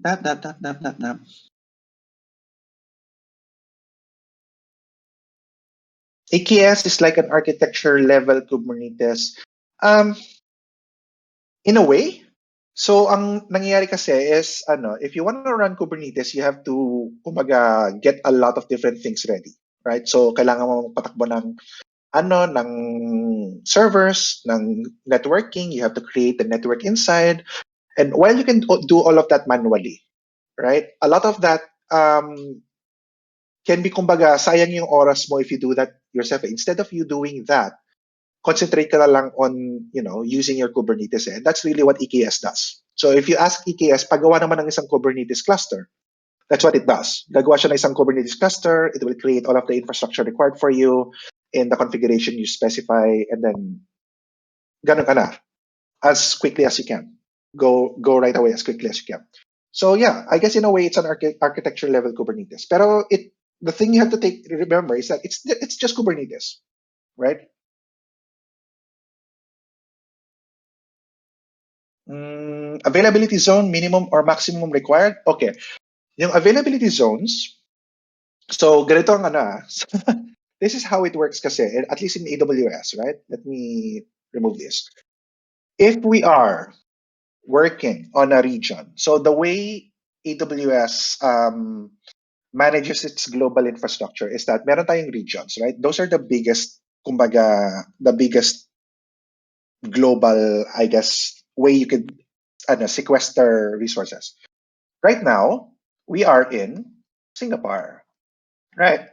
Dap. k8s is like an architecture level Kubernetes. In a way. So, ang nangyayari kasi is, if you want to run Kubernetes, you have to, get a lot of different things ready, right? So, kailangan mo patakbo ng servers, ng networking, you have to create the network inside. And while you can do all of that manually, right? A lot of that can be, sayang yung oras mo if you do that yourself. Instead of you doing that, concentrate ka na lang on, using your Kubernetes. And that's really what k8s does. So if you ask k8s, paggawa naman ng isang Kubernetes cluster, that's what it does. Gagawa siya ng isang Kubernetes cluster, it will create all of the infrastructure required for you in the configuration you specify, and then ganun ka na, as quickly as you can. Go right away as quickly as you can. So yeah, I guess in a way it's an architecture level Kubernetes. Pero the thing you have to remember is that it's just Kubernetes, right? Availability zone, minimum or maximum required? Okay. Yung availability zones, so ganito ang this is how it works kasi, at least in AWS, right? Let me remove this. If we are working on a region, so the way AWS manages its global infrastructure is that meron tayong regions, right? Those are the biggest, the biggest global, I guess, way you could sequester resources. Right now, we are in Singapore, right?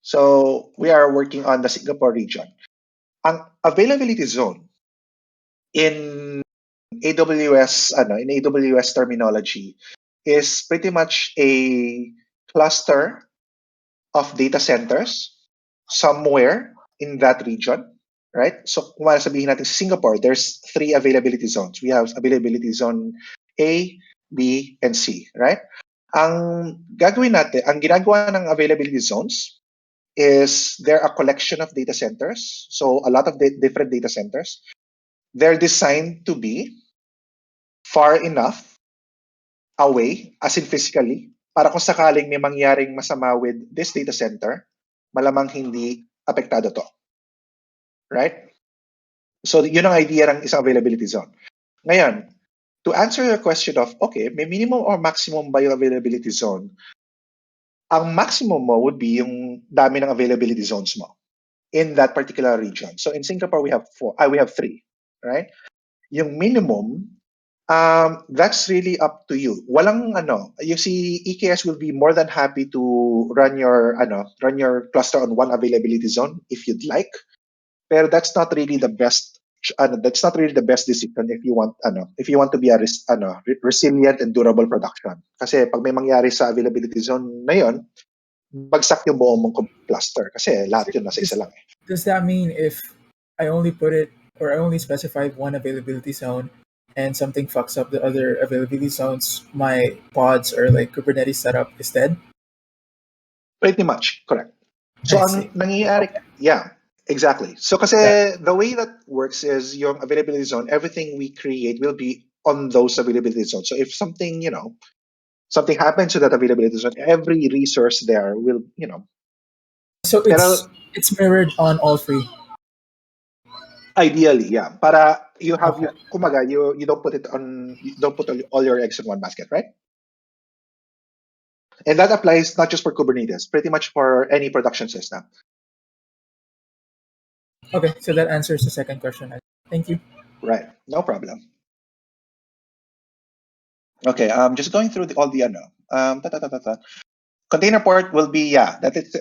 So we are working on the Singapore region. Ang availability zone in AWS, in AWS terminology, is pretty much a cluster of data centers somewhere in that region, right? So kung sabihin natin sa Singapore, there's 3 availability zones. We have availability zone A, B, and C, right? Ang gagawin natin, ang ginagawa ng availability zones is they're a collection of data centers. So a lot of different data centers. They're designed to be far enough away, as in physically, para kung sakaling may mangyaring masama with this data center, malamang hindi apektado to. Right? So yun ang idea ng isang availability zone. Ngayon, to answer your question of, okay, may minimum or maximum ba yung availability zone? Ang maximum mo would be yung dami ng availability zones mo in that particular region. So in Singapore, we have 3, right? Yung minimum, that's really up to you. Walang you see, k8s will be more than happy to run your cluster on one availability zone if you'd like. Pero that's not really the best that's not really the best decision if you want to be a resilient and durable production. Kasi pag may mangyari sa availability zone na yon, bagsak yung buong mong cluster kasi lahat yun nasa isa lang. Does that mean if I only put it or I only specified one availability zone and something fucks up the other availability zones, my pods or like Kubernetes setup is dead? Pretty much, correct. So ang nangyayari, yeah, exactly. So kasi the way that works is yung availability zone, everything we create will be on those availability zones. So if something, something happens to that availability zone, every resource there will, So it's mirrored on all three. Ideally, yeah. Para you have kumaga, you don't put all your eggs in one basket, right? And that applies not just for Kubernetes, pretty much for any production system. Okay, so that answers the second question. Thank you. Right, no problem. Okay, just going through all the container port will be that is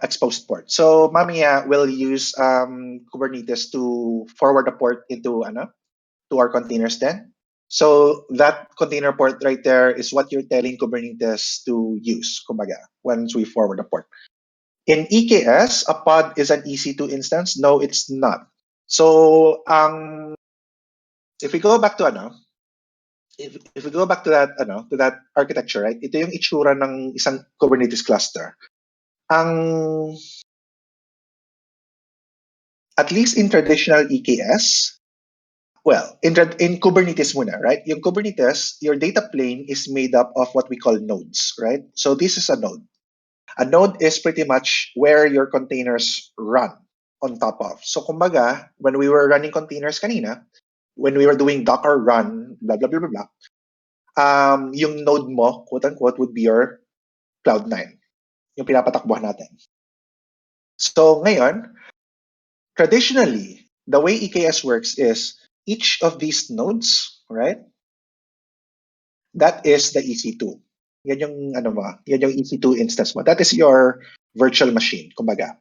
exposed port. So Mamiya will use Kubernetes to forward the port into to our containers then. So that container port right there is what you're telling Kubernetes to use, kumbaga, once we forward the port. In EKS, a pod is an EC2 instance. No, it's not. So if we go back to if we go back to that architecture, right? Ito yung itsura ng isang Kubernetes cluster. At least in traditional EKS, well, in Kubernetes muna, right? Yung Kubernetes, your data plane is made up of what we call nodes, right? So this is a node. A node is pretty much where your containers run on top of. So kumbaga, when we were running containers kanina, when we were doing Docker run, blah, blah, blah, blah, blah, yung node mo, quote unquote, would be your Cloud9, yung pinapatakbuhan natin. So ngayon, traditionally, the way EKS works is each of these nodes, right? That is the EC2. Yan yung yan yung EC2 instance mo. That is your virtual machine, kumbaga.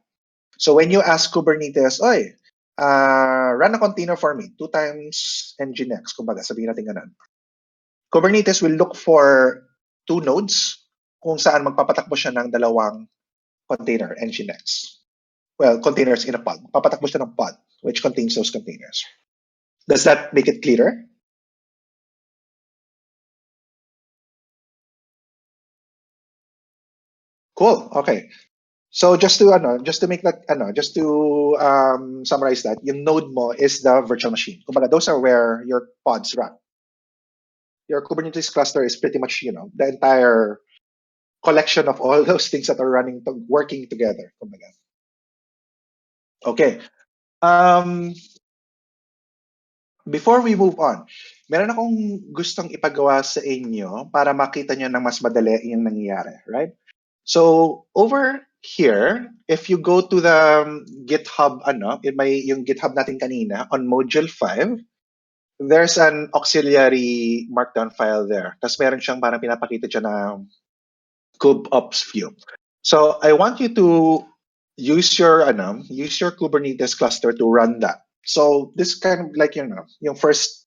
So when you ask Kubernetes, oy, run a container for me, 2 times nginx, kumbaga, sabihin natin ganun. Kubernetes will look for 2 nodes kung saan magpapatakbo siya ng dalawang container, nginx. Well, containers in a pod. Papatakbo siya ng pod, which contains those containers. Does that make it clearer? Cool. Okay. So just to make that just to summarize that, yung node mo is the virtual machine. Kumbaga, those are where your pods run. Your Kubernetes cluster is pretty much the entire collection of all those things that are working together. Kumbaga. Okay. Before we move on, meron akong gustong ipagawa sa inyo para makita nyo ng mas madali yung nangyayari, right? So over here, if you go to the GitHub, yung GitHub natin kanina on module 5, there's an auxiliary markdown file there. Tapos meron siyang parang pinapakita dyan na kubeops view. So I want you to use your Kubernetes cluster to run that. So this kind of like yung first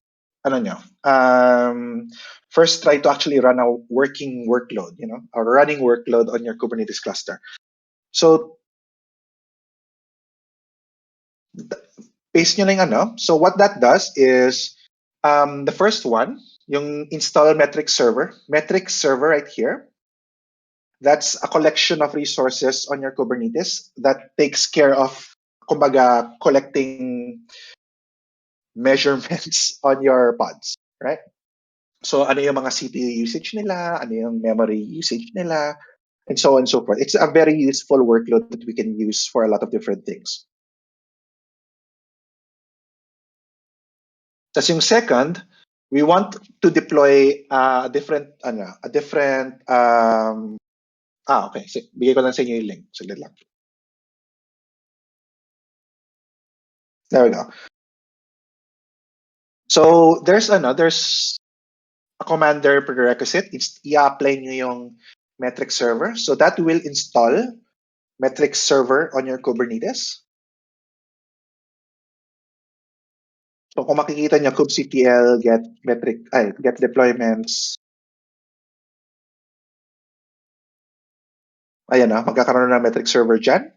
first try to actually run a working workload, a running workload on your Kubernetes cluster. So paste nyo lang so what that does is the first one, yung install metric server right here. That's a collection of resources on your Kubernetes that takes care of, kumbaga, collecting measurements on your pods, right? So ano yung mga CPU usage nila, ano yung memory usage nila, and so on and so forth. It's a very useful workload that we can use for a lot of different things. Tapos yung second, we want to deploy a different okay. Bigay ko lang sa inyo yung link. Saglit lang. There we go. So there's a command there prerequisite. It's i-apply nyo yung metric server. So that will install metric server on your Kubernetes. So kung makikita niyo, kubectl get deployments. Ayan na, magkakaroon ng metric server dyan.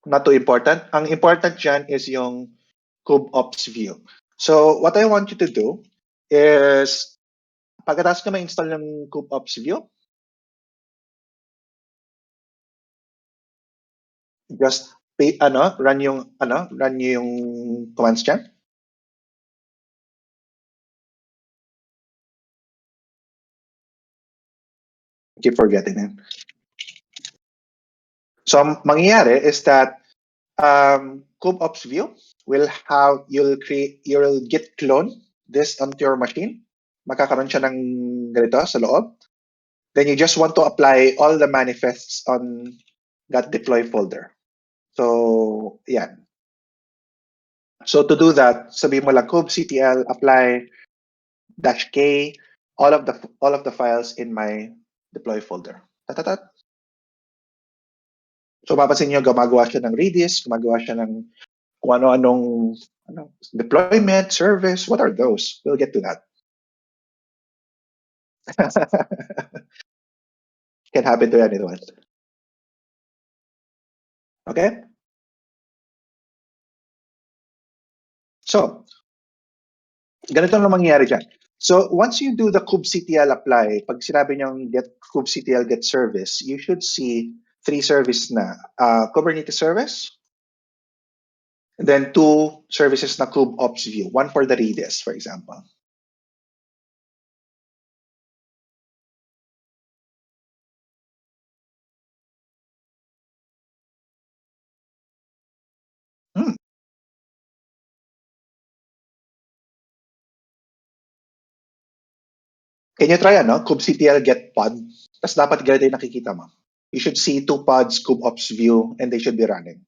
Not too important. Ang important dyan is yung kubeops view. So what I want you to do is, pagkatapos ka ma-install ng kubeops view, just run yung commands dyan. Keep forgetting it. So mangyayari is that kubeops view you'll git clone this onto your machine. Magkakaroon siya ng ganito sa loob. Then you just want to apply all the manifests on that deploy folder. So yeah. So to do that, sabihin mo lang kubectl apply -k all of the files in my deploy folder. Tatatat. So mapapansin niyo, gumagawa siya ng Redis, gumagawa siya ng kung ano-anong deployment, service, what are those? We'll get to that. Can happen to anyone. Okay? So, ganito lang mangyayari dyan. So, once you do the kubectl apply, pag sinabi niyong kubectl get service, you should see 3 service na. Kubernetes service, and then 2 services na kubeops view. One for the Redis, for example. Can you try kubectl get pod? Tapos dapat ganito yung nakikita mo. You should see 2 pods, kubeops view, and they should be running.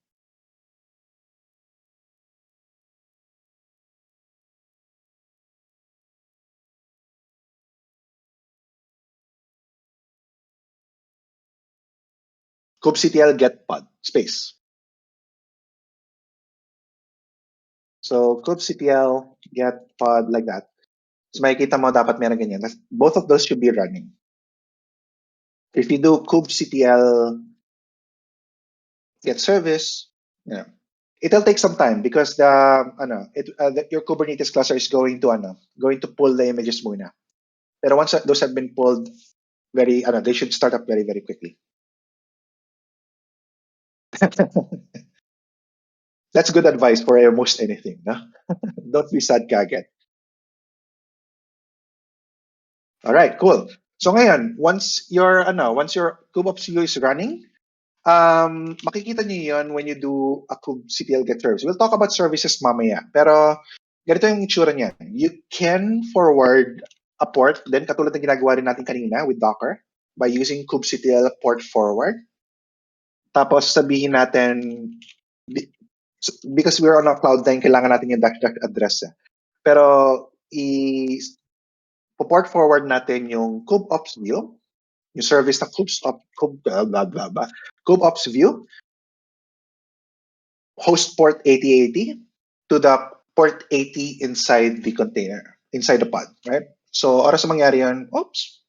kubectl get pod, space. So kubectl get pod like that. So makikita mo dapat meron ganyan. Both of those should be running. If you do kubectl get service, it'll take some time because your Kubernetes cluster is going to pull the images muna. Pero once those have been pulled, they should start up very, very quickly. That's good advice for almost anything. No? Don't be sad kagad. All right, cool. So ngayon, once your kubeops view is running, makikita niyo yon when you do a kubectl get service. We'll talk about services mamaya. Pero ganito yung itsura niyan. You can forward a port, then katulad ng ginagawa rin natin kanina with Docker by using kubectl port forward. Tapos sabihin natin, because we're on a cloud9, kailangan natin yung dash address. Pero port forward natin yung kubeops view, yung service na kubeops view, host port 8080 to the port 80 inside the container, inside the pod, right? So, oras na mangyari yun, oops.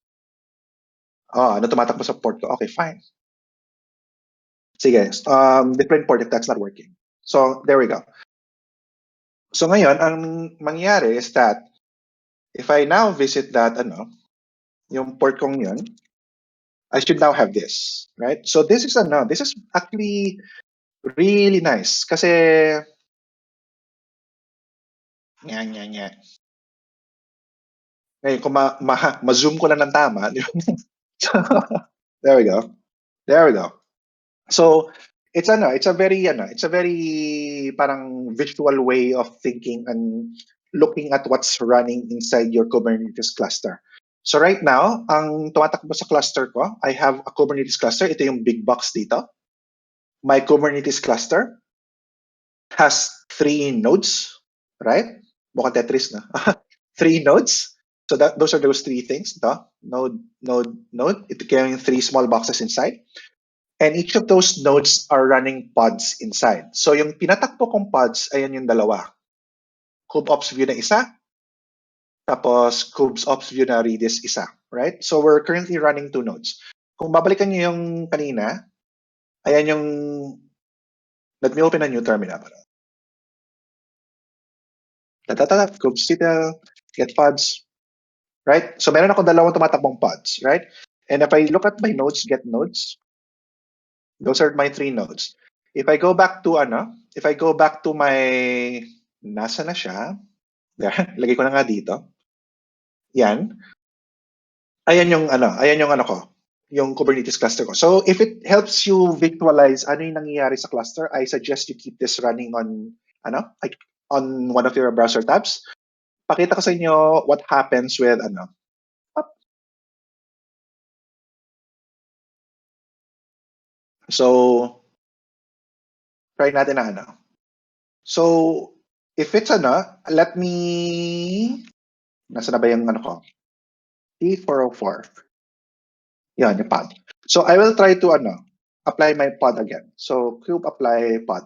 Tumatakbo sa port ko. Okay, fine. Sige, different port if that's not working. So, there we go. So, ngayon, ang mangyari is that if I now visit that, yung port kong yun, I should now have this, right? So, this is actually really nice kasi Ngayon, kung ma-zoom ko lang ng tama, there we go. So, it's a very parang visual way of thinking and looking at what's running inside your Kubernetes cluster. So right now, ang tumatakbo sa cluster ko, I have a Kubernetes cluster. Ito yung big box dito. My Kubernetes cluster has 3 nodes, right? Mukhang Tetris na. 3 nodes. So those are those 3 things. Node. It carrying 3 small boxes inside. And each of those nodes are running pods inside. So yung pinatakbo kong pods, ayan yung dalawa. kubeops view na isa, tapos kubeops view na Redis isa, right? So we're currently running 2 nodes. Kung babalikan niyo yung kanina, ayan yung, let me open a new terminal. kubectl, get pods, right? So meron ako dalawang tumatakbong pods, right? And if I look at my nodes, get nodes, those are my 3 nodes. If I go back to my, nasa na siya? There, lagay ko na nga dito. Yan. Ayan yung ano ko, yung Kubernetes cluster ko. So if it helps you visualize ano yung nangyayari sa cluster, I suggest you keep this running on on one of your browser tabs. Pakita ko sa inyo what happens with So try natin na So if it's let me, nasa na ba yung ano ko? T404. Yan, yung pod. So I will try to apply my pod again. So kube apply pod.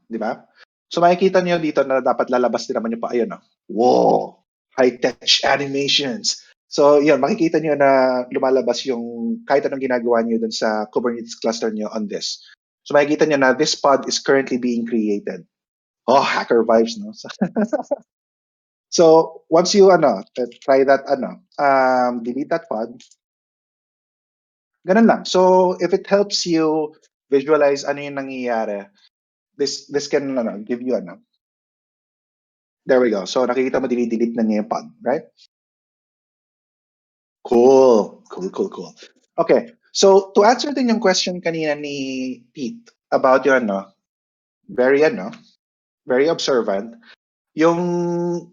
Di ba? So makikita niyo dito na dapat lalabas din naman yung pa, ayun Wow! High-tech animations. So yun, makikita niyo na lumalabas yung kahit anong ginagawa niyo dun sa Kubernetes cluster niyo on this. So makikita niyo na this pod is currently being created. Oh, hacker vibes, no? So once you try that delete that pod. Ganun lang. So if it helps you visualize ano yung nangyayari, this can give you There we go. So nakikita mo delete na niya yung pod, right? Cool. Okay. So to answer din yung question kanina ni Pete about your very very observant, yung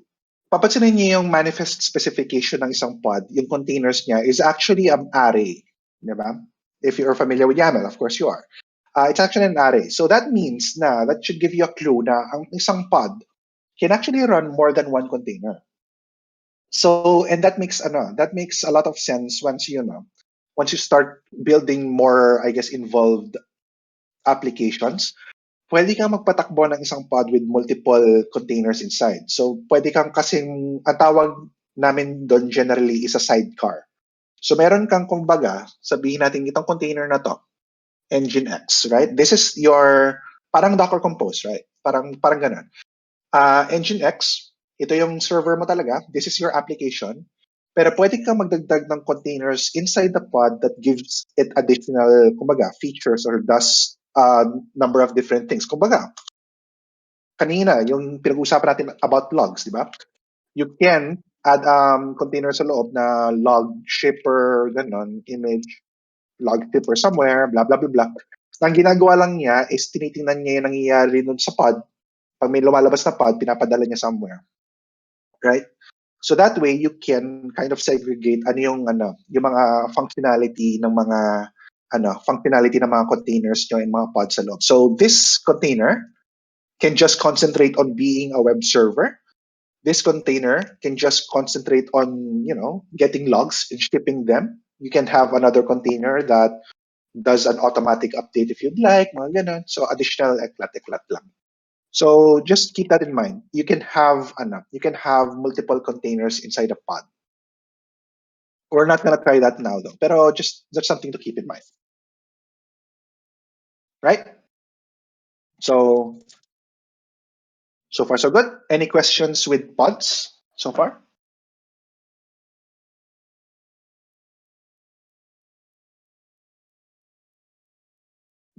papansinin niyo yung manifest specification ng isang pod, yung containers niya is actually an array, di ba? If you're familiar with YAML, of course you are. It's actually an array. So that means that should give you a clue na ang isang pod can actually run more than one container. So, and that makes a lot of sense once you start building more, I guess, involved applications. Pwede kang magpatakbo ng isang pod with multiple containers inside. So, pwede kang kasing, ang tawag namin doon generally is a sidecar. So, meron kang, kumbaga, sabihin natin itong container na to, Nginx, right? This is your, parang Docker Compose, right? Parang ganun. Nginx, ito yung server mo talaga. This is your application. Pero pwede kang magdagdag ng containers inside the pod that gives it additional, kumbaga, features or does number of different things. Kumbaga, kanina, yung pinag-usapan natin about logs, di ba? You can add containers sa loob na log shipper, ganon, image, log shipper somewhere, blah, blah, blah, blah. Ang ginagawa lang niya is tinitingnan niya yung nangyayari nun sa pod. Pag may lumalabas na pod, pinapadala niya somewhere. Right? So that way you can kind of segregate yung mga functionality ng mga containers nyo in mga pods sa loob. So this container can just concentrate on being a web server. This container can just concentrate on, getting logs and shipping them. You can have another container that does an automatic update if you'd like, mga ganun. So additional eklat lang. So just keep that in mind. You can have multiple containers inside a pod. We're not gonna try that now though. Pero just that's something to keep in mind. Right? So far so good. Any questions with pods so far?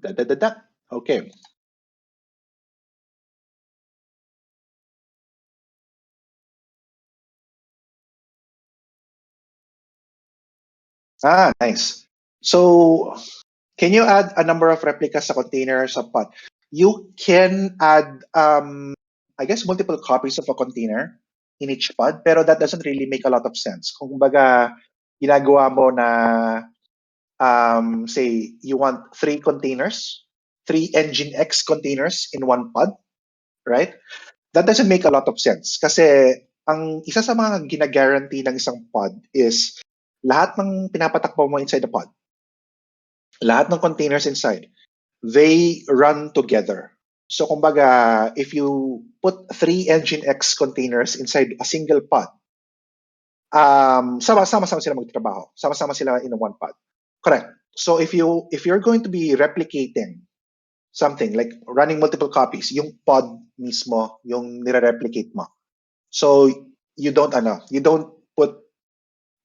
Okay. Nice. So, can you add a number of replicas sa container sa pod? You can add, I guess, multiple copies of a container in each pod, pero that doesn't really make a lot of sense. Kung baga, ginagawa mo na, say, you want 3 containers, 3 Nginx containers in one pod, right? That doesn't make a lot of sense. Kasi, ang isa sa mga gina-guarantee ng isang pod is lahat ng pinapatakbo mo inside the pod, lahat ng containers inside, they run together. So kumbaga, if you put 3 Nginx containers inside a single pod, sama-sama sila magtrabaho. Sama-sama sila in one pod. Correct. So if you're going to be replicating something like running multiple copies, yung pod mismo yung nire-replicate mo. So you don't put,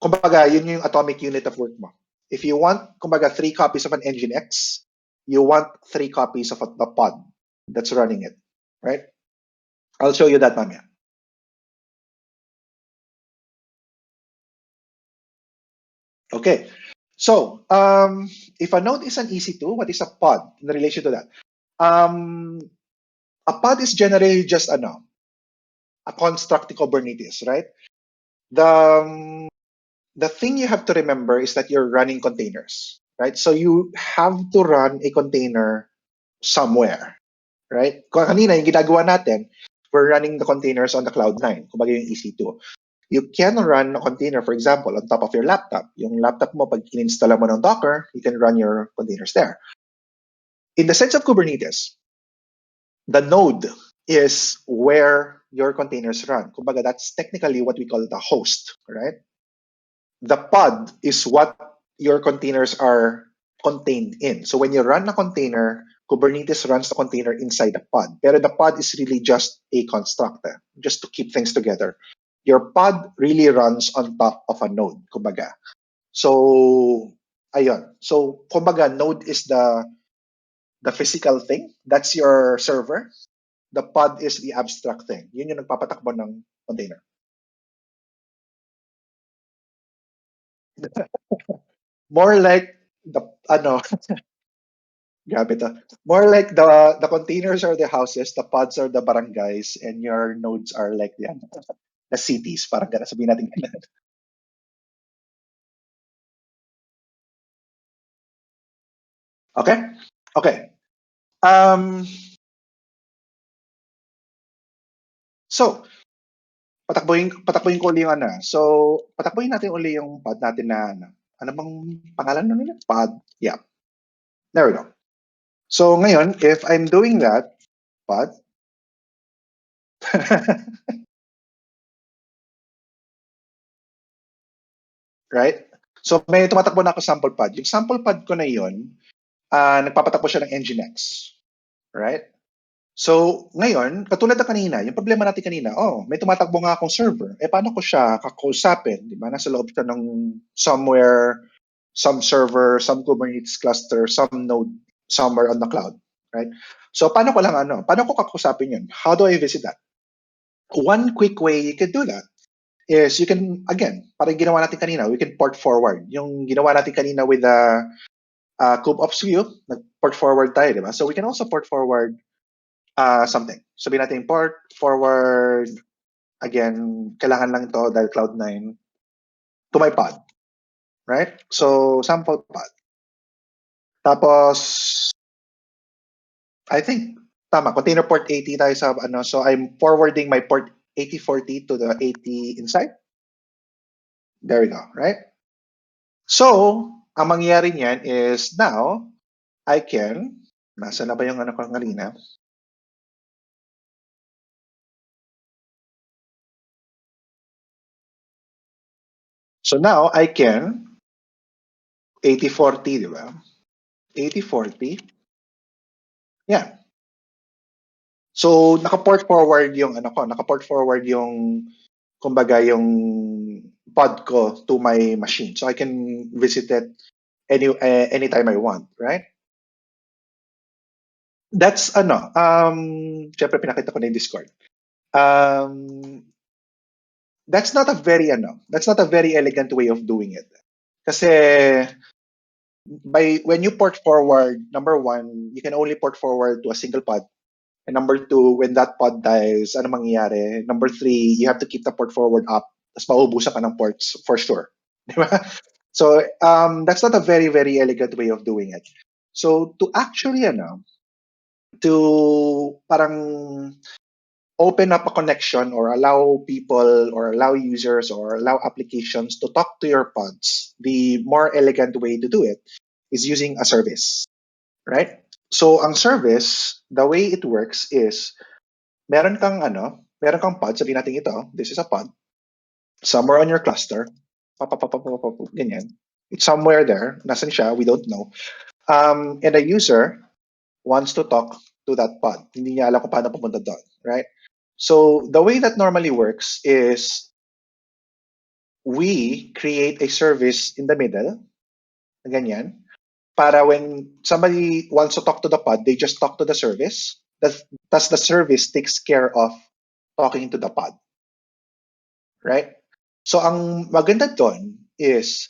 kumbaga yun yung atomic unit of work mo. If you want kumbaga 3 copies of an Nginx, you want 3 copies of the pod that's running it, right? I'll show you that mamaya. Okay. So, if a node is an EC2, what is a pod in relation to that? A pod is generally just a construct in Kubernetes, right? The thing you have to remember is that you're running containers, right? So you have to run a container somewhere, right? Kanina, yung ginagawa natin, we're running the containers on the Cloud9, kumbaga yung EC2. You can run a container, for example, on top of your laptop. Yung laptop mo, pag in-install mo ng Docker, you can run your containers there. In the sense of Kubernetes, the node is where your containers run. Kumbaga, that's technically what we call the host, right? The pod is what your containers are contained in. So when you run a container, Kubernetes runs the container inside the pod. Pero the pod is really just a construct, just to keep things together. Your pod really runs on top of a node, kumbaga. So, ayun. So, kumbaga, node is the physical thing. That's your server. The pod is the abstract thing. Yun yung nagpapatakbo ng container. More like the, grabe to. More like the containers are the houses, the pods are the barangays, and your nodes are like the cities. Parang gano'n, sabihin natin ganun. Okay? Okay. So, patakbuhin ko uli yung So, patakbuhin natin uli yung pod natin na ano bang pangalan nun nila? Pod. Yeah. There we go. So, ngayon, if I'm doing that, pod, right? So, may tumatakbo na ako sample pod. Yung sample pod ko na yun, nagpapatakbo siya ng Nginx. Right? So, ngayon, katulad na kanina, yung problema natin kanina, may tumatakbo nga akong server. Paano ko siya kakausapin? Di ba? Nasa loob siya ng somewhere, some server, some Kubernetes cluster, some node, somewhere on the cloud. Right? So, paano ko kakausapin yun? How do I visit that? One quick way you can do that is you can, again, parang ginawa natin kanina, we can port forward. Yung ginawa natin kanina with the kubeops view, nag-port forward tayo, di ba? So, we can also port forward something. Sabihin natin port forward, again, kailangan lang ito dahil Cloud9 to my pod. Right? So, sample pod. Tapos, I think, tama, container port 80 tayo sa so I'm forwarding my port 8040 to the 80 inside. There we go, right? So, ang mangyayari niyan is now, I can, nasa na ba yung ko kanina? So now, I can 8040, di ba? 8040. Yeah. So, naka-port forward yung naka-port forward yung kumbaga yung pod ko to my machine. So I can visit it anytime I want, right? That's syempre pinakita ko na yung Discord. That's not a very elegant way of doing it. Kasi when you port forward, number one, you can only port forward to a single pod. And number two, when that pod dies, ano mangyayari? Number three, you have to keep the port forward up. Tapos mauubusan ka ng ports for sure. Di ba? So, that's not a very, very elegant way of doing it. So, to actually, to parang open up a connection or allow people or allow users or allow applications to talk to your pods, the more elegant way to do it is using a service, right? So ang service, the way it works is meron kang pod, sabihin natin ito, this is a pod, somewhere on your cluster, ganyan. It's somewhere there, nasan siya, we don't know. And a user wants to talk to that pod. Hindi niya alam kung paano pumunta doon, right? So the way that normally works is we create a service in the middle, ganyan, para when somebody wants to talk to the pod, they just talk to the service. Thus the service takes care of talking to the pod, right? So ang maganda doon is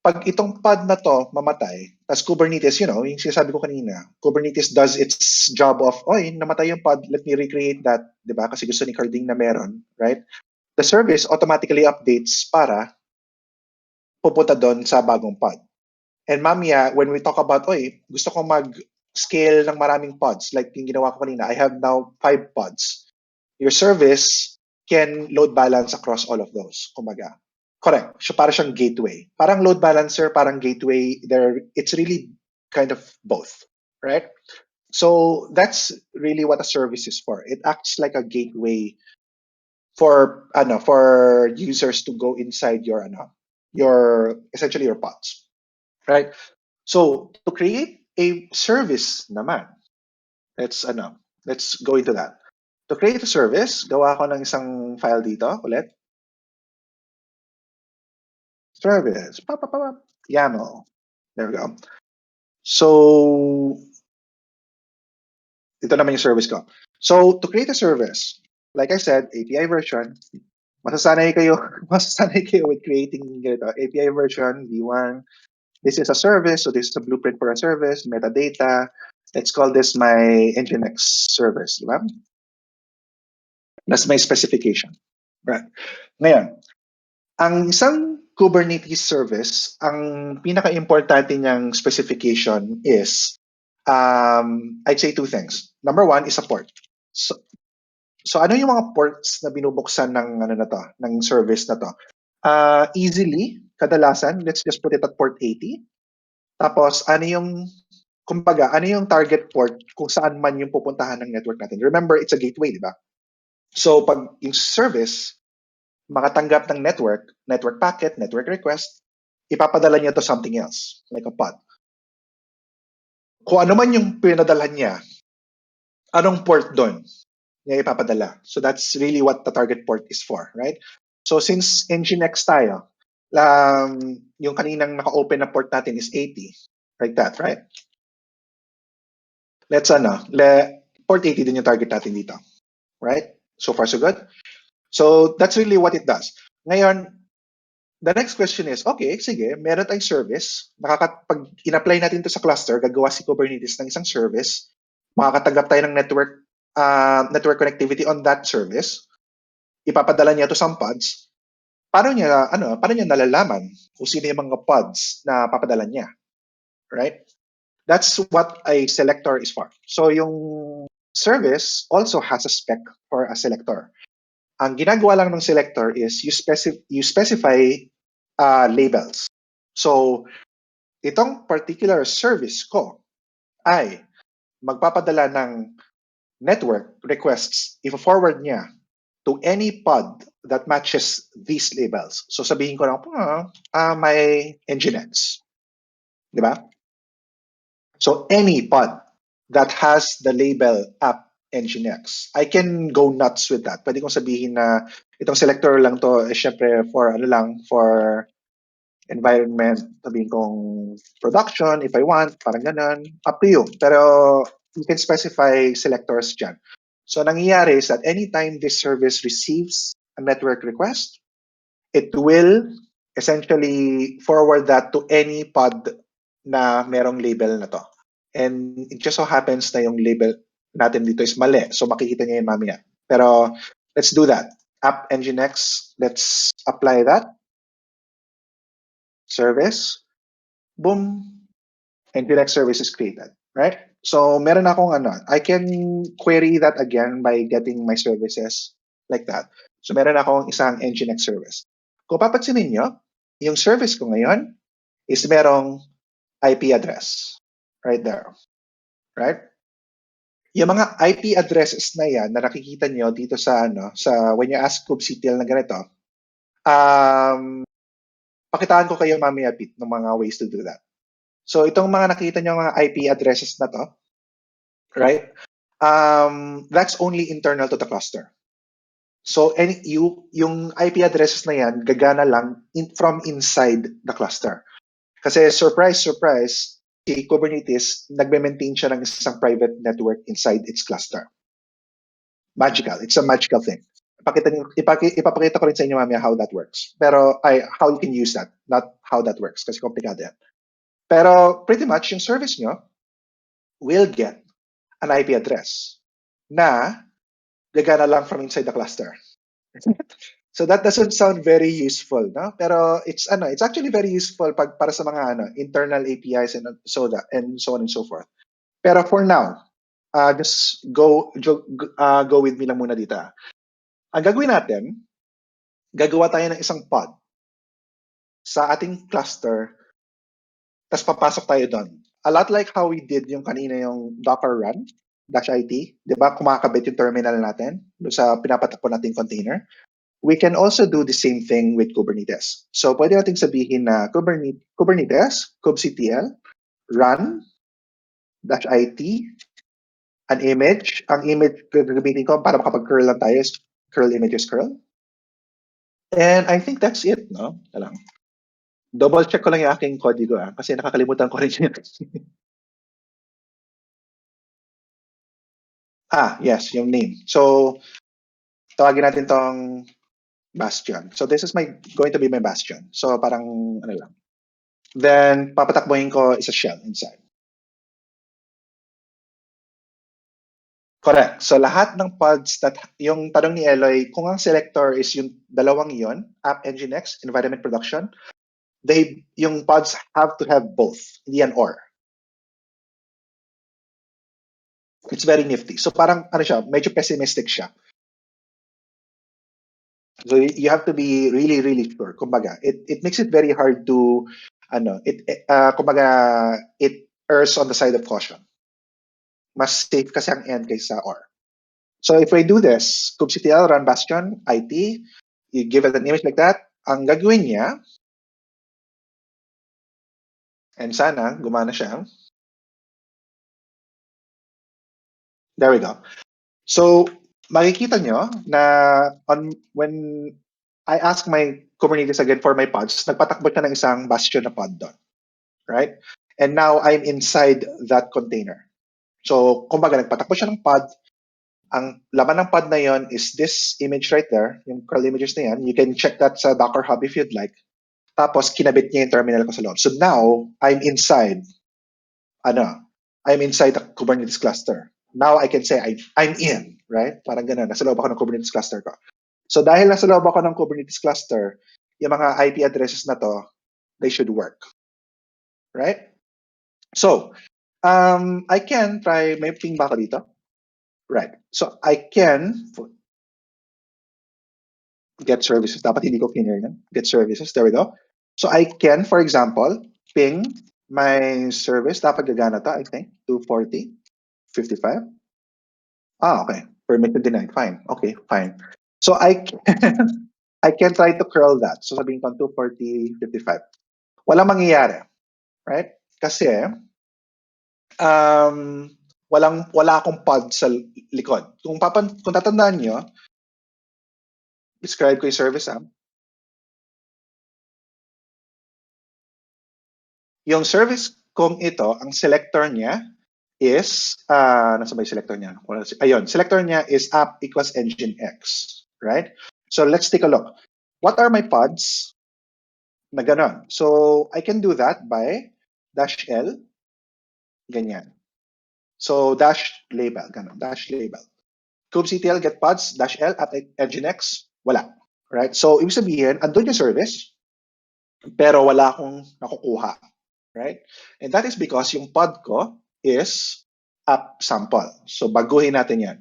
pag itong pod na to mamatay, as Kubernetes, yung sinasabi ko kanina, Kubernetes does its job of, oy, namatay yung pod, let me recreate that, di ba? Kasi gusto ni Carding na meron, right? The service automatically updates para pupunta doon sa bagong pod. And mamaya, when we talk about, oy, gusto ko mag-scale ng maraming pods, like yung ginawa ko kanina, I have now 5 pods. Your service can load balance across all of those, kumbaga. Correct. So para siyang gateway. Parang load balancer, parang gateway. It's really kind of both, right? So that's really what a service is for. It acts like a gateway for users to go inside your essentially your pods, right? So to create a service naman, let's go into that. To create a service, gawa ko ng isang file dito ulit. Service, YAML. There we go. So ito naman yung service ko. So to create a service, like I said, API version, masasanay kayo with creating ganito. API version, v1. This is a service, so this is a blueprint for a service, metadata. Let's call this my Nginx service, di ba? That's my specification. Right. Ngayon, ang isang Kubernetes service, ang pinaka-importante niyang specification is, I'd say 2 things. Number 1 is a port. So ano yung mga ports na binubuksan ng service na to? Easily, kadalasan, let's just put it at port 80. Tapos, ano yung target port kung saan man yung pupuntahan ng network natin. Remember, it's a gateway, di ba? So, pag yung service, makatanggap ng network packet, network request, ipapadala niya to something else, like a pod. Kung ano man yung pinadala niya, anong port doon niya ipapadala. So that's really what the target port is for, right? So since Nginx tayo, yung kaninang naka-open na port natin is 80, like that, right? Let's port 80 din yung target natin dito, right? So far so good. So that's really what it does. Ngayon, the next question is, okay, sige, meron tayong service. Pag in-apply natin to sa cluster, gagawa si Kubernetes ng isang service. Makakatanggap tayo ng network connectivity on that service. Ipapadala niya to some pods. Paano niya nalalaman kung sino yung mga pods na papadala niya? Right? That's what a selector is for. So yung service also has a spec for a selector. Ang ginagawa lang ng selector is you specify labels. So, itong particular service ko ay magpapadala ng network requests, i-forward niya to any pod that matches these labels. So, sabihin ko lang, may Nginx. Di ba? So, any pod that has the label app Nginx, I can go nuts with that. Pwede kong sabihin na itong selector lang to, syempre for environment, sabihin kong production, if I want, parang ganun, up to you. Pero you can specify selectors dyan. So nangyayari is that anytime this service receives a network request, it will essentially forward that to any pod na merong label na to. And it just so happens na yung label natin dito is mali. So makikita niya yun mamaya. Pero let's do that. App Nginx, let's apply that. Service. Boom. Nginx service is created. Right? So meron akong I can query that again by getting my services like that. So meron akong isang Nginx service. Kung papansinin nyo, yung service ko ngayon is merong IP address. Right there. right? Yung mga IP addresses na yan na nakikita nyo dito sa when you ask kubectl na ganito, pakitaan ko kayo mamaya bit ng mga ways to do that. So itong mga nakita nyo mga IP addresses na to, right? That's only internal to the cluster. So yung IP addresses na yan gagana lang from inside the cluster. Kasi surprise, si Kubernetes nagme-maintain siya ng isang private network inside its cluster. Magical. It's a magical thing. Ipapakita ko rin sa inyo mamaya how that works. Pero how you can use that, not how that works kasi komplikado yan. Pero pretty much yung service nyo will get an IP address na gagana lang from inside the cluster. So that doesn't sound very useful, no? Pero it's actually very useful para sa mga internal APIs and so on and so forth. Pero for now, just go with me lang muna dito. Ang gagawin natin, gagawa tayo ng isang pod sa ating cluster, tapos papasok tayo doon. A lot like how we did yung kanina yung Docker run, -it, di ba? Kumakabit yung terminal natin sa pinapatakbo nating container. We can also do the same thing with Kubernetes. So pwede nating sabihin na Kubernetes, kubectl, run, -it, an image. Ang image gagamitin ko para makapag-curl lang tayo is curl images curl. And I think that's it, no? Alam. Double check ko lang yung aking kodigo kasi nakakalimutan ko rin yun. Yes, yung name. So, tawagin natin tong Bastion. So this is going to be my Bastion. So parang lang. Then papatakbuhin ko is a shell inside. Correct. So lahat ng pods that yung tanong ni Eloy, kung ang selector is yung dalawang yon, app nginx, environment production, yung pods have to have both, hindi yan or. It's very nifty. So parang siya, medyo pessimistic siya. So you have to be really, really sure. Kumbaga, it makes it very hard to, kumbaga, it errs on the side of caution. Mas safe kasi ang end kaysa or. So if I do this, kubectl run bastion it, you give it an image like that, ang gagawin niya, and sana gumana siya. There we go. So makikita nyo na when I ask my Kubernetes again for my pods, nagpatakbo siya ng isang bastion na pod doon. Right? And now I'm inside that container. So, kumbaga, nagpatakbo siya ng pod. Ang laman ng pod na yon is this image right there, yung curl images na yan. You can check that sa Docker Hub if you'd like. Tapos, kinabit niya yung terminal ko sa loob. So now, I'm inside the Kubernetes cluster. Now, I can say I'm in, right? Parang ganun. Nasa loob ako ng Kubernetes cluster ko. So, dahil nasa loob ako ng Kubernetes cluster, yung mga IP addresses na to, they should work. Right? So, I can try, may ping ba ako dito? Right. So, I can get services. Dapat hindi ko cleaner yan. Get services. There we go. So, I can, for example, ping my service. Dapat gagana to, I think. 240, 55. Okay. Permission denied. Fine. Okay, fine. So, I can try to curl that. So, sabihin ko 240, 55. Walang mangyayari. Right? Kasi, wala akong pod sa likod. Kung tatandaan nyo, describe ko yung service Yung service kong ito, ang selector niya is, nasa ba yung selector niya? Ayun, selector niya is app equals nginx, right? So let's take a look. What are my pods? Na ganon. So I can do that by -l, ganyan. So dash label, ganon, dash label. kubectl get pods, -l at nginx, wala. Right? So ibig sabihin, andun yung service, pero wala akong nakukuha. Right? And that is because yung pod ko is app sample. So baguhin natin yan.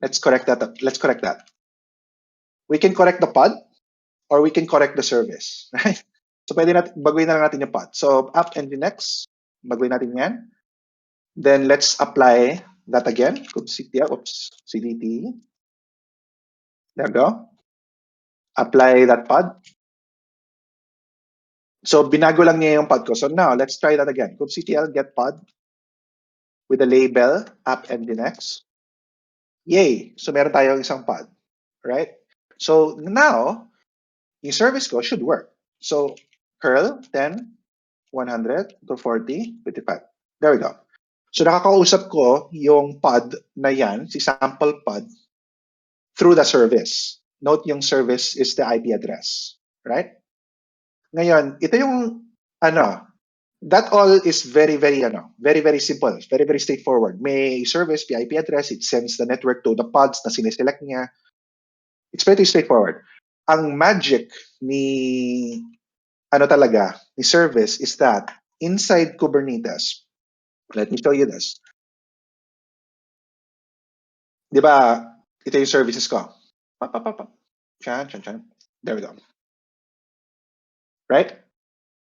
Let's correct that. We can correct the pod or we can correct the service. Right? So pwede natin, baguhin na lang natin yung pod. So app nginx, baguhin natin yan. Then let's apply that again. CDT. There we go. Apply that pod. So binago lang niya yung pod ko. So now let's try that again. kubectl get pod with the label app nginx. Yay! So meron tayong isang pod, right? So now yung service ko should work. So curl 10, 100 to 40, 55. There we go. So nakakausap ko yung pod na yan, si sample pod, through the service. Note yung service is the IP address, right? Ngayon, ito yung that all is very very simple, very straightforward. May service, may IP address, it sends the network to the pods na sineselect niya. It's pretty straightforward. Ang magic ni ni service is that inside Kubernetes, let me show you this. Di ba, ito yung services ko. Chan. There we go. Right?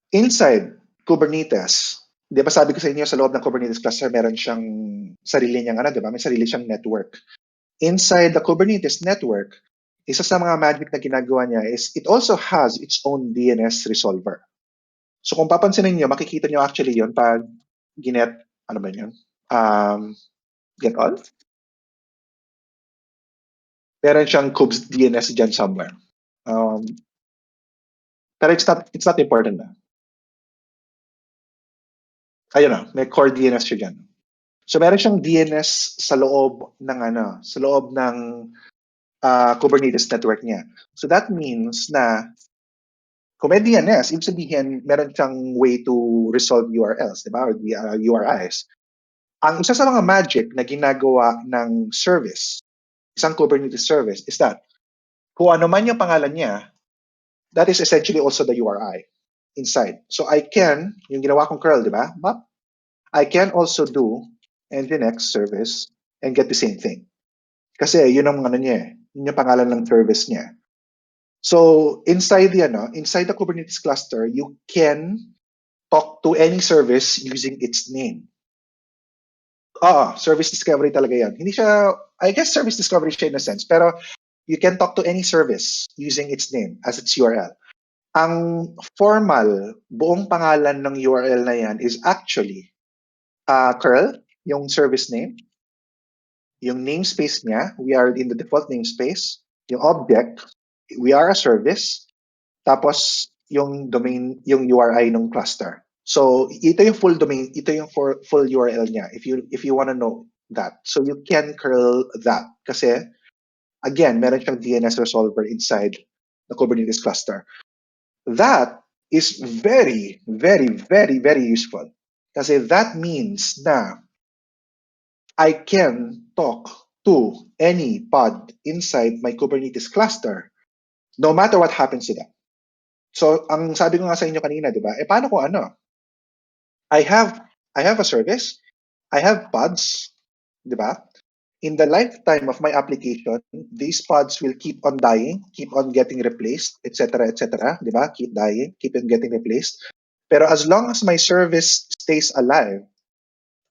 Inside Kubernetes, di ba sabi ko sa inyo sa loob ng Kubernetes cluster, meron siyang sarili niyang di ba? May sarili siyang network. Inside the Kubernetes network, isa sa mga magic na ginagawa niya is it also has its own DNS resolver. So kung papansinin niyo, makikita niyo actually yon pag ginet, get all? Meron siyang kubes DNS dyan somewhere. Pero it's not important na. Ayun na, may core DNS siya dyan. So meron siyang DNS sa loob ng Kubernetes network niya. So that means na kung may DNS, ibig sabihin meron siyang way to resolve URLs, di ba? Or URIs. Ang isa sa mga magic na ginagawa ng service, isang Kubernetes service, is that kung ano man yung pangalan niya, that is essentially also the URI inside. So I can, yung ginawa kong curl, di ba? I can also do nginx service and get the same thing. Kasi yun ang niya, yun yung pangalan ng service niya. So inside the Kubernetes cluster, you can talk to any service using its name. Service discovery talaga yan. Hindi siya, I guess service discovery siya in a sense, pero you can talk to any service using its name as its URL. Ang formal, buong pangalan ng URL na yan is actually curl, yung service name, yung namespace niya, we are in the default namespace, yung object, we are a service, tapos yung domain, yung URI ng cluster. So ito yung full domain, ito yung full URL niya if you want to know that. So you can curl that kasi again, meron siyang DNS resolver inside the Kubernetes cluster. That is very useful kasi that means na I can talk to any pod inside my Kubernetes cluster no matter what happens to them. So, ang sabi ko nga sa inyo kanina, di ba? Paano kung I have a service, I have pods, di ba? In the lifetime of my application, these pods will keep on dying, keep on getting replaced, etc., di ba? Keep dying, keep on getting replaced. Pero as long as my service stays alive,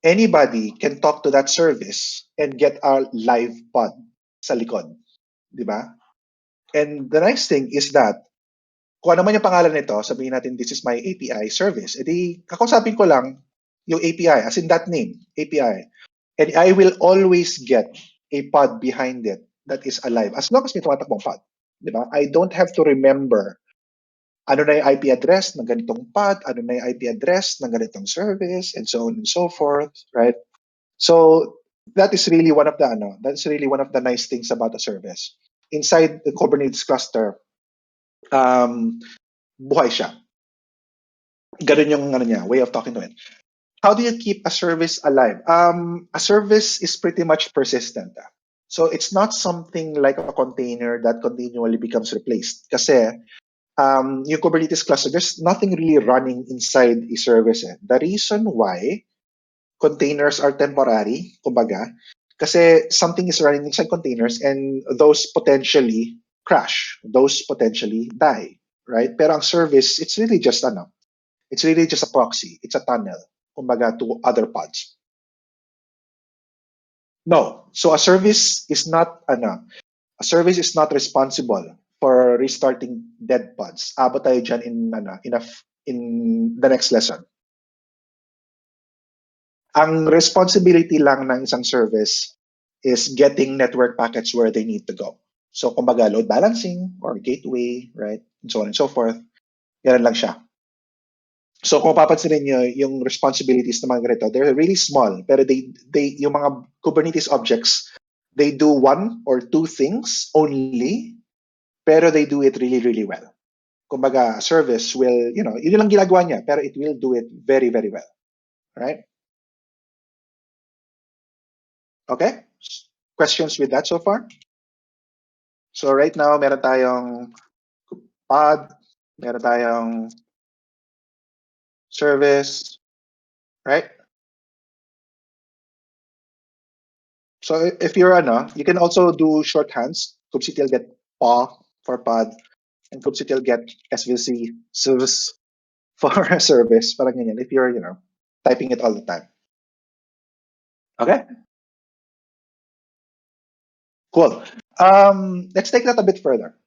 anybody can talk to that service and get a live pod sa likod, di ba? And the nice thing is that kung ano man yung pangalan nito, sabihin natin this is my API service. Edi kakausapin ko lang yung API, as in that name, API. And I will always get a pod behind it that is alive as long as may tumatakbong pod. Di ba? I don't have to remember ano na yung IP address ng ganitong pod, ano na yung IP address ng ganitong service, and so on and so forth, right? So that is really one of the nice things about a service. Inside the Kubernetes cluster, buhay siya. Ganun yung way of talking to it. How do you keep a service alive? A service is pretty much persistent. So it's not something like a container that continually becomes replaced. Kasi yung Kubernetes cluster, there's nothing really running inside a service. The reason why containers are temporary, kumbaga, kasi something is running inside containers and those potentially crash, those potentially die, right? Pero ang service, it's really just a proxy, it's a tunnel, kumbaga, to other pods. No. So a service is not responsible for restarting dead pods. Abot tayo dyan in the next lesson. Ang responsibility lang ng isang service is getting network packets where they need to go. So kumbaga load balancing or gateway, right? And so on and so forth. Yan lang siya. So kung papansinin niyo yung responsibilities ng mga ganito, they're really small, pero yung mga Kubernetes objects, they do one or two things only, pero they do it really, really well. Kumbaga, service will, yun lang ginagawa niya, pero it will do it very, very well. Right? Okay? Questions with that so far? So right now, meron tayong pod, meron tayong service, right? So if you're you can also do shorthands. Kubectl get PA for pod, and kubectl get SVC service for service. Parang ganyan. If you're typing it all the time. Okay. Cool. Let's take that a bit further.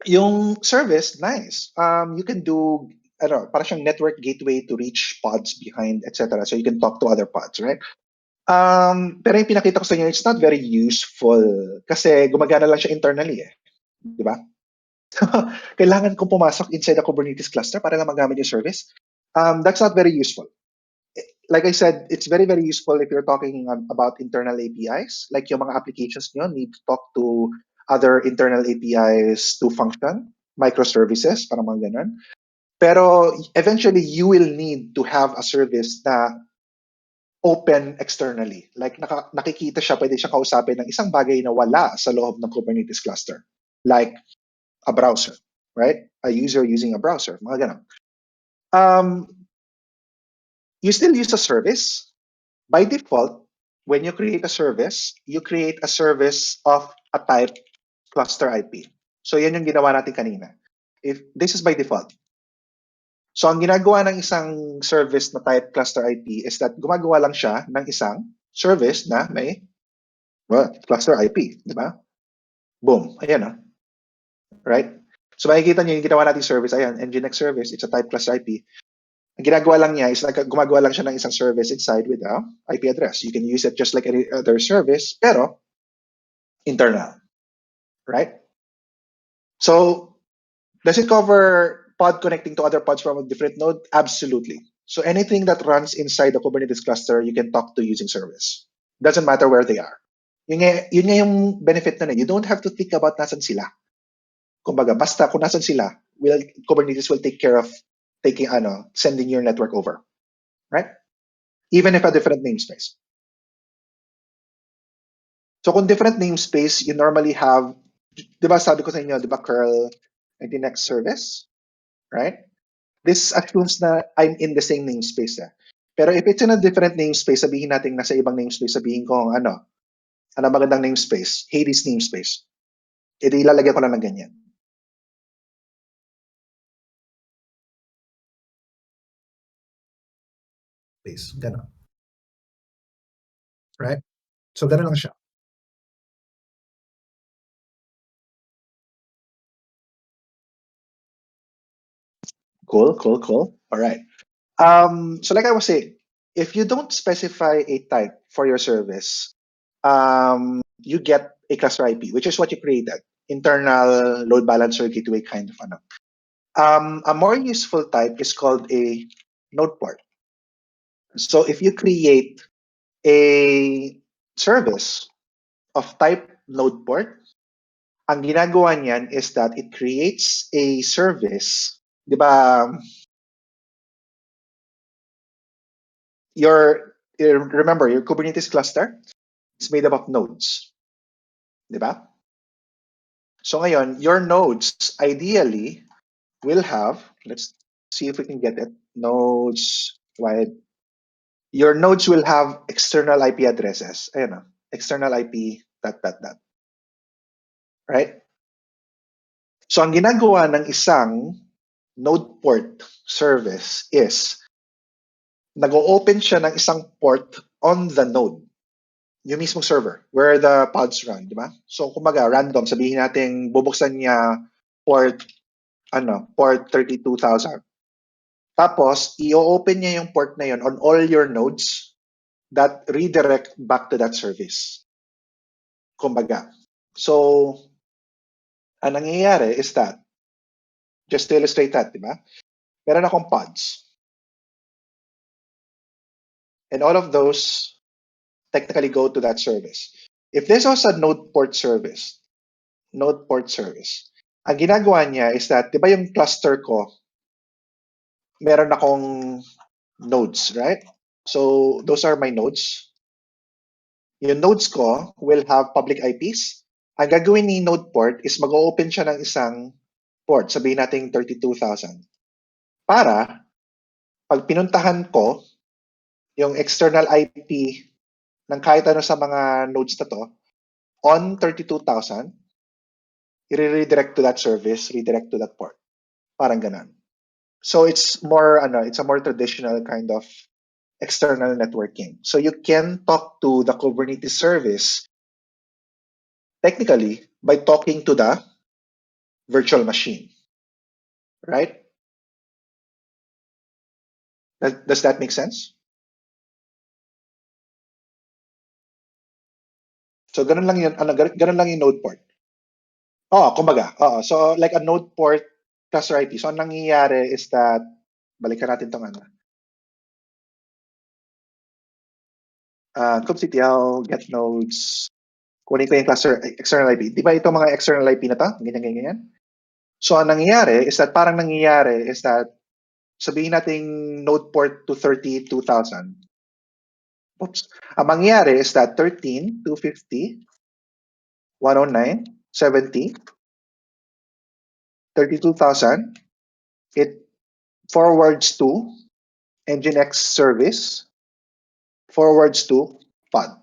Yung service, nice. You can do parang siyang network gateway to reach pods behind, etc. So you can talk to other pods, right? Pero yung pinakita ko sa inyo, it's not very useful kasi gumagana lang siya internally di ba? Kailangan kong pumasok inside the Kubernetes cluster para lang magamit yung service. That's not very useful. Like I said, it's very, very useful if you're talking about internal APIs. Like yung mga applications nyo need to talk to other internal APIs to function, microservices, parang mga ganun. Pero eventually, you will need to have a service na open externally. Like nakikita siya, pwede siya kausapin ng isang bagay na wala sa loob ng Kubernetes cluster. Like a browser, right? A user using a browser, mga ganun. You still use a service. By default, when you create a service, you create a service of a type cluster IP. So yan yung ginawa natin kanina. If this is by default. So ang ginagawa ng isang service na type cluster IP is that gumagawa lang siya ng isang service na may cluster IP, di ba? Boom. Ayan right? So makikita niyo yung ginawa nating service, ayan, nginx service, it's a type cluster IP. Ang ginagawa lang niya is gumagawa lang siya ng isang service inside with a IP address. You can use it just like any other service, pero internal, right? So does it cover pod connecting to other pods from a different node? Absolutely. So anything that runs inside the Kubernetes cluster, you can talk to using service. Doesn't matter where they are. Yun nga yung benefit na you don't have to think about nasan sila. Kumbaga, basta kung nasan sila, Kubernetes will take care of sending your network over. Right? Even if a different namespace. So kung different namespace, you normally have, di ba sabi ko sa inyo, di ba curl nginx service? Right? This assumes na I'm in the same namespace. Pero if it's in a different namespace, sabihin natin nasa ibang namespace, sabihin ko ano magandang namespace, Hades namespace. Edi ilalagay ko lang ng ganyan. Space, gano'n. Right? So gano'n lang siya. Cool. All right. So like I was saying, if you don't specify a type for your service, you get a cluster IP, which is what you created. Internal load balancer gateway kind of a more useful type is called a node port. So if you create a service of type node port, ang ginagawa niyan is that it creates a service, di ba? Remember, your Kubernetes cluster is made up of nodes. Di ba? So ngayon, your nodes ideally will have, let's see if we can get it, nodes wide. Your nodes will have external IP addresses. Ayan external IP ... Right? So ang ginagawa ng isang node port service is nag-open siya ng isang port on the node. yung mismong server where the pods run, di ba? So kumbaga random, sabihin natin bubuksan niya port 32,000. Tapos i-open niya yung port na yun on all your nodes that redirect back to that service. Kumbaga. So ang nangyayari is that, just to illustrate that, di ba? Meron akong pods. And all of those technically go to that service. If this was a node port service, ang ginagawa niya is that, di ba yung cluster ko, meron akong nodes, right? So those are my nodes. Yung nodes ko will have public IPs. Ang gagawin ni node port is mag-open siya ng isang port, sabihin natin 32,000. Para, pag pinuntahan ko yung external IP ng kahit ano sa mga nodes na to, on 32,000, i-redirect to that service, redirect to that port. Parang ganun. So it's a more traditional kind of external networking. So you can talk to the Kubernetes service technically by talking to the virtual machine, right? Does that make sense? So ganun lang yung node port. Kumbaga. So like a node port cluster IP. So ang nangyayari is that, balikan natin tong kubectl get nodes, kunin ko yung cluster external IP. Di ba ito mga external IP na to? Ganyan. So ang nangyayari is that, sabihin nating node port to 32,000. Oops. Ang mangyayari is that 13, 250, 109, 70, 32,000, it forwards to Nginx service, forwards to pod.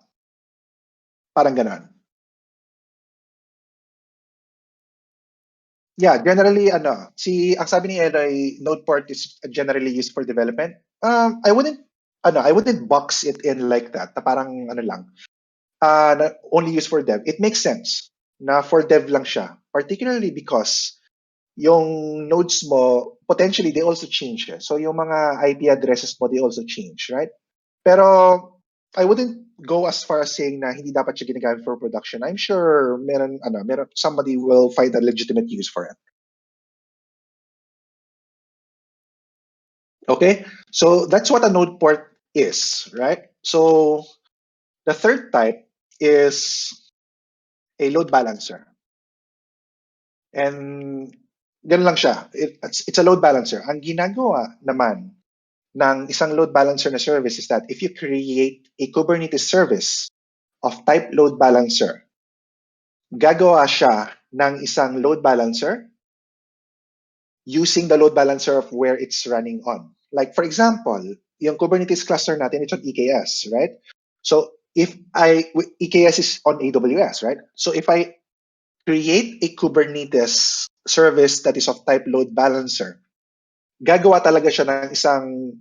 Parang ganon. Yeah, generally, ang sabi ni Eloy, node port is generally used for development. I wouldn't box it in like that. Na parang na only used for dev. It makes sense na for dev lang siya, particularly because yung nodes mo, potentially, they also change. So yung mga IP addresses mo, they also change, right? Pero I wouldn't go as far as saying na hindi dapat siya ginagamit for production. I'm sure meron somebody will find a legitimate use for it. Okay? So that's what a node port is, right? So the third type is a load balancer. And ganun lang siya. It's a load balancer. Ang ginagawa naman ng isang load balancer na service is that if you create a Kubernetes service of type load balancer, gagawa siya ng isang load balancer using the load balancer of where it's running on. Like for example, yung Kubernetes cluster natin, it's on EKS, right? So EKS is on AWS, right? So if I create a Kubernetes service that is of type load balancer, gagawa talaga siya ng isang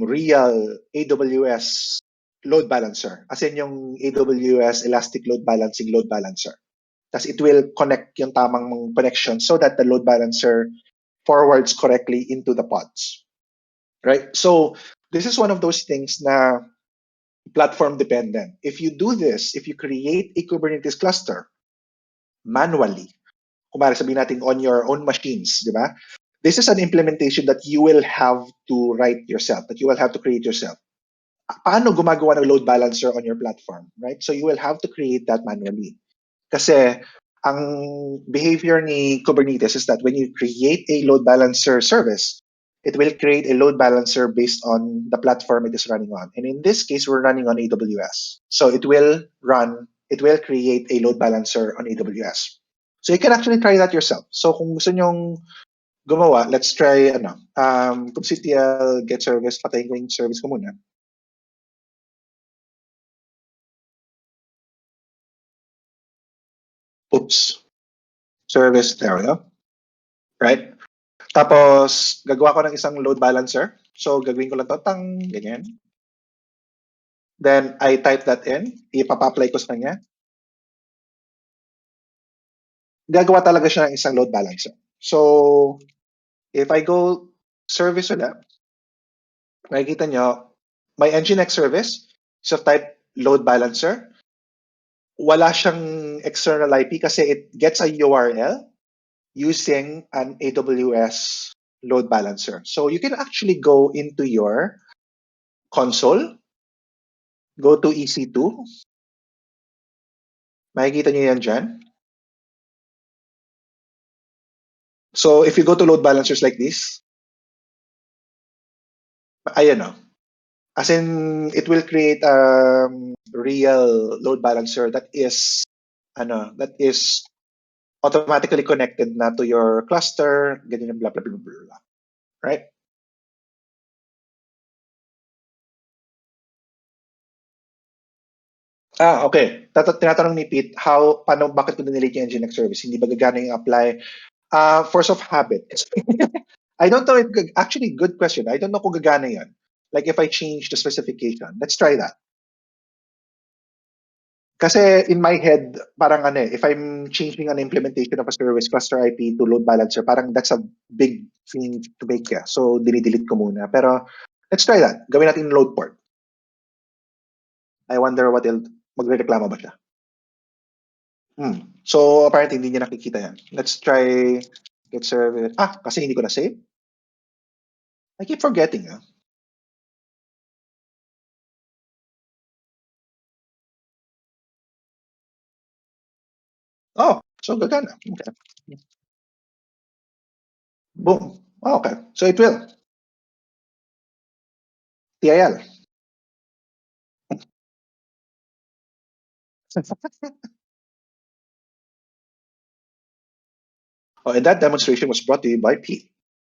real AWS load balancer. As in yung AWS Elastic Load Balancing load balancer. Tapos it will connect yung tamang connection so that the load balancer forwards correctly into the pods. Right? So this is one of those things na platform dependent. If you do this, if you create a Kubernetes cluster manually, kumari sabihin natin on your own machines, di ba? This is an implementation that you will have to write yourself, that you will have to create yourself. Paano gumagawa ng load balancer on your platform, right? So you will have to create that manually. Kasi ang behavior ni Kubernetes is that when you create a load balancer service, it will create a load balancer based on the platform it is running on. And in this case, we're running on AWS. So it will create a load balancer on AWS. So you can actually try that yourself. So kung gusto nyong gumawa, let's try kubectl get service, patayin ko yung service ko muna. Oops. Service, there we go. Right? Tapos, gagawa ko ng isang load balancer. So, gagawin ko lang to, ganyan. Then I type that in, ipapa-apply ko sa kanya. Gagawa talaga siya ng isang load balancer. So, if I go service ulit, makikita nyo, my nginx service is of type load balancer. Wala siyang external IP kasi it gets a URL using an AWS load balancer. So you can actually go into your console, go to EC2. Makikita nyo yan dyan. So if you go to load balancers like this, ayan o. As in, it will create a real load balancer that is automatically connected na to your cluster, ganyan, blah, blah, blah, blah, blah. Right? Okay. Tinatanong ni Pete, bakit ko dinelete yung nginx service? Hindi ba gagana yung apply? Force of habit. I don't know actually, good question. I don't know kung gagana yan. Like if I change the specification. Let's try that. Kasi in my head, parang if I'm changing an implementation of a service cluster IP to load balancer, parang that's a big thing to make. Yeah. So, dinidelete ko muna. Pero, let's try that. Gawin natin load port. I wonder what magre-reklamo ba siya? So, apparently, hindi niya nakikita yan. Let's try get service. Kasi hindi ko na-save. I keep forgetting. So gagana. Okay. Boom. Okay. So it will. TIL. And that demonstration was brought to you by Pete.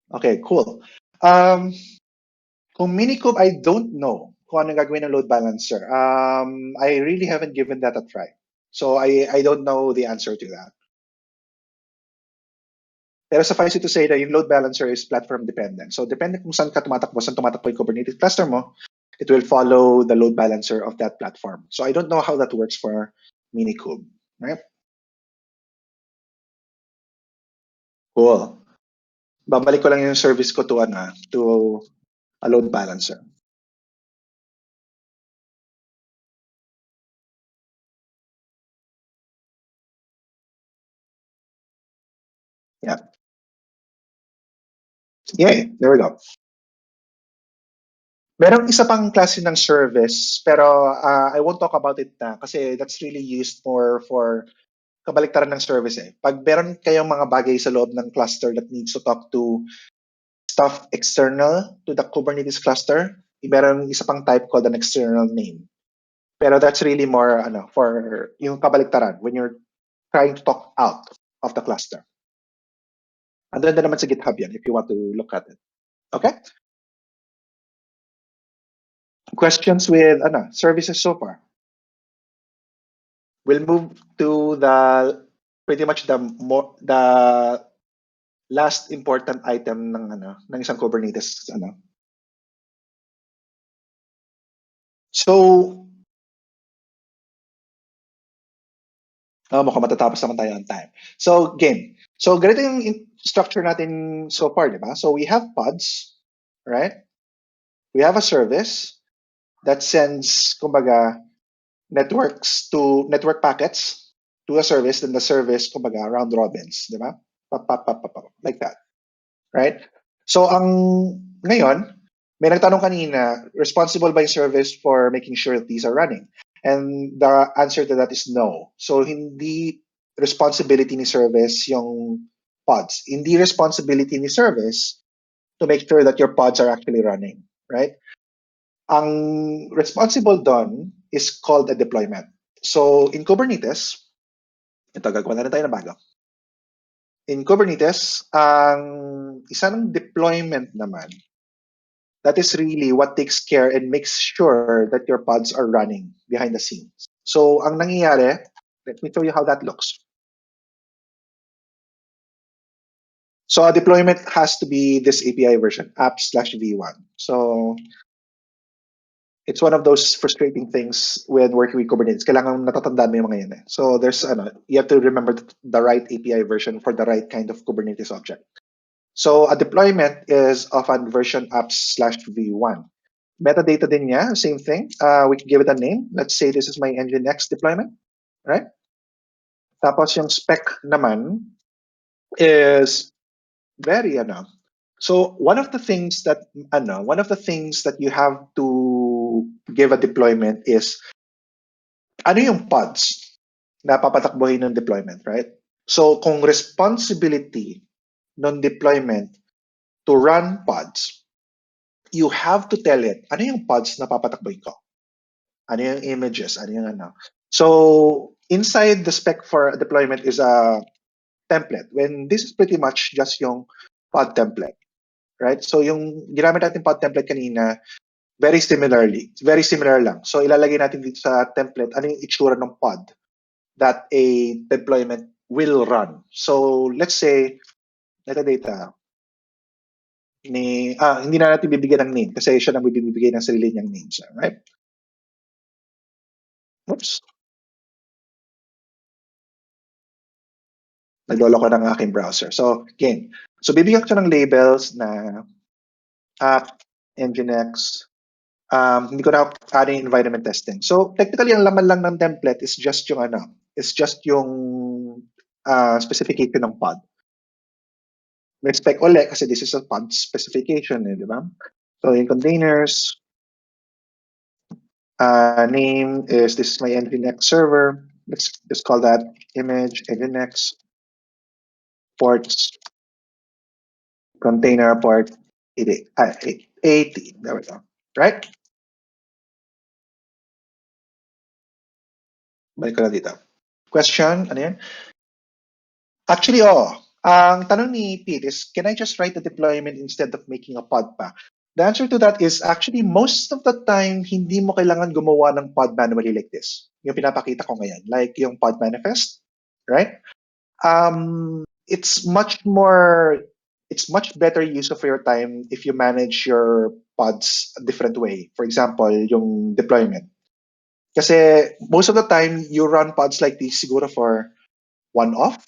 Okay, cool. Kung Minikube, I don't know kung ano gagawin ng load balancer. I really haven't given that a try. So I don't know the answer to that. Pero suffice it to say that yung load balancer is platform dependent. So depende kung saan tumatakbo yung Kubernetes cluster mo, it will follow the load balancer of that platform. So I don't know how that works for Minikube, right? Cool. Babalik ko lang yung service ko to a load balancer. Yeah. Yay, there we go. Merong isa pang klase ng service, pero I won't talk about it na kasi that's really used more for kabaliktaran ng service eh. Pag meron kayong mga bagay sa loob ng cluster that needs to talk to stuff external to the Kubernetes cluster, meron isa pang type called an external name. Pero that's really more for yung kabaliktaran when you're trying to talk out of the cluster. Andun na naman sa GitHub yan if you want to look at it. Okay? Questions with services so far? We'll move to pretty much the last important item ng isang Kubernetes So mukhang matatapos naman tayo on time. So game. So ganito yung structure natin so far, di ba? So we have pods, right? We have a service that sends kumbaga network packets to a service, then the service kumbaga round robins, di ba? Like that. Right? So ngayon, may nagtanong kanina, responsible by service for making sure that these are running? And the answer to that is no. So hindi responsibility ni service yung pods. Hindi responsibility ni service to make sure that your pods are actually running, right? Ang responsible doon is called a deployment. So in Kubernetes, ito gagawa na rin tayo na bago. In Kubernetes, ang isa ng deployment naman, that is really what takes care and makes sure that your pods are running behind the scenes. So ang nangyayari, let me show you how that looks. So a deployment has to be this API version, app/v1. So It's one of those frustrating things when working with Kubernetes. Kailangan natatandaan mo yung mga yan. So there's you have to remember the right API version for the right kind of Kubernetes object. So a deployment is of a version apps/v1. Metadata din niya, same thing. We can give it a name. Let's say this is my nginx deployment, right? Tapos yung spec naman is very So one of the things that you have to give a deployment is ano yung pods na papatakbuhin ng deployment, right? So kung responsibility ng deployment to run pods, you have to tell it ano yung pods na papatakbuhin ko. Ano yung images, ano yung So inside the spec for deployment is a template. When this is pretty much just yung pod template. Right? So yung ginamit natin pod template kanina, very similar lang. So ilalagay natin dito sa template ano yung itsura ng pod that a deployment will run. So let's say metadata hindi na natin bibigyan ng name kasi siya nang bibigay ng sarili niyang names, right? Oops. Nagloloko ng aking browser. So again, bibigyan ko siya ng labels na app, nginx, hindi ko na adding environment testing. So technically, ang laman lang ng template is just yung specification ng pod. May spec ulit kasi this is a pod specification, di ba? So in containers, name is this is my nginx server. Let's just call that image nginx ports container port 80. There we go. Right? Balik ko na dito. Question, ano yan? Actually, ang tanong ni Pete is, can I just write the deployment instead of making a pod pa? The answer to that is actually most of the time, hindi mo kailangan gumawa ng pod manually like this. Yung pinapakita ko ngayon, like yung pod manifest, right? It's much better use of your time if you manage your pods a different way. For example, yung deployment. Kasi most of the time, you run pods like this siguro for one-off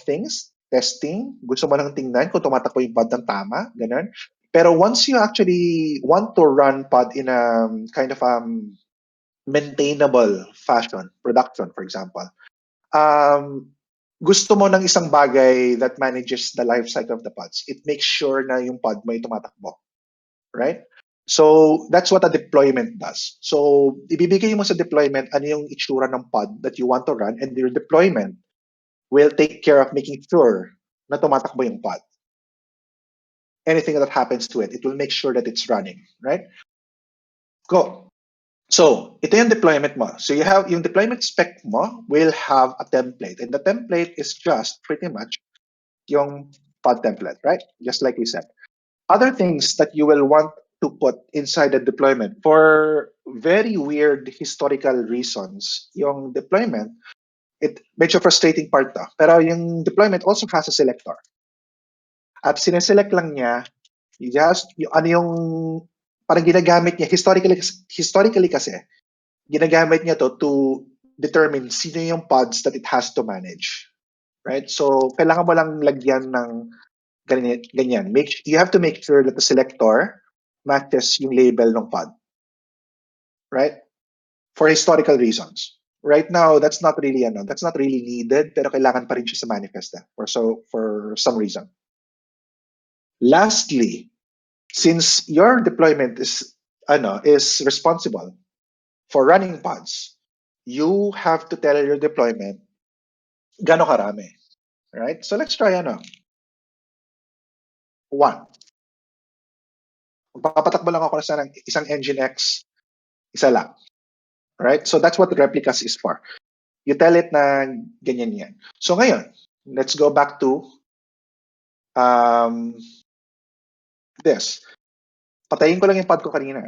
things, testing, gusto mo lang tingnan kung tumatakbo yung pod ng tama, ganun. Pero once you actually want to run pod in a kind of maintainable fashion, production, for example, gusto mo ng isang bagay that manages the life cycle of the pods. It makes sure na yung pod may tumatakbo. Right? So that's what a deployment does. So ibibigay mo sa deployment ano yung itsura ng pod that you want to run, and your deployment will take care of making sure na tumatakbo yung pod. Anything that happens to it, it will make sure that it's running, right? Go. So ito yung deployment mo. So you have yung deployment spec mo will have a template, and the template is just pretty much yung pod template, right? Just like we said. Other things that you will want to put inside the deployment for very weird historical reasons, yung deployment, medyo frustrating part to. Pero yung deployment also has a selector. At sineselect lang niya, parang ginagamit niya, historically kasi, ginagamit niya to determine sino yung pods that it has to manage. Right? So, kailangan mo lang lagyan ng ganyan. You have to make sure that the selector matches yung label ng pod. Right? For historical reasons. Right now, that's not really needed, pero kailangan pa rin siya sa manifest for some reason. Lastly, since your deployment is responsible for running pods, you have to tell your deployment gaano karami. Right? So let's try 1. Papatakbo lang ako sa isang nginx, isa lang. Right? So that's what replicas is for. You tell it na ganyan yan. So ngayon, let's go back to this. Patayin ko lang yung pod ko kanina.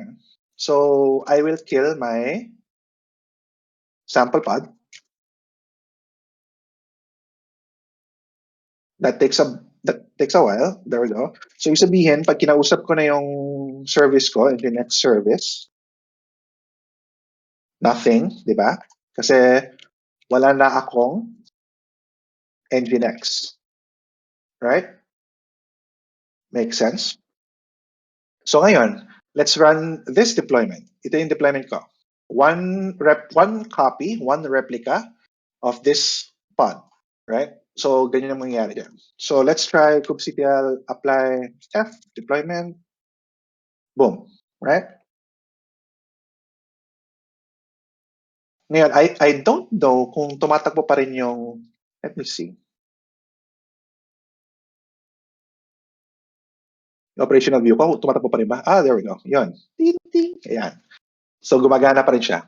So I will kill my sample pod. That takes a while. There we go. So, sabihin, pag kinausap ko na yung service ko, nginx service, Nothing, di ba? Kasi wala na akong nginx. Right? Makes sense? So ngayon, let's run this deployment. Ito yung deployment ko. One copy, one replica of this pod. Right? So ganyan ang mangyayari dyan. So let's try kubectl apply f deployment. Boom. Right? Ngayon, I don't know kung tumatakbo pa rin yung, let me see. Yung operational view ko, tumatakbo pa rin ba? There we go. Yun. Ting, ting. Ayan. So gumagana pa rin siya.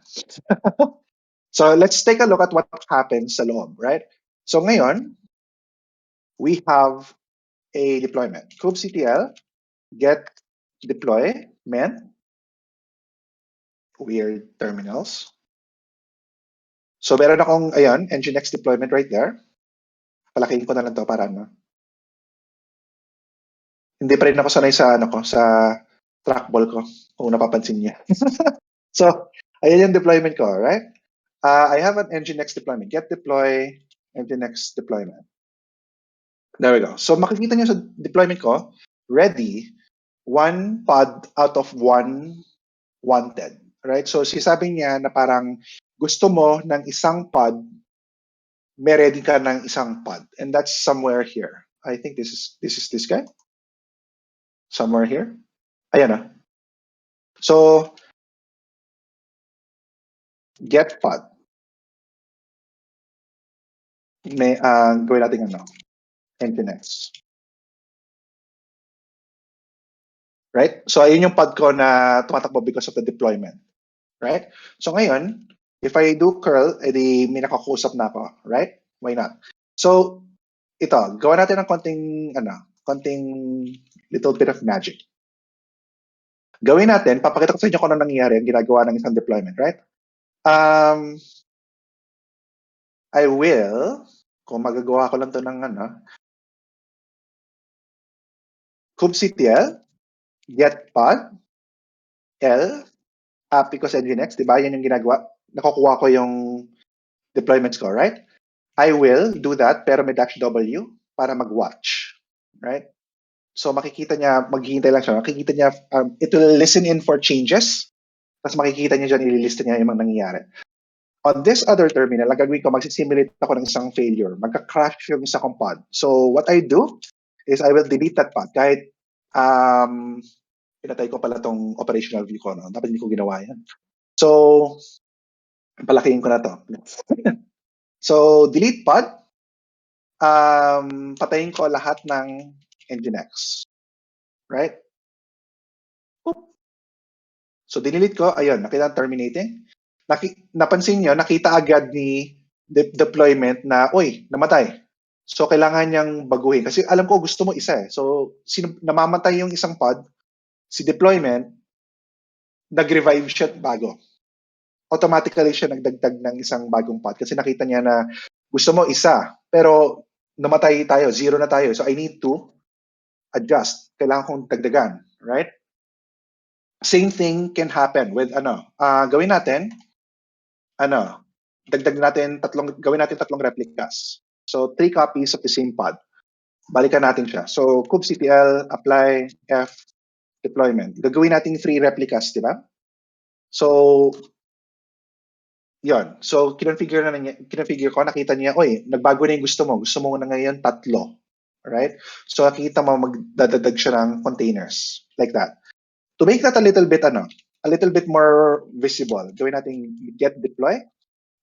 So let's take a look at what happens sa loob, right? So ngayon, we have a deployment. kubectl get deployment, weird terminals. So meron akong, ayan, nginx deployment right there. Palakihin ko na lang to para ano. Hindi pa rin ako sanay sa, sa trackball ko, kung napapansin niya. So, ayan yung deployment ko, right? I have an nginx deployment. Get deploy nginx deployment. There we go. So makikita niyo sa deployment ko, ready, one pod out of one wanted. Right? So sisabi niya na parang gusto mo ng isang pod, may ready ka ng isang pod. And that's somewhere here. I think this is this guy. Somewhere here. Ayan na. So, get pod. May, gawin natin ano, nginx. Right? So, ayun yung pod ko na tumatakbo because of the deployment. Right? So, ngayon, if I do curl, edi may nakakusap na ako. Right? Why not? So, ito, gawa natin ng konting little bit of magic. Gawin natin, papakita ko sa inyo kung ano nangyayari ang ginagawa ng isang deployment, right? I will, kung magagawa ko lang to ng kubectl get pod l because nginx, di ba? Yan yung ginagawa. Nakukuha ko yung deployments ko, right? I will do that, pero may -w para mag-watch, right? So makikita niya, maghihintay lang siya. Makikita niya, it will listen in for changes. Tapos makikita niya dyan, ililista niya yung mga nangyayari. On this other terminal, ang gagawin ko, magsisimulate ako ng isang failure. Magka-crash yung isa kong pod. So what I do is I will delete that pod. Kahit pinatay ko pala tong operational view ko. No? Dapat hindi ko ginawa yan. So, palakihin ko na to. So, delete pod. Patayin ko lahat ng nginx. Right? Oop. So, dinelete ko. Ayun, nakita terminating. Napansin nyo, nakita agad ni deployment na, uy, namatay. So, kailangan niyang baguhin. Kasi alam ko, gusto mo isa eh. So, namamatay yung isang pod, si deployment, nag-revive siya bago. Automatically siya nagdagdag ng isang bagong pod. Kasi nakita niya na gusto mo isa, pero namatay tayo, 0 na tayo. So, I need to adjust. Kailangan kong dagdagan. Right? Same thing can happen with gawin natin, dagdag natin gawin natin tatlong replicas. So 3 copies of the same pod. Balikan natin siya. So kubectl apply f deployment. Gagawin natin 3 replicas, di ba? So yon. So kinonfigure ko, nakita niya, oy, nagbago na yung gusto mo. Gusto mo na ngayon 3. Right? So nakita mo magdadadag siya ng containers like that. To make that a little bit more visible, gawin natin get deploy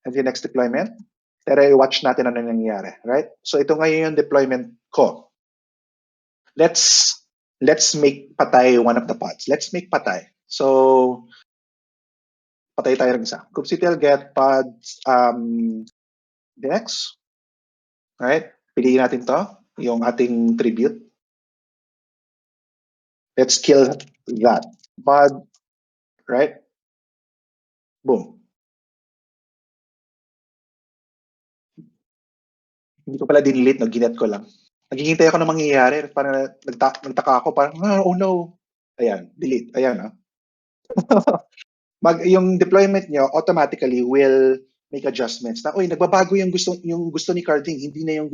and the next deployment. Pero i-watch natin ano nangyayari, right? So ito ngayon yung deployment ko. Let's make patay one of the pods. Let's make patay. So patay tayo ng isa. kubectl get pods next. Right? Piliin natin to, yung ating tribute. Let's kill that pod, right? Boom. Hindi ko pala dinelete, ginet ko lang. Naghihintay ako ng mangyayari. Parang nagtaka ako, parang, oh no. Ayan, delete. Ayan, yung deployment nyo automatically will make adjustments na, nagbabago yung gusto ni carding, hindi na yung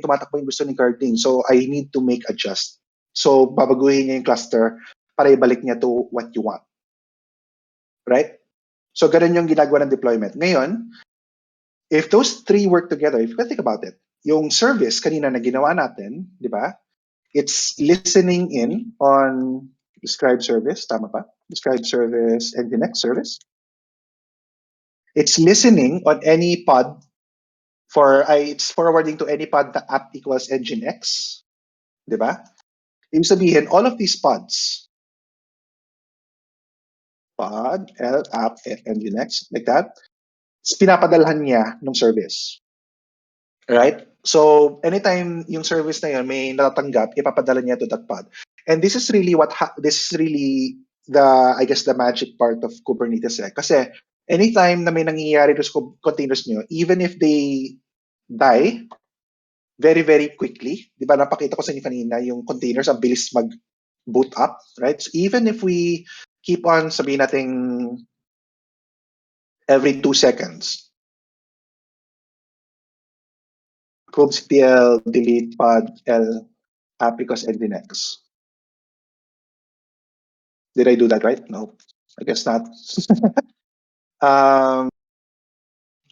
tumatakbo yung gusto ni carding, so I need to make adjust. So babaguhin niya yung cluster para ibalik niya to what you want. Right? So ganun yung ginagawa ng deployment. Ngayon, if those three work together, if you can think about it, yung service kanina na ginawa natin, di ba? It's listening in on describe service, tama ba? Describe service and the next service. It's listening on any pod it's forwarding to any pod na app equals nginx, di ba? Ibig sabihin, all of these pods, pod, L, app, nginx, like that, pinapadalhan niya ng service. Right? So, anytime yung service na yun may natatanggap, ipapadala niya to that pod. And this is really the magic part of Kubernetes. Kasi anytime na may nangyayari sa containers nyo, even if they die very, very quickly, di ba napakita ko sa inyo kanina, yung containers, ang bilis mag-boot up, right? So even if we keep on, sabihin natin, every 2 seconds, kubectl delete pod l app because nginx. Did I do that right? No, I guess not.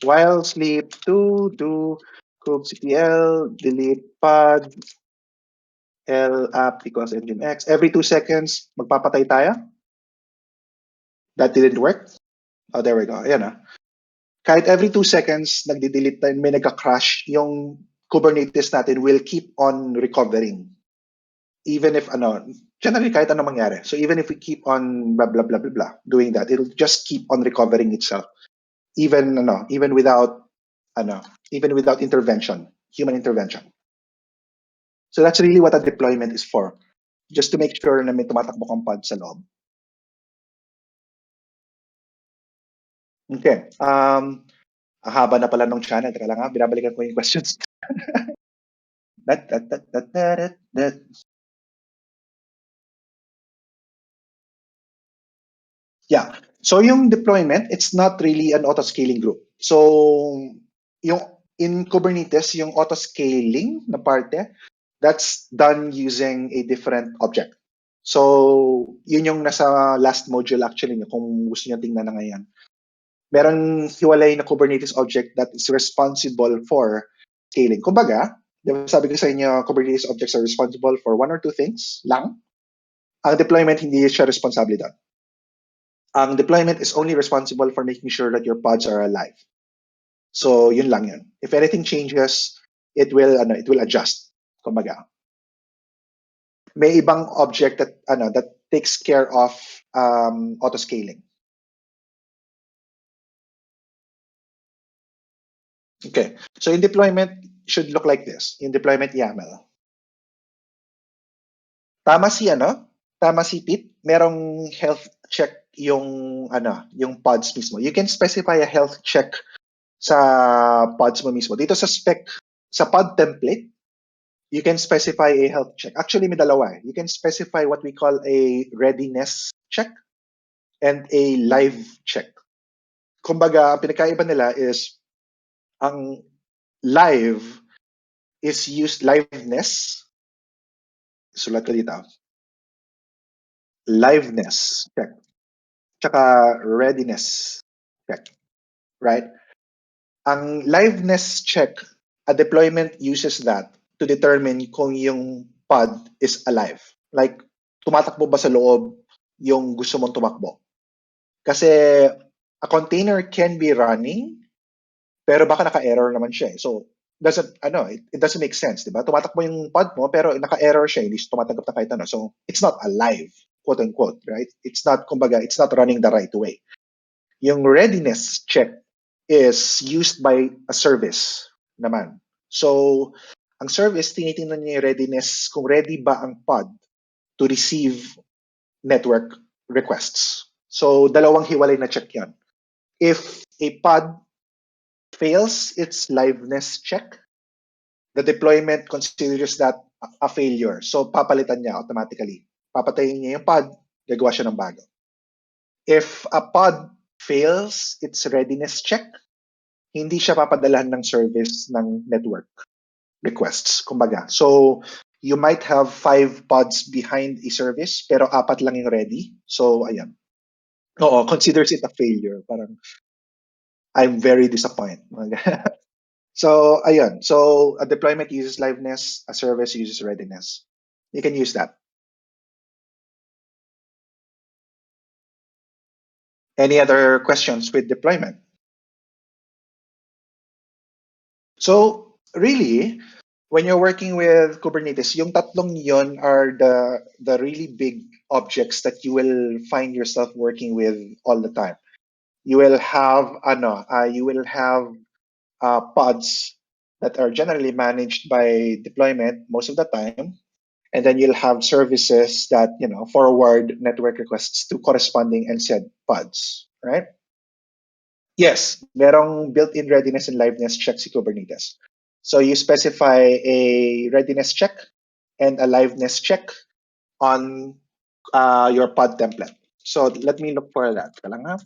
While sleep do kubectl delete pod l app because nginx. Every 2 seconds, magpapatay tayo. That didn't work. Oh, there we go. Ayan. Kahit every 2 seconds, nagdi-delete tayo, may nagka-crash, yung Kubernetes natin will keep on recovering. Even if, generally kahit ano mangyari. So even if we keep on blah, blah, blah, blah, blah, doing that, it'll just keep on recovering itself. Even without intervention, human intervention. So that's really what a deployment is for. Just to make sure na may tumatakbo kang pod sa loob. Okay. Ang haba na pala ng channel. Teka lang binabalikan ko yung questions. Yeah. So yung deployment, it's not really an auto-scaling group. So in Kubernetes, yung auto-scaling na parte, that's done using a different object. So yun yung nasa last module actually kung gusto niyo tingnan na ngayon. Merong hiwalay na Kubernetes object that is responsible for scaling. Kumbaga, sabi ko sa inyo, Kubernetes objects are responsible for 1 or 2 things lang. Ang deployment, hindi siya responsable doon. Ang deployment is only responsible for making sure that your pods are alive. So, yun lang yun. If anything changes, it will adjust. Kumbaga. May ibang object that takes care of auto-scaling. Okay. So, in deployment, should look like this. In deployment YAML. Tama si Pete, merong health check yung pods mismo. You can specify a health check sa pods mo mismo. Dito sa pod template, you can specify a health check. Actually, may dalawa. You can specify what we call a readiness check and a live check. Kumbaga, ang pinakaiba nila is ang live is used liveness. Sulat ko dito. Liveness check. Tsaka readiness check. Right? Ang liveness check, a deployment uses that to determine kung yung pod is alive. Like, tumatakbo ba sa loob yung gusto mong tumakbo? Kasi a container can be running, pero baka naka-error naman siya. So, it doesn't make sense, di ba? Tumatakbo yung pod mo, pero naka-error siya, hindi siya tumatanggap na kahit ano. So, it's not alive, quote-unquote, right? It's not running the right way. Yung readiness check is used by a service naman. So, ang service, tinitingnan niya yung readiness, kung ready ba ang pod to receive network requests. So, dalawang hiwalay na check yan. If a pod fails its liveness check, the deployment considers that a failure. So, papalitan niya automatically. Papatayin niya yung pod, gagawa siya ng bago. If a pod fails its readiness check, hindi siya papadalahan ng service ng network requests, kumbaga. So, you might have 5 pods behind a service, pero 4 lang yung ready. So, ayan. Oo, considers it a failure. Parang, I'm very disappointed. So, ayun. So, a deployment uses liveness, a service uses readiness. You can use that. Any other questions with deployment? So, really, when you're working with Kubernetes, yung tatlong yon are the really big objects that you will find yourself working with all the time. You will have pods that are generally managed by deployment most of the time, and then you'll have services that forward network requests to corresponding and said pods, right? Yes, merong built-in readiness and liveness check si Kubernetes. So you specify a readiness check and a liveness check on your pod template. So let me look for that. Lang, ha?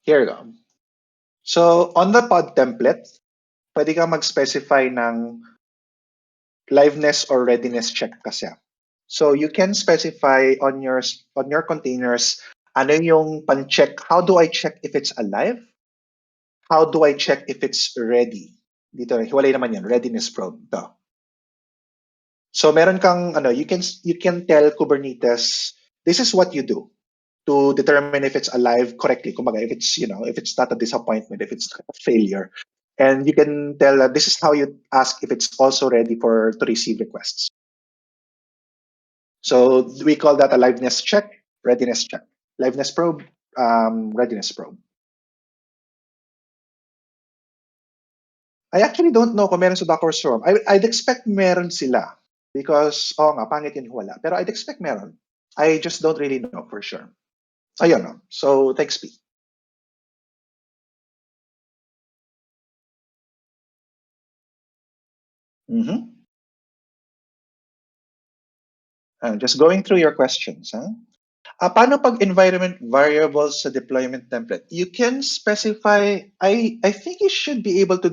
Here you go. So on the pod template, pwede kang mag-specify ng liveness or readiness check kasi. So you can specify on your containers ano yung pan-check. How do I check if it's alive? How do I check if it's ready? Dito, hiwalay naman yan, readiness probe. Ito. So meron kang you can tell Kubernetes this is what you do to determine if it's alive correctly. Kumbaga, if it's not a disappointment, if it's a failure. And you can tell this is how you ask if it's also ready to receive requests. So we call that a liveness check, readiness check. Liveness probe, readiness probe. I actually don't know kung meron sa Docker Swarm. I'd expect meron sila because, pangit yun wala. Pero I'd expect meron. I just don't really know for sure. Ayun, no? So, thanks, Pete. Just going through your questions. Paano pag environment variables sa deployment template? You can specify, I think you should be able to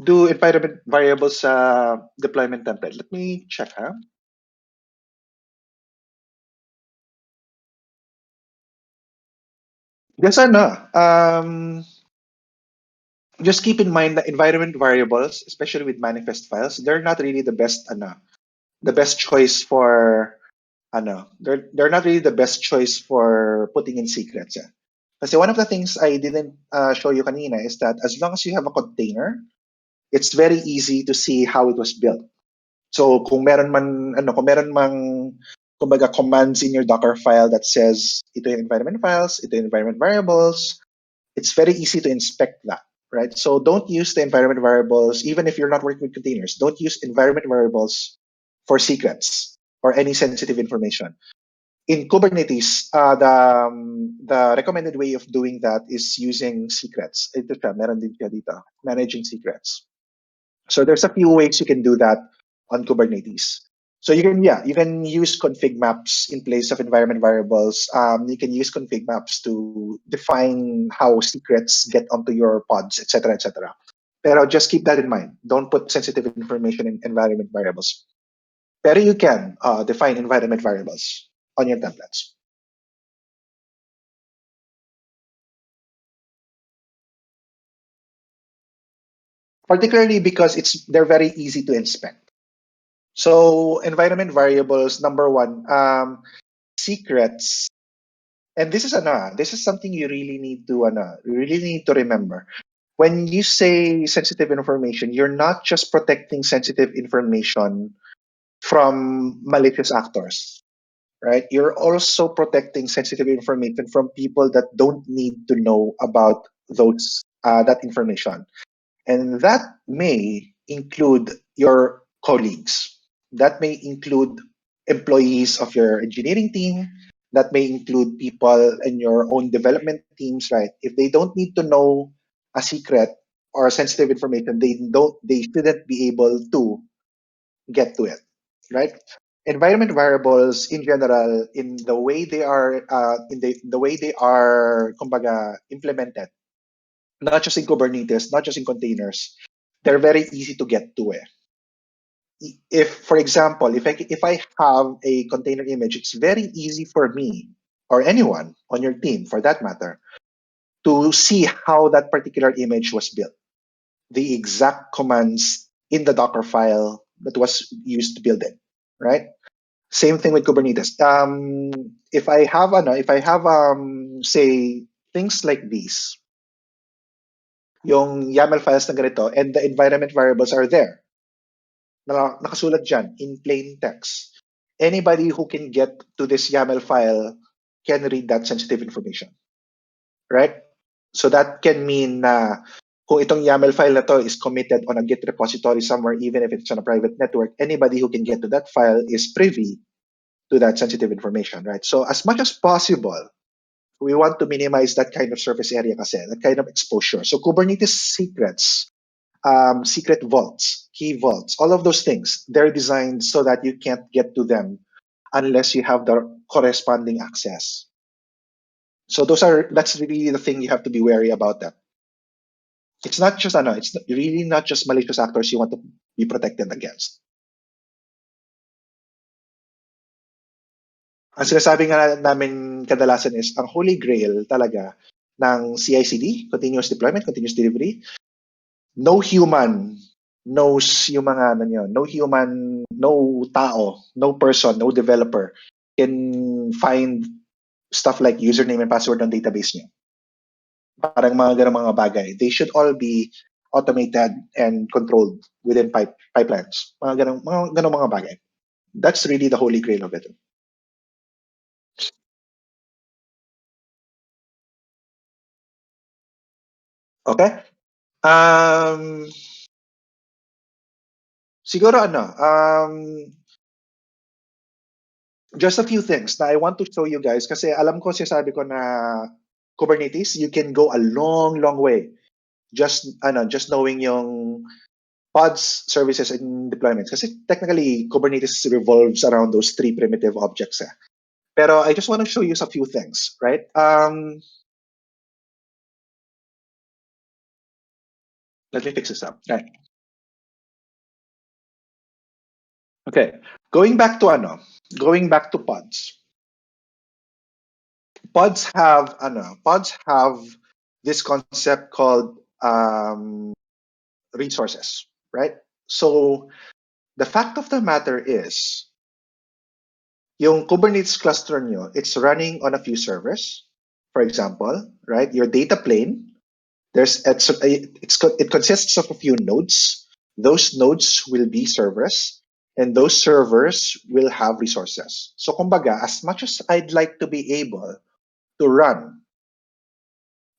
do environment variables sa deployment template. Let me check, ha? Just just keep in mind that environment variables, especially with manifest files, they're not really the best choice for they're not really the best choice for putting in secrets. Kasi one of the things I didn't show you kanina is that as long as you have a container, it's very easy to see how it was built. So kung meron mang kumbaga commands in your Docker file that says ito yung environment files, ito yung environment variables, it's very easy to inspect that, right? So don't use the environment variables, even if you're not working with containers, don't use environment variables for secrets or any sensitive information. In Kubernetes, the recommended way of doing that is using secrets. Ito siya, meron din siya dito, managing secrets. So there's a few ways you can do that on Kubernetes. So you can use config maps in place of environment variables. You can use config maps to define how secrets get onto your pods, etc., etc. Pero just keep that in mind. Don't put sensitive information in environment variables. Pero you can define environment variables on your templates. Particularly because they're very easy to inspect. So environment variables, number one, secrets, and this is something you really need to remember. When you say sensitive information, you're not just protecting sensitive information from malicious actors, right? You're also protecting sensitive information from people that don't need to know about that information. And that may include your colleagues. That may include employees of your engineering team. That may include people in your own development teams, right? If they don't need to know a secret or sensitive information, they shouldn't be able to get to it, right? Environment variables in general, in the way they are the way they are kumbaga implemented, not just in Kubernetes, not just in containers, they're very easy to get to. If, for example, if I have a container image, it's very easy for me or anyone on your team, for that matter, to see how that particular image was built, the exact commands in the Docker file that was used to build it, right? Same thing with Kubernetes. If I have say things like these, yung YAML files na ganito, and the environment variables are there, nakasulat dyan in plain text. Anybody who can get to this YAML file can read that sensitive information, right? So that can mean na kung itong YAML file na to is committed on a Git repository somewhere, even if it's on a private network, anybody who can get to that file is privy to that sensitive information, right? So as much as possible, we want to minimize that kind of surface area kasi, that kind of exposure. So Kubernetes secrets, secret vaults, key vaults, all of those things, they're designed so that you can't get to them unless you have the corresponding access. So that's really the thing you have to be wary about that. It's not just it's really not just malicious actors you want to be protected against. Ang sinasabi nga namin kadalasan is ang holy grail talaga ng CI/CD, continuous deployment, continuous delivery. No human knows yung mga no human, no tao, no person, no developer can find stuff like username and password ng database niyo. Parang mga ganang mga bagay. They should all be automated and controlled within pipelines. Mga ganang mga bagay. That's really the holy grail of it. Okay? Siguro just a few things na I want to show you guys kasi alam ko sinasabi ko na Kubernetes, you can go a long, long way just knowing yung pods, services, and deployments. Kasi technically, Kubernetes revolves around those three primitive objects. Pero I just want to show you a few things, right? Let me fix this up. Right. Okay. Going back to pods. Pods have this concept called resources, right? So the fact of the matter is, yung Kubernetes cluster nyo, it's running on a few servers. For example, right? Your data plane, it consists of a few nodes. Those nodes will be servers, and those servers will have resources. So kumbaga, as much as I'd like to be able to run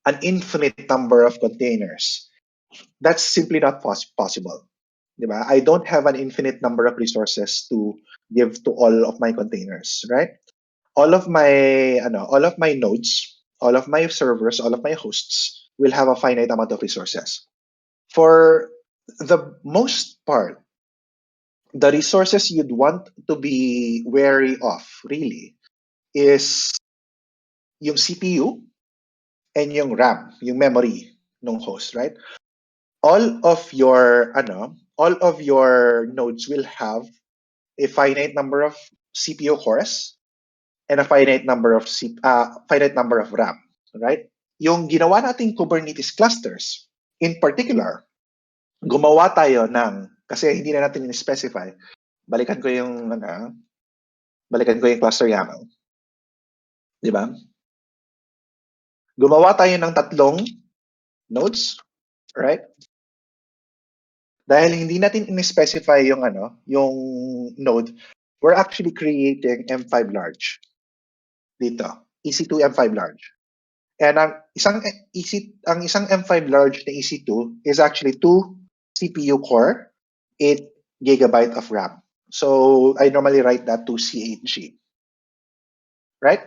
an infinite number of containers, that's simply not possible. Diba? I don't have an infinite number of resources to give to all of my containers, right? All of my nodes, all of my servers, all of my hosts will have a finite amount of resources. For the most part, the resources you'd want to be wary of really is yung CPU and yung RAM, yung memory ng host, right? All of your nodes will have a finite number of CPU cores and a finite number of RAM, right? Yung ginawa nating Kubernetes clusters, in particular, gumawa tayo ng, kasi hindi na natin in-specify, balikan ko yung cluster YAML. Di ba? Gumawa tayo ng 3 nodes, right? Dahil hindi natin in-specify yung node, we're actually creating M5 large dito. EC2 M5 large. And ang isang M5 large na EC2 is actually 2 CPU core, 8 GB of RAM. So I normally write that to k8s. Right?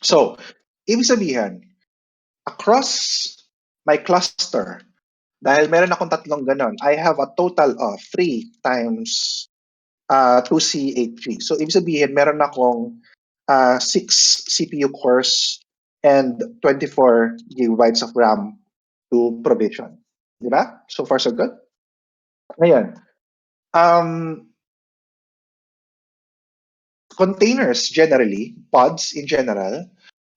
So, ibig sabihin, across my cluster, Dahil meron akong tatlong ganon, I have a total of 3 times 2C83. So, ibig sabihin, meron akong 6 CPU cores and 24 gigabytes of RAM to provision. Di ba? So far, so good? Ngayon, containers generally, pods in general,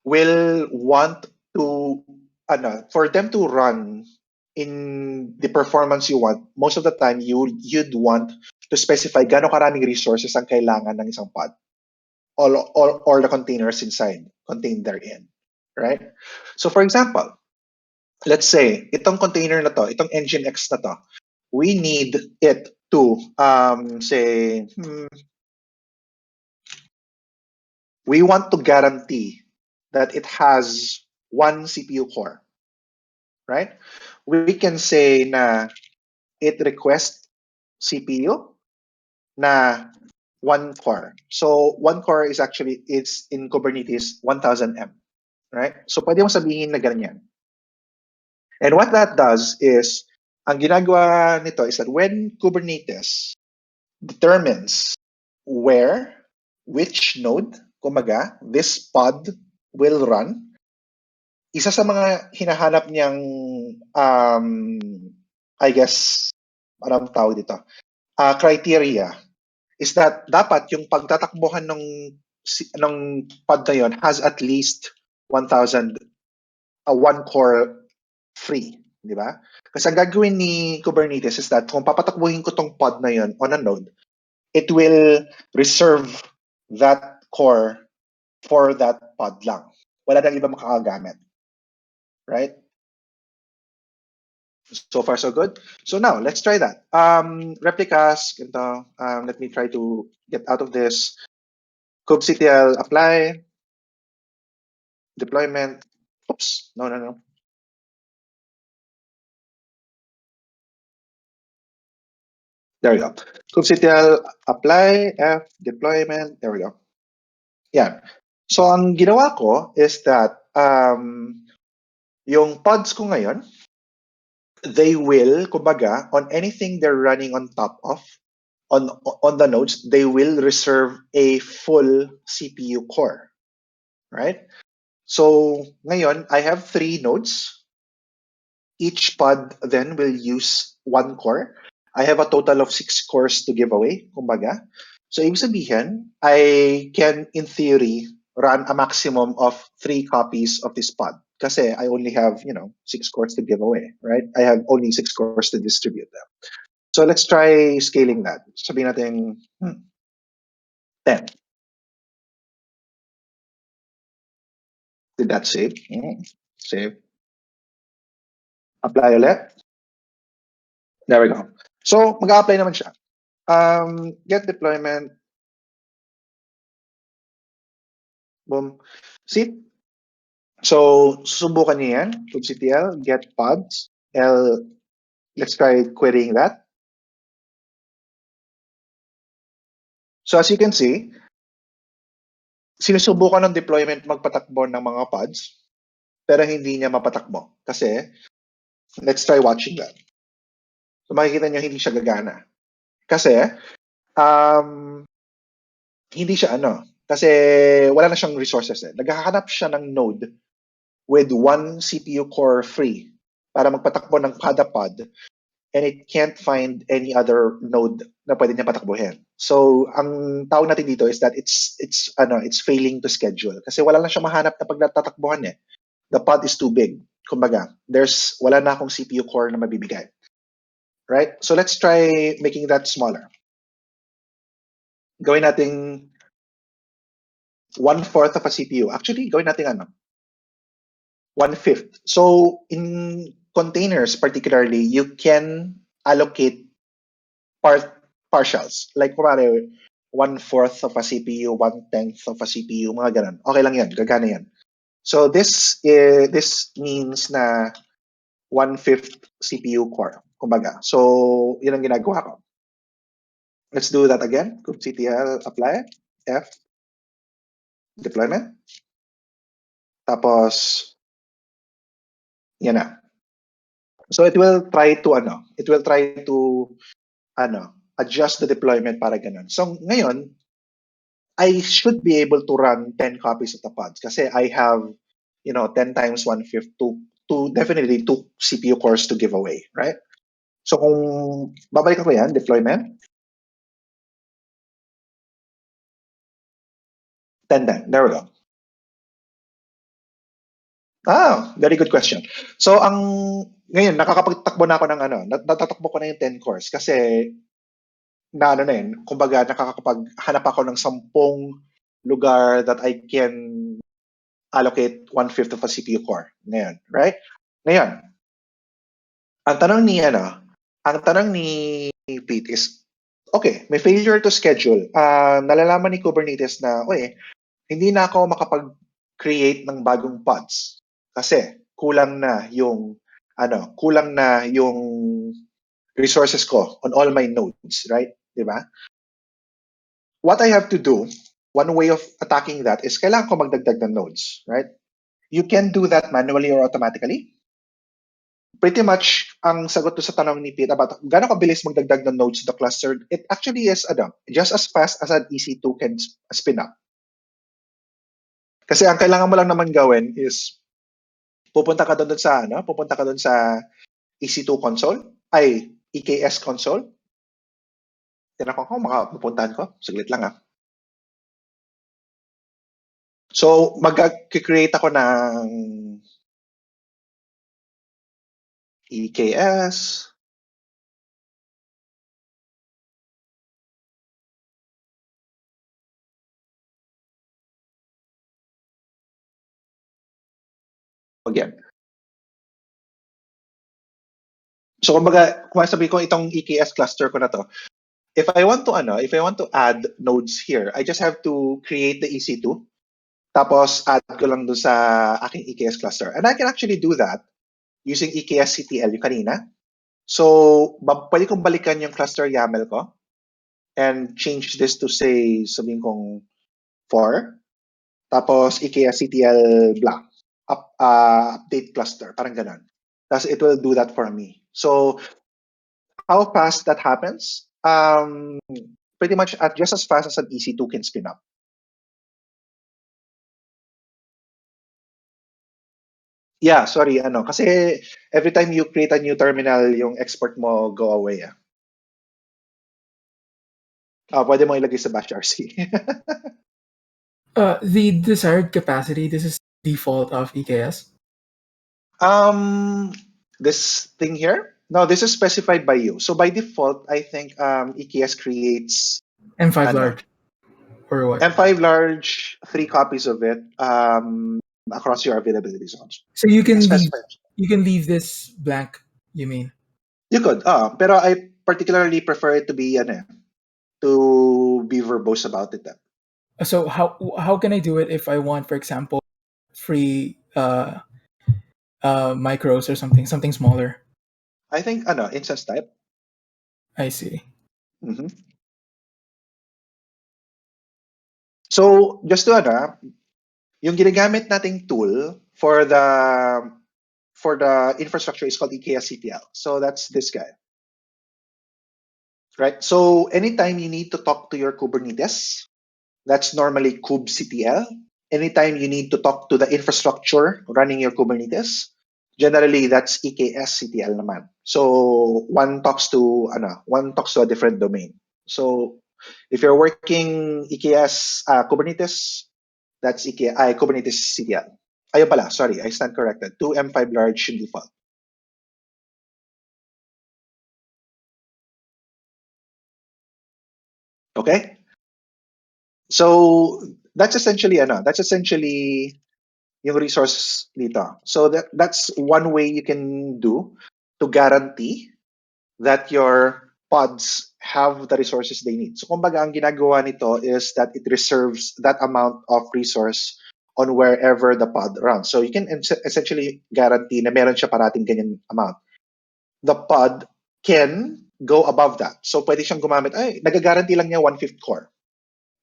will want to, for them to run in the performance you want, most of the time, you'd want to specify gaano karaming resources ang kailangan ng isang pod. All the containers inside, contained therein. Right? So for example, let's say, itong container na to, itong Nginx na to, we need it to, say, we want to guarantee that it has one CPU core, right? We can say na it requests CPU na one core. So one core is actually, it's in Kubernetes 1000M, right? So pwede mong sabihin na ganyan. And what that does is, ang ginagawa nito is that when Kubernetes determines which node, kumaga, this pod will run, isa sa mga hinahanap niyang, I guess, anong tawag dito, criteria, is that dapat yung pagtatakbuhan ng pod na yun has at least 1,000, one core free, di ba? Kasi ang gagawin ni Kubernetes is that kung papatakbuhin ko tong pod na yun on a node, it will reserve that core for that pod lang. Wala nang iba makakagamit. Right? So far, so good. So now, let's try that. Replicas, ganito. Let me try to get out of this. kubectl apply, deployment. Oops, no. There we go. kubectl apply, f, deployment. There we go. Yeah. So, ang ginawa ko is that, yung pods ko ngayon, they will, kumbaga, on anything they're running on top of, on the nodes, they will reserve a full CPU core, right? So ngayon, I have 3 nodes. Each pod then will use 1 core. I have a total of 6 cores to give away, kumbaga. So ibig sabihin, I can, in theory, run a maximum of 3 copies of this pod. Kasi I only have, 6 cores to give away, right? I have only 6 cores to distribute them. So let's try scaling that. Sabihin natin 10. Did that save? Save. Apply ulit. There we go. So mag-a-apply naman siya. Get deployment. Boom. See? So susubukan niya yan. kubectl get pods. Let's try querying that. So as you can see, sinusubukan ng deployment magpatakbo ng mga pods, pero hindi niya mapatakbo. Kasi, let's try watching that. So makikita niyo hindi siya gagana. Kasi, hindi siya kasi wala na siyang resources. Naghahanap siya ng node with 1 CPU core free para magpatakbo ng kada pod, and it can't find any other node na pwede niya patakbuhin. So, ang tawag natin dito is that it's failing to schedule kasi wala na siya mahanap na pagtatakbuhan eh. The pod is too big. Kumbaga, wala na akong CPU core na mabibigay. Right? So, let's try making that smaller. Gawin nating 1/4 of a CPU. Actually, gawin natin 1/5. So, in containers particularly, you can allocate partials. Like, kumare, 1/4 of a CPU, 1/10 of a CPU, mga ganun. Okay lang yan. Gagana yan. So, this means na 1/5 CPU core. Kumbaga. So, yun ang ginagawa ko. Let's do that again. kubectl apply, f, deployment. Tapos, yan na. So it will try to adjust the deployment para ganun. So ngayon, I should be able to run 10 copies of the pods kasi I have 10 times 1/5 definitely two CPU cores to give away, right? So kung babalik ako yan, deployment, 10 then. There we go. Very good question. So ngayon nakakapagtakbo na ako ng natatakbo ko na yung 10 cores kasi kumbaga nakakapaghanap ako ng 10 lugar that I can allocate 1/5 of a CPU core. Ngayon, right? Ngayon, ang tanong ni Pete is, okay, may failure to schedule. Nalalaman ni Kubernetes na, hindi na ako makapag-create ng bagong pods kasi kulang na yung resources ko on all my nodes, right? Diba? What I have to do, one way of attacking that is kailangan ko magdagdag ng nodes, right? You can do that manually or automatically. Pretty much, ang sagot sa tanong ni Pete about gaano kabilis magdagdag ng nodes to the cluster, it actually is just as fast as an EC2 can spin up. Kasi ang kailangan mo lang naman gawin is pupunta ka doon sa EC2 console, EKS console. Tinan ko kung makapupuntahan ko. Saglit lang So, mag-create ako ng EKS. Again. So, kumbaga, kung sabi ko itong EKS cluster ko na to, if I want to add nodes here, I just have to create the EC2, tapos add ko lang doon sa aking EKS cluster. And I can actually do that using EKS CTL yung kanina. So, pwede kong balikan yung cluster YAML ko and change this to say, sabihin kong 4, tapos EKS CTL blank, update cluster, parang ganun. Tapos it will do that for me. So, how fast that happens? Pretty much just as fast as an EC2 can spin up. Yeah, sorry, kasi every time you create a new terminal, yung export mo go away. Pwede mo ilagay sa bash RC. The desired capacity, this is default of EKS. This thing here? No, this is specified by you. So by default, I think EKS creates M5 large. Or what? M5 large, 3 copies of it across your availability zones. So you can leave this blank, you mean? You could, pero I particularly prefer it to be verbose about it. So how can I do it if I want, for example, free micros or something smaller? I think instance type. I see. Mm-hmm. So just to yung ginagamit nating tool for the infrastructure is called EKS CTL. So that's this guy. Right? So anytime you need to talk to your Kubernetes, that's normally kubectl. Anytime you need to talk to the infrastructure running your Kubernetes, generally that's EKS CTL naman. So one talks to a different domain. So if you're working EKS Kubernetes, that's Kubernetes CTL. Ayun pala, sorry, I stand corrected. 2 M5 large should default. Okay? So that's essentially yung resource dito. So that's one way you can do to guarantee that your pods have the resources they need. So kumbaga ang ginagawa nito is that it reserves that amount of resource on wherever the pod runs. So you can essentially guarantee na meron siya parating ganyan amount. The pod can go above that. So pwede siyang gumamit, nagagaranti lang niya 1/5 core.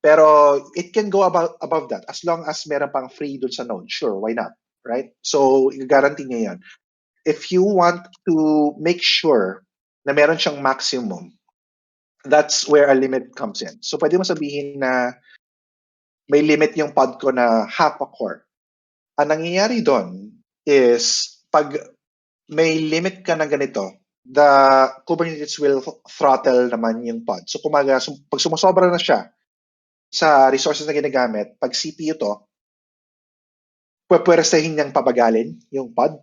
Pero it can go above that as long as meron pang free dun sa node. Sure, why not? Right? So, guarantee niya yan. if you want to make sure na meron siyang maximum, that's where a limit comes in. So pwede mo sabihin na may limit yung pod ko na half a core. Ang nangyayari doon is pag may limit ka na ganito, the Kubernetes will throttle naman yung pod. So kumaga, pag sumusobra na siya sa resources na ginagamit, pag CPU to, pwepwersahin niyang pabagalin yung pod.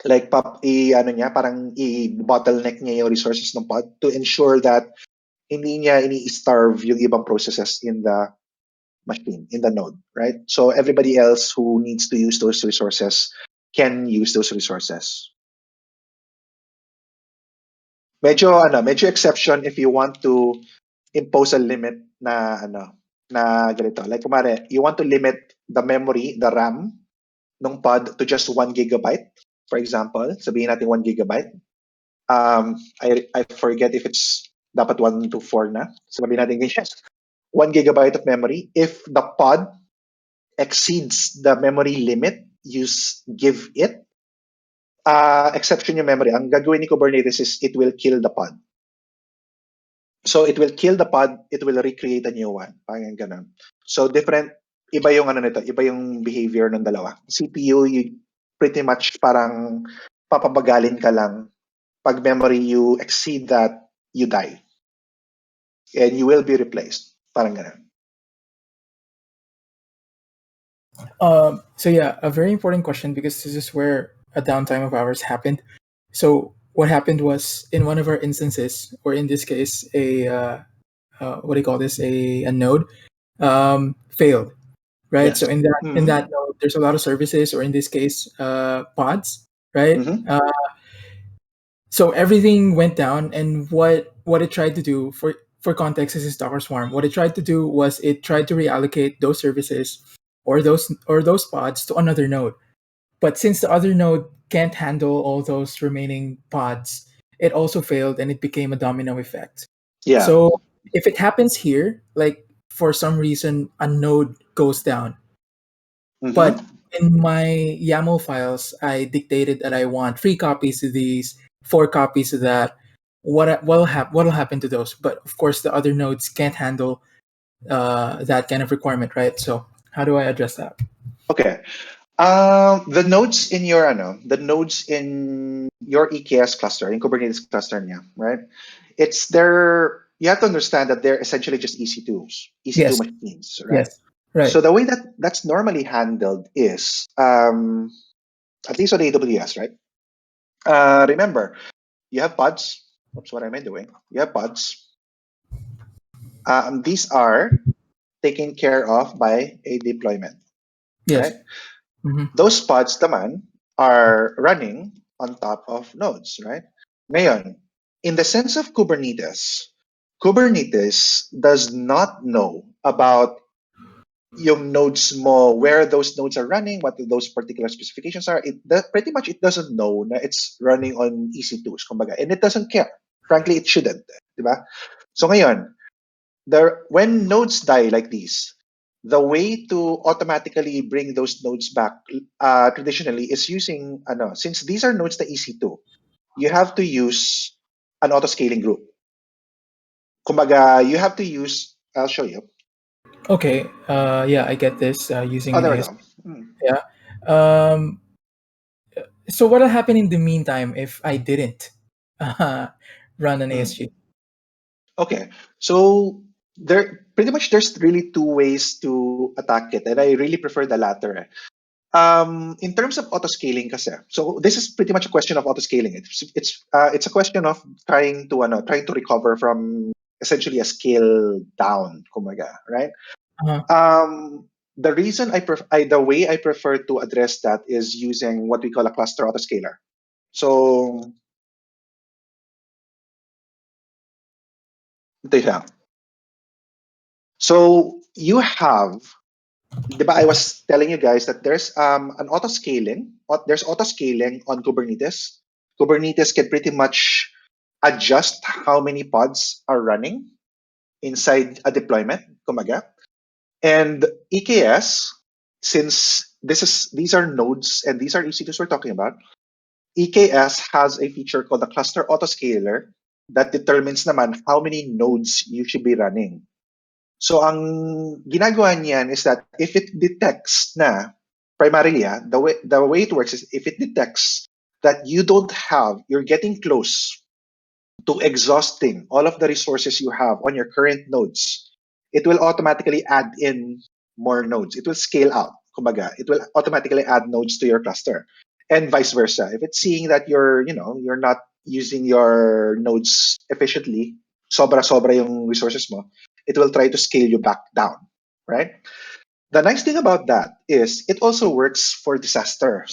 Like, parang i-bottleneck niya yung resources ng pod to ensure that hindi niya ini-starve yung ibang processes in the machine, in the node, right? So everybody else who needs to use those resources can use those resources. Medyo exception if you want to impose a limit na ganito. Like kumare, you want to limit the memory, the RAM ng pod to just 1 gigabyte, for example. Sabihin natin 1 gigabyte. I forget if it's dapat 1 to 4 na. Sabihin natin ganyan. 1 gigabyte of memory. If the pod exceeds the memory limit, you give it exception yung memory. Ang gagawin ni Kubernetes is it will kill the pod. So it will kill the pod, it will recreate a new one. Parang ganun. So iba yung iba yung behavior ng dalawa. CPU, you pretty much parang papabagalin ka lang. Pag memory, you exceed that, you die. And you will be replaced. Parang ganun. So yeah, a very important question because this is where a downtime of ours happened. So what happened was in one of our instances, or in this case, what do you call this? A node failed, right? Yes. So in that node, there's a lot of services, or in this case, pods, right? So everything went down, and what it tried to do for context, this is Docker Swarm. What it tried to do was it tried to reallocate those services or those pods to another node. But since the other node can't handle all those remaining pods, it also failed and it became a domino effect. Yeah. So if it happens here, like for some reason a node goes down, but in my YAML files, I dictated that I want 3 copies of these, 4 copies of that. What'll happen to those? But of course, the other nodes can't handle that kind of requirement, right? So how do I address that? Okay. The nodes in your EKS cluster, in Kubernetes cluster niya, right? You have to understand that they're essentially just EC2s, EC2 Yes. machines, right? Yes. Right. So the way that's normally handled is, at least on AWS, right? Remember, you have pods. Oops, what am I doing? You have pods. These are taken care of by a deployment, Yes. right? Those pods naman are running on top of nodes, right? Ngayon, in the sense of Kubernetes does not know about yung nodes mo, where those nodes are running, what those particular specifications are. Pretty much it doesn't know na it's running on EC2s, kumbaga. And it doesn't care. Frankly, it shouldn't. Diba? So ngayon, when nodes die like these, the way to automatically bring those nodes back traditionally is using, since these are nodes to EC2, you have to use an auto-scaling group. Kumbaga, you have to use, I'll show you. Okay. Yeah, I get this using an There we ASP. go. Yeah. So what'll happen in the meantime if I didn't run an ASG? Okay. So there's really 2 ways to attack it, and I really prefer the latter. In terms of auto-scaling kasi, so this is pretty much a question of auto-scaling. It's a question of trying to recover from essentially a scale down, kumaga, right? The reason the way I prefer to address that is using what we call a cluster autoscaler. So ito siya. So you have, diba, I was telling you guys that there's an auto-scaling. There's auto-scaling on Kubernetes. Kubernetes can pretty much adjust how many pods are running inside a deployment, kumaga. And EKS, since these are nodes and these are EC2s we're talking about, EKS has a feature called the cluster autoscaler that determines naman how many nodes you should be running. So ang ginagawa niyan is that if it detects na, primarily the way it works is if it detects that you're getting close to exhausting all of the resources you have on your current nodes, it will automatically add in more nodes. It will scale out. Kumbaga, it will automatically add nodes to your cluster, and vice versa. If it's seeing that you're not using your nodes efficiently, sobra yung resources mo, it will try to scale you back down, right? The nice thing about that is it also works for disaster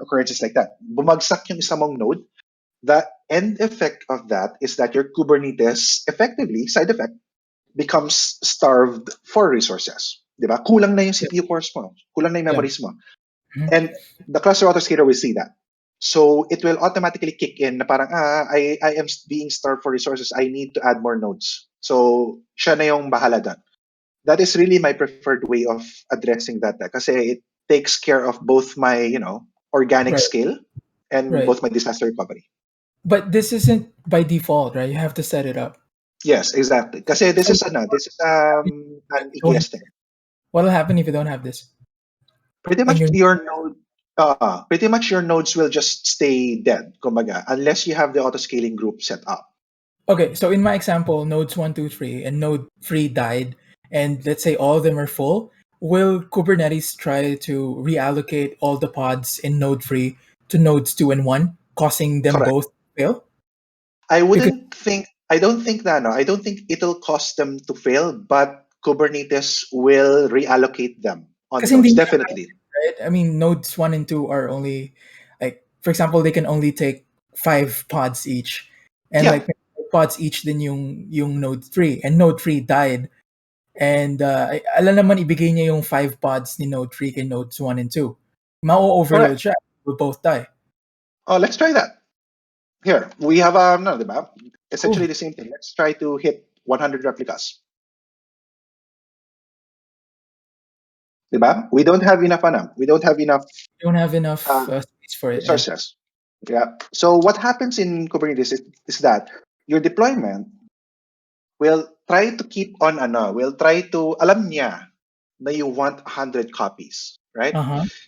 occurrences like that. Bumagsak yung isa mong node. The end effect of that is that your Kubernetes effectively, side effect, becomes starved for resources. Diba? Kulang na yung CPU cores mo. Kulang na yung memories mo. Mhm. And the cluster autoscaler will see that. So it will automatically kick in na parang, I am being starved for resources. I need to add more nodes. So siya na yung bahala doon. That is really my preferred way of addressing that. Kasi it takes care of both my, organic Right. scale and Right. both my disaster recovery. But this isn't by default, right? You have to set it up. Yes, exactly. Kasi this is an EKS thing. What'll happen if you don't have this? Pretty On much your your nodes will just stay dead, kumbaga, unless you have the auto-scaling group set up. Okay, so in my example, nodes 1, 2, 3, and node 3 died, and let's say all of them are full, will Kubernetes try to reallocate all the pods in node 3 to nodes 2 and 1, causing them Correct. both to fail? I Because don't think it'll cause them to fail, but Kubernetes will reallocate them on kasi nodes, hindi niya definitely. right? I mean, nodes 1 and 2 are only, like, for example, they can only take 5 pods each. And Yeah. like, pods each din yung node 3. And node 3 died. And alam naman ibigay niya yung 5 pods ni node 3 kay nodes 1 and 2. Ma-overload siya. Will both die. Oh, let's try that. Here, we have diba? Essentially the same thing. Let's try to hit 100 replicas. Diba? We don't have enough. We don't have enough You don't have enough space for it. Yeah. resources. Yeah. So what happens in Kubernetes is that your deployment will try to keep on will try to alam niya na you want 100 copies, right?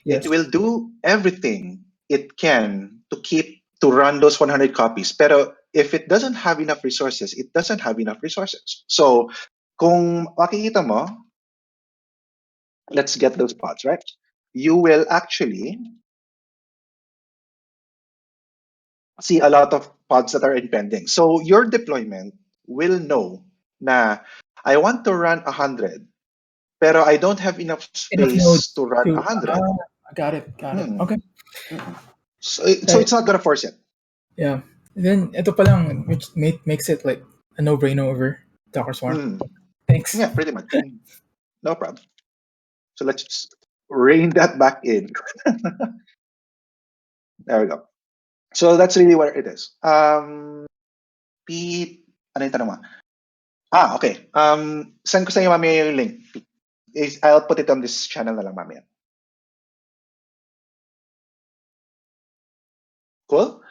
Yes. It will do everything it can to run those 100 copies. Pero if it doesn't have enough resources, it doesn't have enough resources. So kung makikita mo, let's get those pods, right? You will actually see a lot of pods that are in pending. So your deployment will know na I want to run 100, pero I don't have enough Enough space nodes to run to 100. got it. Hmm. Okay. So it's not gonna force it. Yeah. Then ito pa lang which makes it like a no-brainer over Docker Swarm. Thanks. Yeah, pretty much. No problem. So let's just rein that back in. There we go. So that's really what it is. Pete, ano yung tanong mo? Okay. Send ko sa iyo mamaya yung link. I'll put it on this channel na lang mamaya. Cool?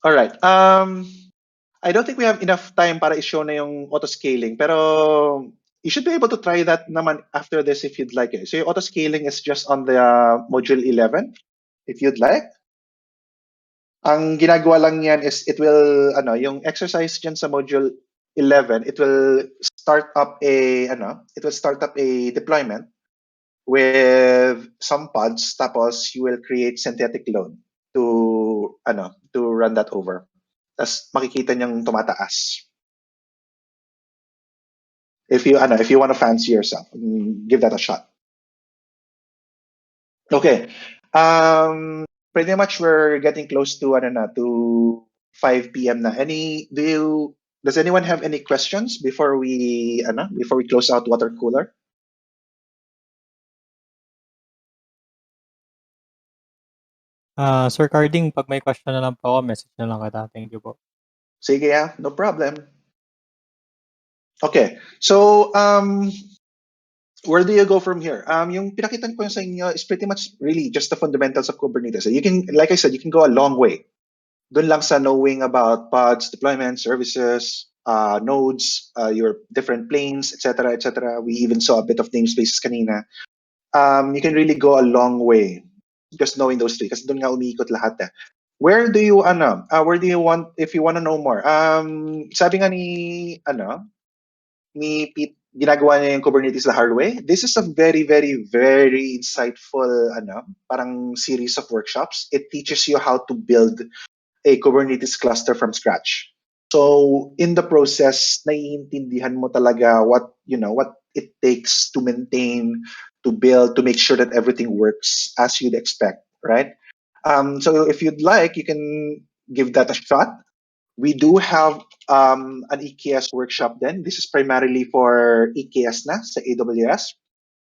All right. I don't think we have enough time para i-show na yung auto-scaling, pero you should be able to try that naman after this if you'd like it. So yung auto-scaling is just on the module 11, if you'd like. Ang ginagawa lang yan is it will, yung exercise dyan sa module 11, it will start up a deployment with some pods, tapos you will create synthetic load to run that over. Tapos makikita niyang tumataas. If you want to fancy yourself, give that a shot. Okay. Pretty much we're getting close to 5 p.m. na. Does anyone have any questions before we close out water cooler? Sir Carding, pag may question na lang po ako, message na lang kita. Thank you po. Sige, no problem. Okay. So where do you go from here? Yung pinakita ko sa inyo is pretty much really just the fundamentals of Kubernetes. You can, like I said, you can go a long way. Doon lang sa knowing about pods, deployment, services, nodes, your different planes, etc., etc. We even saw a bit of namespaces kanina. You can really go a long way just knowing those three. Kasi doon nga umiikot lahat eh. Where do you want, if you want to know more? Sabi nga ni Pete, ginagawa niya yung Kubernetes the hard way. This is a very, very, very insightful, parang series of workshops. It teaches you how to build a Kubernetes cluster from scratch. So in the process, naiintindihan mo talaga what it takes to maintain, to build, to make sure that everything works as you'd expect, right? So if you'd like, you can give that a shot. We do have an EKS workshop then. This is primarily for EKS na sa AWS.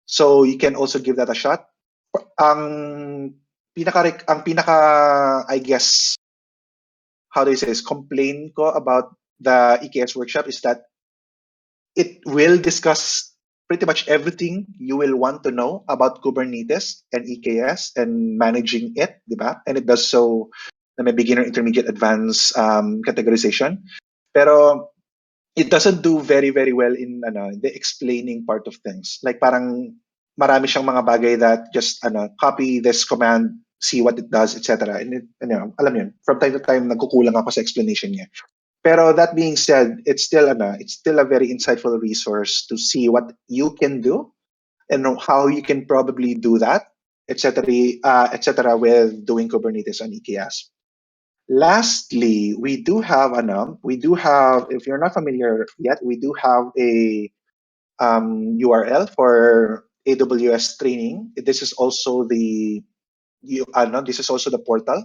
So you can also give that a shot. Ang pinaka I guess, how do you say this, complain ko about the EKS workshop is that it will discuss pretty much everything you will want to know about Kubernetes and EKS and managing it, di ba? And it does so na may beginner, intermediate, advanced categorization. Pero it doesn't do very, very well in the explaining part of things. Like parang marami siyang mga bagay that just copy this command, see what it does, etc. And alam yun, from time to time nagkukulang ako sa explanation niya. Pero that being said, it's still a very insightful resource to see what you can do and how you can probably do that, etc. With doing Kubernetes on EKS. Lastly, we do have, if you're not familiar yet, we do have a URL for AWS training. This is also the portal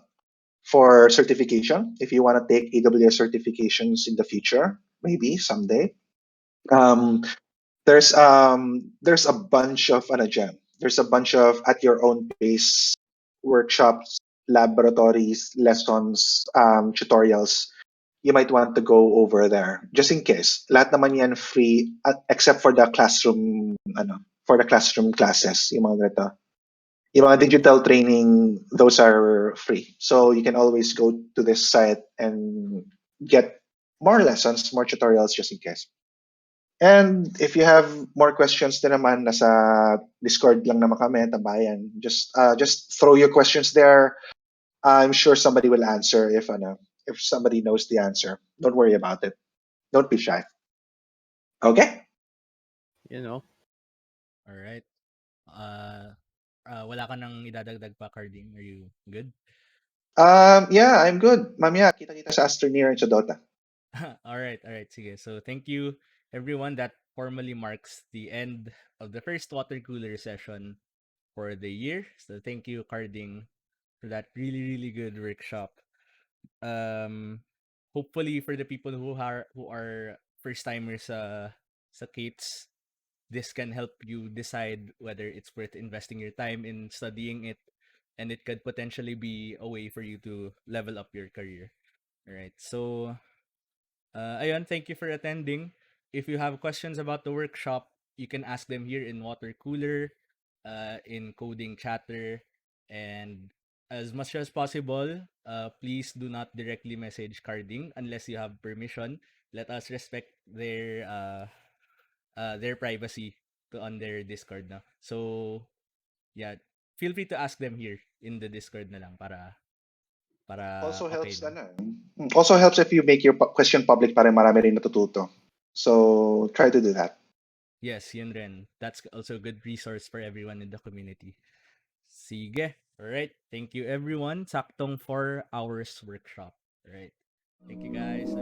for certification. If you want to take AWS certifications in the future, maybe someday. There's a bunch of There's a bunch of at your own pace workshops, laboratories, lessons, tutorials. You might want to go over there just in case. Lahat naman yan free except for the classroom classes. Yung mga ganito. Yung mga digital training, those are free. So you can always go to this site and get more lessons, more tutorials just in case. And if you have more questions din naman, nasa Discord lang naman kami, Tambayan. Just throw your questions there. I'm sure somebody will answer if somebody knows the answer. Don't worry about it. Don't be shy. Okay? You know. All right. Wala ka nang idadagdag pa, Carding? Are you good? Yeah, I'm good. Mamaya, kita-kita sa Astroneer and sa Dota. All right. Sige. So thank you, everyone. That formally marks the end of the first water cooler session for the year. So thank you, Carding, for that really, really good workshop. Hopefully for the people who are first timers sa k8s, this can help you decide whether it's worth investing your time in studying it, and it could potentially be a way for you to level up your career. All right. So ayun, thank you for attending. If you have questions about the workshop, you can ask them here in Water Cooler, in Coding Chatter, and as much as possible, please do not directly message Carding unless you have permission. Let us respect their privacy on their Discord na. So, yeah, feel free to ask them here in the Discord na lang para Also okay helps lang. Also helps if you make your question public para marami rin natututo. So try to do that. Yes, yun rin. That's also a good resource for everyone in the community. Sige. Alright. Thank you, everyone. Saktong 4 hours workshop. Alright. Thank you, guys.